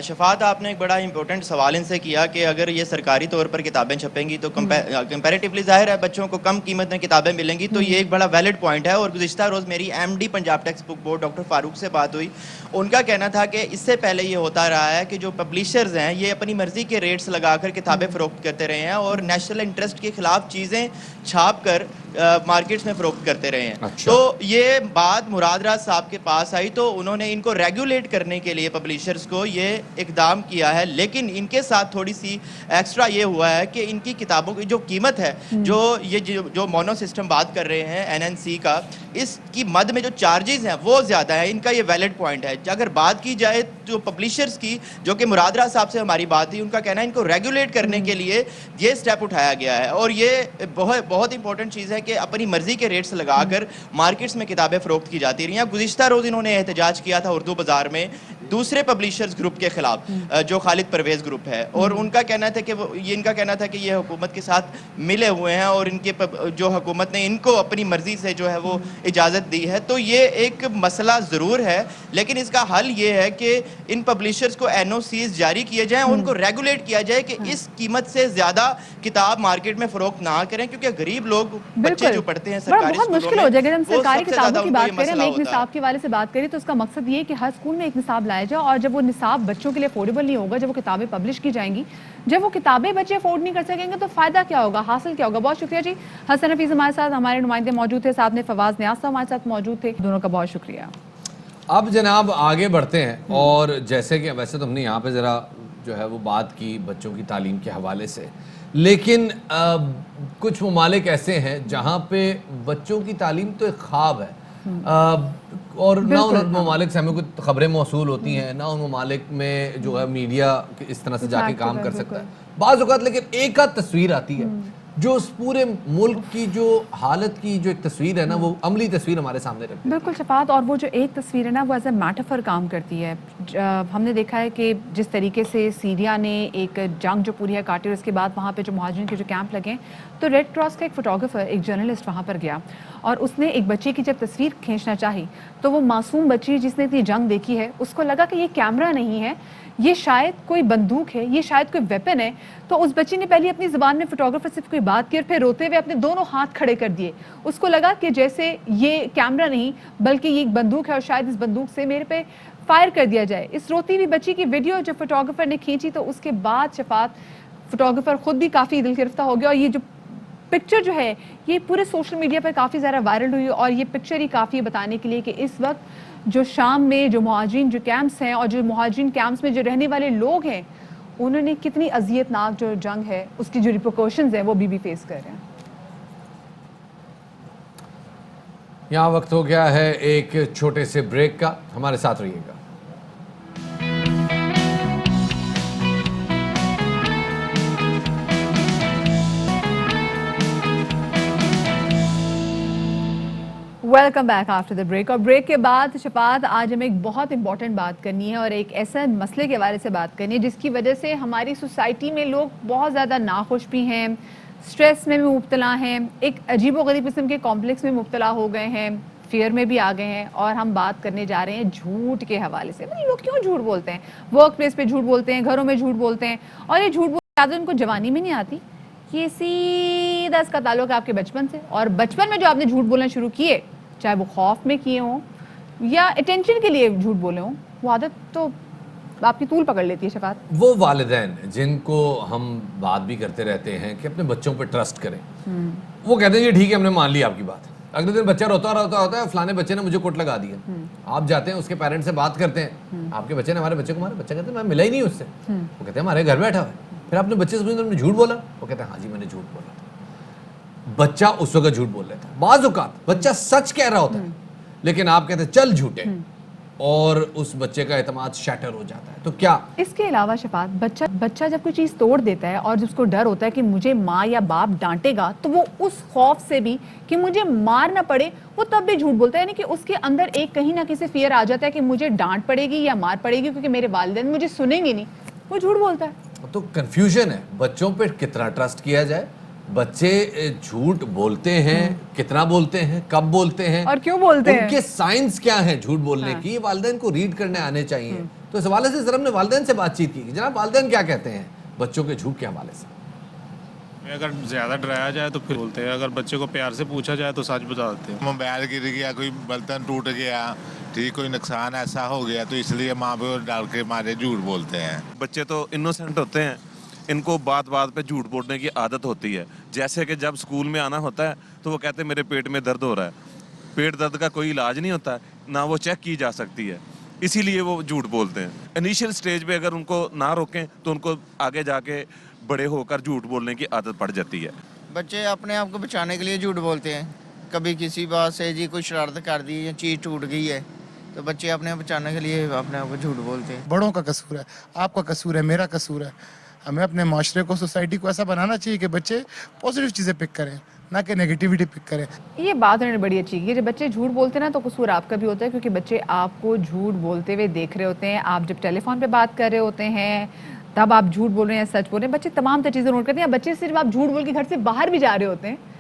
शफात, आपने एक बड़ा इंपॉर्टेंट सवाल इनसे किया कि अगर ये सरकारी तौर पर किताबें छपेंगी तो कंपैरेटिवली जाहिर है बच्चों को कम कीमत में किताबें मिलेंगी, तो ये एक बड़ा वैलिड पॉइंट है। और गुज़िश्ता रोज़ मेरी MD Punjab text book board doctor Farooq से बात हुई, उनका कहना था कि इससे पहले ये होता रहा है कि जो पब्लिशर्स हैं ये अपनी मर्ज़ी के रेट्स लगाकर किताबें फ़रोख्त करते रहे हैं और नेशनल इंटरेस्ट के ख़िलाफ़ चीज़ें छाप कर मार्केट्स में फ़रोख्त करते रहे हैं। अच्छा। तो ये बात मुराद राज साहब के पास आई तो उन्होंने इनको रेगुलेट करने के लिए पब्लिशर्स को ये इकदाम किया है, लेकिन इनके साथ थोड़ी सी एक्स्ट्रा ये हुआ है कि इनकी किताबों की जो कीमत है, जो मोनो सिस्टम बात कर रहे हैं एनएनसी का, इसकी मद में जो चार्जेस हैं वो ज़्यादा है। इनका ये वैलिड पॉइंट है। अगर बात की जाए जो पब्लिशर्स की, जो कि मुराद राज साहब से हमारी बात थी, उनका कहना है इनको रेगुलेट करने के लिए ये स्टेप उठाया गया है और ये बहुत इंपॉर्टेंट चीज़ है कि अपनी मर्जी के रेट्स लगाकर मार्केट्स में किताबें फ़रोख्त की जाती रही हैं। गुज़िश्ता रोज़ इन्होंने एहतजाज किया था उर्दू बाज़ार में दूसरे पब्लिशर्स ग्रुप के खिलाफ जो खालिद परवेज ग्रुप है, और उनका कहना था कि इनका कहना था कि ये हुकूमत के साथ मिले हुए हैं और इनके जो हुकूमत ने इनको अपनी मर्जी से जो है वो इजाज़त दी है। तो ये एक मसला ज़रूर है, लेकिन इसका हल ये है कि इन पब्लिशर्स को NOCs जारी किए जाएं, उनको रेगुलेट किया जाए कि इस कीमत से ज़्यादा किताब मार्केट में फ़रोख्त ना करें, क्योंकि गरीब लोग बच्चे जो पढ़ते हैं सरकारी बहुत मुश्किल हो जाएगा। हम सरकारी किताबों की बात करें, मैं एक होता है। निसाब के वाले से बात करें तो उसका मकसद ये है कि हर स्कूल में एक निसाब लाया जाए, और जब वो निसाब बच्चों के लिए अफोर्डेबल नहीं होगा, जब वो किताबें पब्लिश की जाएंगी, जब वो किताबें बच्चे अफोर्ड नहीं कर सकेंगे तो फायदा क्या होगा, हासिल क्या होगा। बहुत शुक्रिया जी। हसन हफीज हमारे साथ, हमारे नुमाइंदे मौजूद थे, साथ में फवाज नियाज साहब हमारे साथ मौजूद थे, दोनों का बहुत शुक्रिया। अब जनाब आगे बढ़ते हैं, और जैसे कि वैसे तो हमने यहाँ पे ज़रा जो है वो बात की बच्चों की तालीम के हवाले से, लेकिन कुछ ममालिक ऐसे हैं जहाँ पे बच्चों की तालीम तो एक ख्वाब है, और ना उन ममालिक से हमें कुछ खबरें मौसूल होती हैं, ना उन ममालिक में जो है मीडिया इस तरह से जाके काम कर सकता है बाज़ औक़ात, लेकिन एक आध तस्वीर आती है जो उस पूरे मुल्क की जो हालत की जो एक तस्वीर है ना, वो अमली तस्वीर हमारे सामने रखती है। बिल्कुल शफात, और वो जो एक तस्वीर है ना वो एज ए मेटाफर काम करती है। हमने देखा है कि जिस तरीके से सीरिया ने एक जंग जो पूरी है काटी, और उसके बाद वहाँ पे जो मुहाजिरीन के जो कैंप लगे, तो रेड क्रॉस का एक फ़ोटोग्राफ़र, एक जर्नलिस्ट वहाँ पर गया, और उसने एक बच्चे की जब तस्वीर खींचना चाही तो वो मासूम बच्ची जिसने इतनी जंग देखी है, उसको लगा कि ये कैमरा नहीं है, ये शायद कोई बंदूक है, ये शायद कोई वेपन है। तो उस बच्ची ने पहले अपनी ज़बान में फोटोग्राफर से कोई बात की और फिर रोते हुए अपने दोनों हाथ खड़े कर दिए। उसको लगा कि जैसे ये कैमरा नहीं बल्कि ये एक बंदूक है और शायद इस बंदूक से मेरे पे फायर कर दिया जाए। इस रोती हुई बच्ची की वीडियो जब फोटोग्राफर ने खींची तो उसके बाद शफात फोटोग्राफर खुद भी काफ़ी दिल गिरफ्तार हो गया, और ये जो पिक्चर जो है ये पूरे सोशल मीडिया पर काफ़ी ज़्यादा वायरल हुई, और ये पिक्चर ही काफ़ी है बताने के लिए कि इस वक्त जो शाम में जो मुहाजिरीन जो कैंप्स हैं और जो मुहाजिरीन कैंप्स में जो रहने वाले लोग हैं, उन्होंने कितनी अजियतनाक जो जंग है उसकी जो रिपोर्शंस हैं वो भी फेस कर रहे हैं। यहाँ वक्त हो गया है एक छोटे से ब्रेक का, हमारे साथ रहिएगा। Welcome back after the break. और ब्रेक के बाद शफात आज हमें एक बहुत इंपॉर्टेंट बात करनी है, और एक ऐसा मसले के बारे से बात करनी है जिसकी वजह से हमारी सोसाइटी में लोग बहुत ज़्यादा नाखुश भी हैं, स्ट्रेस में भी मुब्तला हैं, एक अजीबोगरीब किस्म के कॉम्प्लेक्स में मुब्तला हो गए हैं, फियर में भी आ गए हैं। और हम बात करने जा रहे हैं झूठ के हवाले से। मतलब लोग क्यों झूठ बोलते हैं, वर्क प्लेस पे झूठ बोलते हैं, घरों में झूठ बोलते हैं, और ये झूठ बोलने की आदत उनको जवानी में नहीं आती, ये सीधा इसका ताल्लुक है आपके बचपन से। और बचपन में जो आपने झूठ बोलना शुरू किए, चाहे वो खौफ में किए हों या अटेंशन के लिए झूठ बोले हों, वो आदत तो आपकी तूल पकड़ लेती है शफात। वो वालिदैन जिनको हम बात भी करते रहते हैं कि अपने बच्चों पे ट्रस्ट करें, वो कहते हैं जी ठीक है हमने मान लिया आपकी बात। अगले दिन बच्चा रोता होता है फलाने बच्चे ने मुझे कोट लगा दिया। आप जाते हैं उसके पेरेंट्स से बात करते हैं, आपके बच्चे ने हमारे बच्चे को मारा, बच्चा कहते हैं मैं मिला ही नहीं उससे, वो कहते हैं हमारे घर बैठा है। फिर आपने बच्चे से पूछा झूठ बोला, वो कहते हैं हाँ जी मैंने झूठ बोला। बच्चा उस वक्त झूठ बोल लेता है, बाज़ औक़ात बच्चा सच कह रहा होता है, लेकिन आप कहते हैं चल झूठे, और उस बच्चे का एतमाद शैटर हो जाता है। तो क्या इसके अलावा शफात बच्चा जब कोई चीज़ तोड़ देता है और जिसको डर होता है कि मुझे माँ या बाप डांटेगा, तो वो उस खौफ से भी कि मुझे मार ना पड़े वो तब भी झूठ बोलता है। यानी कि उसके अंदर एक कहीं ना कहीं फियर आ जाता है कि मुझे डांट पड़ेगी या मार पड़ेगी क्योंकि मेरे वालिदैन मुझे सुनेंगे नहीं, वो झूठ बोलता है। तो कंफ्यूजन है बच्चों पे कितना ट्रस्ट किया जाए। बच्चे झूठ बोलते हैं, कितना बोलते हैं, कब बोलते हैं और क्यों बोलते हैं, उनके साइंस क्या हैं झूठ बोलने की, वालिदैन को रीड करने आने चाहिए। तो इस हवाले से सर हमने वालिदैन से बातचीत की, जनाब वालिदैन क्या कहते हैं बच्चों के झूठ के हवाले से। अगर ज़्यादा डराया जाए तो फिर बोलते हैं, अगर बच्चे को प्यार से पूछा जाए तो सच बता देते हैं। मोबाइल गिर गया, कोई बर्तन टूट गया, ठीक कोई नुकसान ऐसा हो गया, तो इसलिए माँ बाप डर के मारे झूठ बोलते हैं। बच्चे तो इनोसेंट होते हैं, इनको बात बात पे झूठ बोलने की आदत होती है। जैसे कि जब स्कूल में आना होता है तो वो कहते हैं मेरे पेट में दर्द हो रहा है। पेट दर्द का कोई इलाज नहीं होता, ना वो चेक की जा सकती है, इसीलिए वो झूठ बोलते हैं। इनिशियल स्टेज पे अगर उनको ना रोकें तो उनको आगे जाके बड़े होकर झूठ बोलने की आदत पड़ जाती है। बच्चे अपने आप को बचाने के लिए झूठ बोलते हैं। कभी किसी बात से जी कोई शरारत कर दी या चीज़ टूट गई है तो बच्चे अपने आप बचाने के लिए अपने आप को झूठ बोलते हैं। बड़ों का कसूर है, आपका कसूर है, मेरा कसूर है, हमें अपने माशरे को, सोसाइटी को ऐसा बनाना चाहिए कि बच्चे पॉजिटिव चीज़ें पिक करें, ना कि नेगेटिविटी पिक करें। ये बात उन्होंने बड़ी अच्छी की, जब बच्चे झूठ बोलते हैं ना तो कसूर आपका भी होता है, क्योंकि बच्चे आपको झूठ बोलते हुए देख रहे होते हैं। आप जब टेलीफोन पे बात कर रहे होते हैं तब आप झूठ बोल रहे हैं, सच बोल रहे हैं, बच्चे तमाम तर चीज़ें नोट करते हैं। बच्चे सिर्फ आप झूठ बोल के घर से बाहर भी जा रहे होते हैं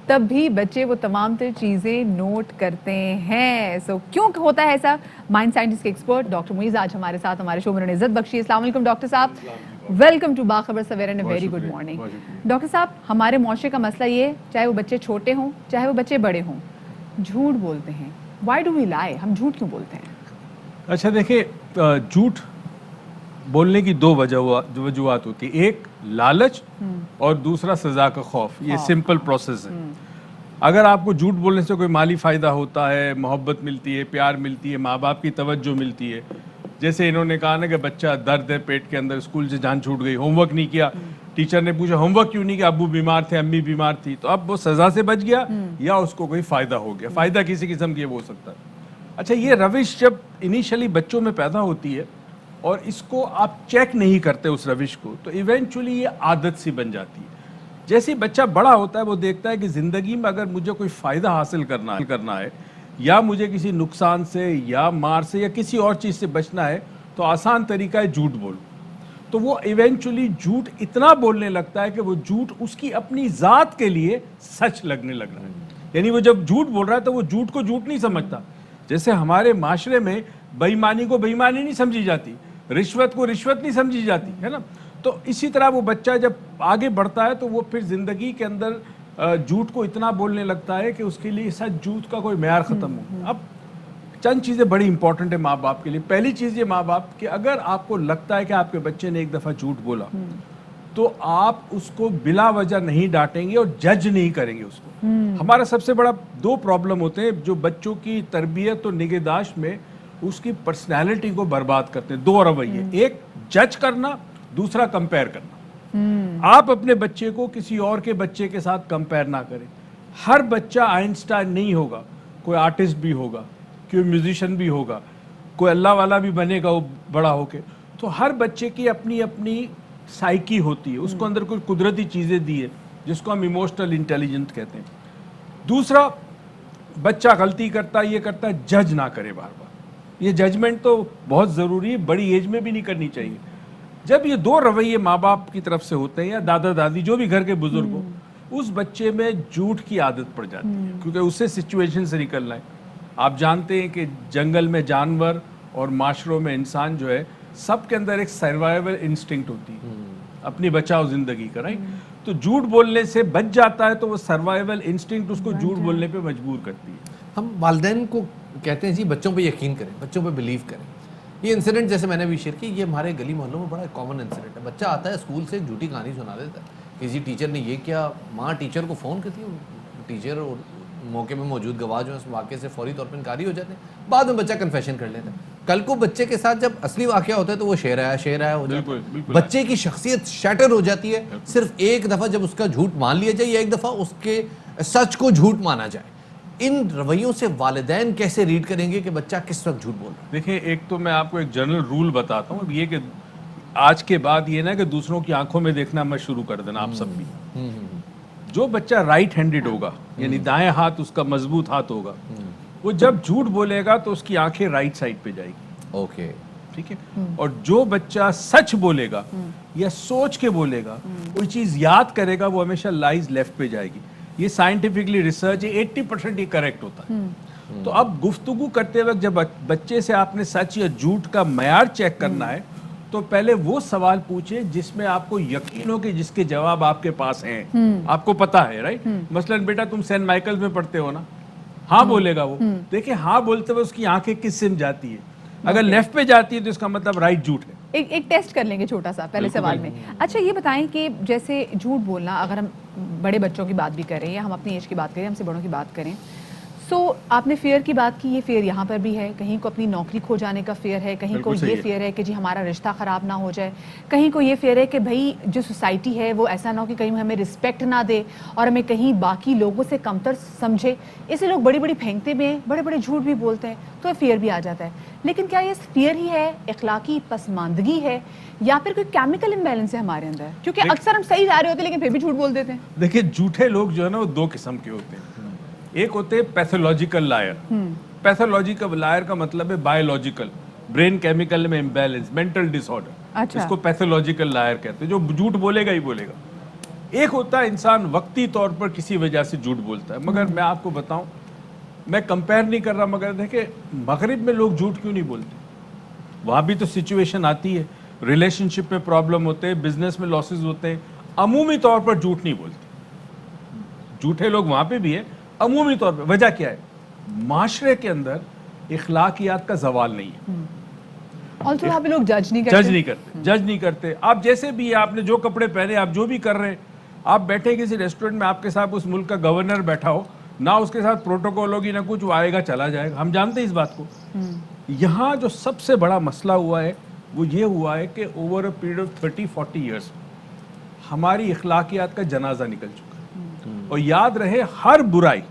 तब भी बच्चे वो तमाम तर चीज़ें नोट करते हैं। सो क्यों होता है ऐसा? माइंड साइंटिस्ट के एक्सपर्ट डॉक्टर मुईज़ आज हमारे साथ, हमारे शो में उन्होंने इज्जत बख्शी। अस्सलाम वालेकुम डॉक्टर साहब, welcome to Bakhabar Savera and very good morning. Doctor साहब, हमारे मुआशरे का मसला ये, चाहे वो बच्चे छोटे हों चाहे वो बच्चे बड़े हों, झूठ बोलते हैं। व्हाई डू वी लाई? हम झूठ क्यों बोलते हैं? अच्छा देखिए, झूठ बोलने की दो वजूहत होती है, एक लालच और दूसरा सजा का खौफ। ये सिंपल प्रोसेस है। अगर आपको झूठ बोलने से कोई माली फ़ायदा होता है, मोहब्बत मिलती है, प्यार मिलती है, माँ बाप की तवज्जो मिलती है, जैसे इन्होंने कहा ना कि बच्चा दर्द है पेट के अंदर, स्कूल से जान छूट गई, होमवर्क नहीं किया, टीचर ने पूछा होमवर्क क्यों नहीं किया, अब्बू बीमार थे, अम्मी बीमार थी, तो अब वो सज़ा से बच गया या उसको कोई फ़ायदा हो गया। फ़ायदा किसी किस्म की वो हो सकता है। अच्छा, ये रविश जब इनिशियली बच्चों में पैदा होती है और इसको आप चेक नहीं करते उस रविश को, तो इवेंचुअली ये आदत सी बन जाती है। जैसे ही बच्चा बड़ा होता है वो देखता है कि ज़िंदगी में अगर मुझे कोई फ़ायदा हासिल करना है या मुझे किसी नुकसान से या मार से या किसी और चीज़ से बचना है, तो आसान तरीका है झूठ बोलो। तो वो इवेंचुअली झूठ इतना बोलने लगता है कि वो झूठ उसकी अपनी ज़ात के लिए सच लगने लग रहा है। यानी वो जब झूठ बोल रहा है तो वो झूठ को झूठ नहीं समझता। जैसे हमारे माशरे में बेईमानी को बेईमानी नहीं समझी जाती, रिश्वत को रिश्वत नहीं समझी जाती, है ना। तो इसी तरह वो बच्चा जब आगे बढ़ता है तो वो फिर ज़िंदगी के अंदर झूठ को इतना बोलने लगता है कि उसके लिए सच झूठ का कोई मेयार ख़त्म हो। अब चंद चीज़ें बड़ी इंपॉर्टेंट है माँ बाप के लिए। पहली चीज़ ये माँ बाप कि अगर आपको लगता है कि आपके बच्चे ने एक दफ़ा झूठ बोला तो आप उसको बिला वजह नहीं डांटेंगे और जज नहीं करेंगे उसको। हमारा सबसे बड़ा दो प्रॉब्लम होते हैं जो बच्चों की तरबियत और निगहदाश्त में उसकी पर्सनैलिटी को बर्बाद करते हैं। दो रवैये, एक जज करना, दूसरा कंपेयर करना। आप अपने बच्चे को किसी और के बच्चे के साथ कंपेयर ना करें। हर बच्चा आइंस्टाइन नहीं होगा, कोई आर्टिस्ट भी होगा, कोई म्यूजिशियन भी होगा, कोई अल्लाह वाला भी बनेगा वो बड़ा होके। तो हर बच्चे की अपनी अपनी साइकी होती है, उसको अंदर कोई कुदरती चीज़ें दी है जिसको हम इमोशनल इंटेलिजेंस कहते हैं। दूसरा, बच्चा गलती करता है, ये करता है, जज ना करे बार बार। ये जजमेंट तो बहुत ज़रूरी है, बड़ी एज में भी नहीं करनी चाहिए। जब ये दो रवैये माँ बाप की तरफ से होते हैं या दादा दादी जो भी घर के बुजुर्ग हो, उस बच्चे में झूठ की आदत पड़ जाती है, क्योंकि उससे सिचुएशन से निकलना है। आप जानते हैं कि जंगल में जानवर और माशरों में इंसान जो है, सब के अंदर एक सर्वाइवल इंस्टिंक्ट होती है, अपनी बचाओ ज़िंदगी का, राइट। तो झूठ बोलने से बच जाता है तो वो सर्वाइवल इंस्टिंक्ट उसको झूठ बोलने पे मजबूर करती है। हम वालिदैन को कहते हैं जी बच्चों पे यकीन करें, बच्चों पे बिलीव करें। ये इंसिडेंट जैसे मैंने भी शेयर की, ये हमारे गली मोहल्लों में बड़ा कॉमन इंसिडेंट है। बच्चा आता है स्कूल से, झूठी कहानी सुना देता है, किसी टीचर ने ये किया, माँ टीचर को फ़ोन करती है, टीचर और मौके में मौजूद गवाह जो है उस वाक़े से फौरी तौर पर इनकारी हो जाते हैं। बाद में बच्चा कन्फेशन कर लेता है। कल को बच्चे के साथ जब असली वाक़या होता है तो वो शेर आया हो जाता है। बच्चे की शख्सियत शैटर हो जाती है सिर्फ एक दफ़ा जब उसका झूठ मान लिया जाए या एक दफ़ा उसके सच को झूठ माना जाए। इन रवैयों से वालिदैन कैसे रीड करेंगे कि बच्चा किस वक्त झूठ बोल रहा है? देखिए, एक तो मैं आपको एक जनरल रूल बताता हूँ, ये कि आज के बाद ये ना कि दूसरों की आंखों में देखना मत शुरू कर देना आप सब भी। जो बच्चा राइट हैंडेड होगा, यानी दाएं हाथ उसका मजबूत हाथ होगा, वो जब झूठ बोलेगा तो उसकी आंखें राइट साइड पे जाएगी। ओके, ठीक है। और जो बच्चा सच बोलेगा या सोच के बोलेगा, कोई चीज़ याद करेगा, वो हमेशा लाइज लेफ्ट पे जाएगी। ये साइंटिफिकली रिसर्च है, 80% ये करेक्ट होता है। तो अब गुफ्तगू करते वक्त जब बच्चे से आपने सच या झूठ का मयार चेक करना है तो पहले वो सवाल पूछे जिसमें आपको यकीन हो कि जिसके जवाब आपके पास हैं, आपको पता है, राइट। मसलन बेटा तुम सेंट माइकल में पढ़ते हो ना, हाँ बोलेगा वो। देखिए, हाँ बोलते हुए उसकी आंखें किस सिम जाती है, अगर लेफ्ट पे जाती है तो इसका मतलब राइट झूठ है। एक टेस्ट कर लेंगे छोटा सा पहले सवाल में। अच्छा, ये बताएं कि जैसे झूठ बोलना, अगर हम बड़े बच्चों की बात भी करें या हम अपनी एज की बात करें, हमसे बड़ों की बात करें, सो आपने फेयर की बात की, ये फेयर यहाँ पर भी है, कहीं को अपनी नौकरी खो जाने का फेयर है, कहीं को ये फेयर है कि जी हमारा रिश्ता ख़राब ना हो जाए, कहीं को ये फेयर है कि भाई जो सोसाइटी है वो ऐसा ना हो कि कहीं हमें रिस्पेक्ट ना दे और हमें कहीं बाकी लोगों से कमतर समझे, इसलिए लोग बड़ी बड़ी फेंकते भी हैं, बड़े बड़े झूठ भी बोलते हैं, तो फेयर भी आ जाता है। लेकिन क्या ये फेयर ही है, इखलाकी पसमानदगी है, या फिर कोई केमिकल इम्बैलेंस है हमारे अंदर? क्योंकि अक्सर हम सही जा रहे होते हैं लेकिन फिर भी झूठ बोल देते हैं। देखिए, झूठे लोग जो है ना वो दो किस्म के होते हैं। एक होते हैं पैथोलॉजिकल लायर। पैथोलॉजिकल लायर का मतलब है बायोलॉजिकल, ब्रेन केमिकल में इम्बैलेंस, मेंटल डिसऑर्डर। अच्छा। इसको पैथोलॉजिकल लायर कहते हैं, जो झूठ बोलेगा ही बोलेगा। एक होता है इंसान वक्ती तौर पर किसी वजह से झूठ बोलता है। मगर मैं आपको बताऊं, मैं कंपेयर नहीं कर रहा, मगर देखे मगरिब में लोग झूठ क्यों नहीं बोलते? वहां भी तो सिचुएशन आती है, रिलेशनशिप में प्रॉब्लम होते हैं, बिजनेस में लॉसेज होते हैं, अमूमी तौर पर झूठ नहीं बोलते। झूठे लोग वहां पे भी है, अमूमी तौर पर। वजह क्या है? माशरे के अंदर इखलाकियात का जवाल नहीं है। और तो वहाँ पे लोग जज नहीं करते। जज नहीं करते। आप जैसे भी, आपने जो कपड़े पहने, आप जो भी कर रहे हैं, आप बैठे किसी रेस्टोरेंट में, आपके साथ उस मुल्क का गवर्नर बैठा हो, ना उसके साथ प्रोटोकॉल होगी ना कुछ, वो आएगा चला जाएगा, हम जानते हैं इस बात को। यहाँ जो सबसे बड़ा मसला हुआ है वो ये हुआ है कि over a period of 30-40 years हमारी इखलाकियात का जनाजा निकल चुका है। और याद रहे, हर बुराई,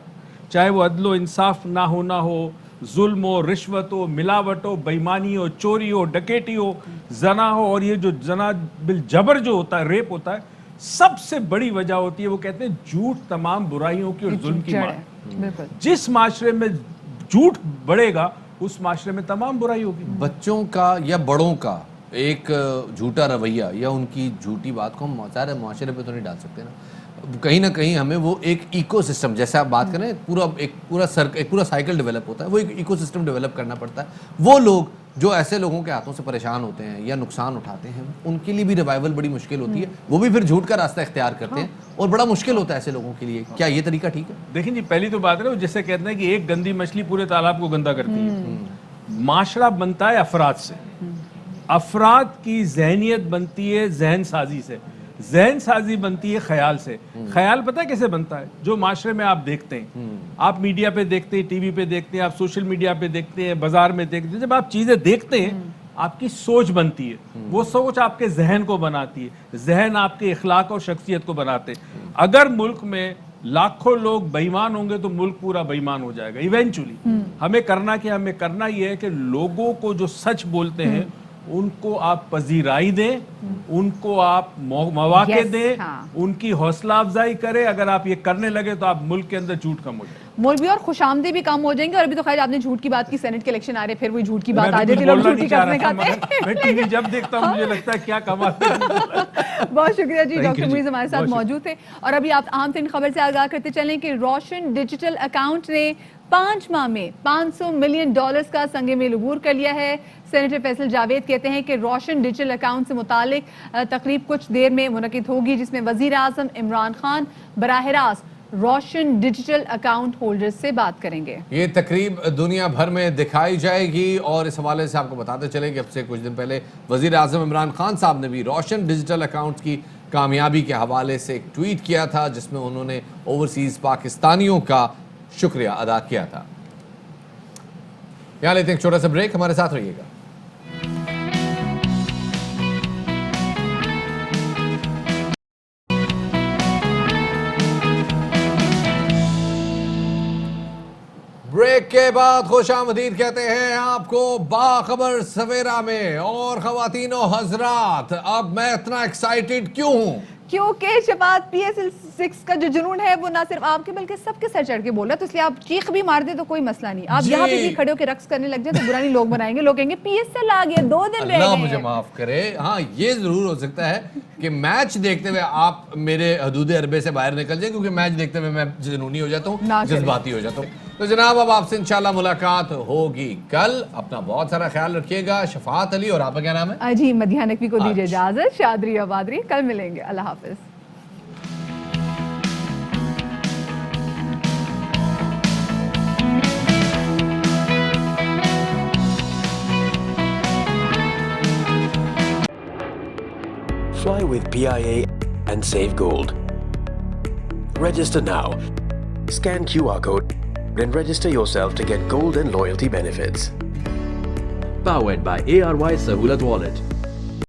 चाहे वो अदलो इंसाफ ना हो, जुल्म हो, रिश्वत हो, मिलावट हो, बेईमानी हो, चोरी हो, डकैती हो, जना हो, और ये जो जना बिल जबर जो होता है, रेप होता है, सबसे बड़ी वजह होती है, वो कहते हैं झूठ तमाम बुराइयों की और जुल्म की मां है। जिस माशरे में झूठ बढ़ेगा उस माशरे में तमाम बुराई होगी। बच्चों का या बड़ों का एक झूठा रवैया या उनकी झूठी बात को हम सारे माशरे पे तो नहीं डाल सकते ना। कहीं ना कहीं हमें वो एक इकोसिस्टम, जैसे आप बात करें, एक पूरा साइकिल डेवलप होता है, वो एक इकोसिस्टम डेवलप करना पड़ता है। वो लोग जो ऐसे लोगों के हाथों से परेशान होते हैं या नुकसान उठाते हैं, उनके लिए भी रिवाइवल बड़ी मुश्किल होती है। वो भी फिर झूठ का रास्ता इख्तियार करते हैं और बड़ा मुश्किल होता है ऐसे लोगों के लिए। क्या ये तरीका ठीक है? देखिए जी, पहली तो बात है ना, जैसे कहते हैं कि एक गंदी मछली पूरे तालाब को गंदा करती है। माशरा बनता है अफराद से, अफराद की जहनियत बनती है जहन साजी से, जहन साजी बनती है ख्याल से। ख्याल पता है कैसे बनता है? जो माशरे में आप देखते हैं, आप मीडिया पे देखते हैं, टीवी पे देखते हैं, आप सोशल मीडिया पे देखते हैं, बाजार में देखते हैं, जब आप चीजें देखते हैं आपकी सोच बनती है, वो सोच आपके जहन को बनाती है, जहन आपके इखलाक और शख्सियत को बनाते हैं। अगर मुल्क में लाखों लोग बेईमान होंगे तो मुल्क पूरा बेईमान हो जाएगा इवेंचुअली। हमें करना क्या? हमें करना ये है कि लोगों को जो सच बोलते हैं उनको आप पजीराई दें, उनको आप मौके दें, उनकी हौसला अफजाई करें। अगर आप ये करने लगे तो आप मुल्क के अंदर झूठ कम हो जाए, मौलवी और खुशामदी भी कम हो जाएंगे। और अभी तो खैर आपने झूठ की बात की, सेनेट के इलेक्शन आ रहे, फिर वही झूठ की बात आ जाती, लोग झूठी कसमें खाते हैं। मैं टीवी जब देखता हूं मुझे लगता है क्या कमाल है। बहुत शुक्रिया जी, डॉक्टर मुइज़ हमारे साथ मौजूद थे। और अभी आप अहम तरीन खबर से आगाह करते चलें कि रोशन डिजिटल अकाउंट ने 5 माह में $500 मिलियन का संगे में लबूर कर लिया है। सेनेटर फैसल जावेद कहते हैं कि रोशन डिजिटल अकाउंट से मुतालिक तकरीब कुछ देर में मुनक़िद होगी, जिसमें वज़ीर आज़म इमरान खान बराह रास्त रोशन डिजिटल अकाउंट होल्डर्स से बात करेंगे। ये तकरीब दुनिया भर में दिखाई जाएगी। और इस हवाले से आपको बताते चले कि अब से कुछ दिन पहले वज़ीर आज़म इमरान खान साहब ने भी रोशन डिजिटल अकाउंट की कामयाबी के हवाले से एक ट्वीट किया था, जिसमें उन्होंने ओवरसीज़ पाकिस्तानियों का शुक्रिया अदा किया था। यहाँ लेते हैं एक छोटा सा ब्रेक, हमारे साथ रहिएगा। ब्रेक के बाद खुशामदीद कहते हैं आपको बाखबर सवेरा में। और ख़वातीनो हजरात, अब मैं इतना एक्साइटेड क्यों हूं? क्योंकि शफात PSL-6 का जो जुनून है वो ना सिर्फ आपके बल्कि सबके सर चढ़ के बोल रहा है, तो इसलिए आप चीख भी मार दे तो कोई मसला नहीं। आप यहाँ पे भी खड़े होकर रक्स करने लग जाए तो बुरा नहीं, लोग बनाएंगे, लोग कहेंगे PSL आ गया, 2 दिन रह गए। मुझे माफ करे, हाँ ये जरूर हो सकता है कि मैच देखते हुए आप मेरे हदूद अरबे से बाहर निकल जाए, क्योंकि मैच देखते हुए मैं जुनूनी हो जाता हूँ, जज्बाती हो जाता हूँ। तो जनाब, अब आपसे इंशाल्लाह मुलाकात होगी कल। अपना बहुत सारा ख्याल रखिएगा। शफात अली, और आपका क्या नाम है? जी, मदिहा नकवी को दीजिए इजाजत। शादरी आबादरी, कल मिलेंगे। अल्लाह हाफिज। Fly with PIA and save gold. Register now. Scan QR code then register yourself to get gold and loyalty benefits. Powered by ARY Sahulat Wallet.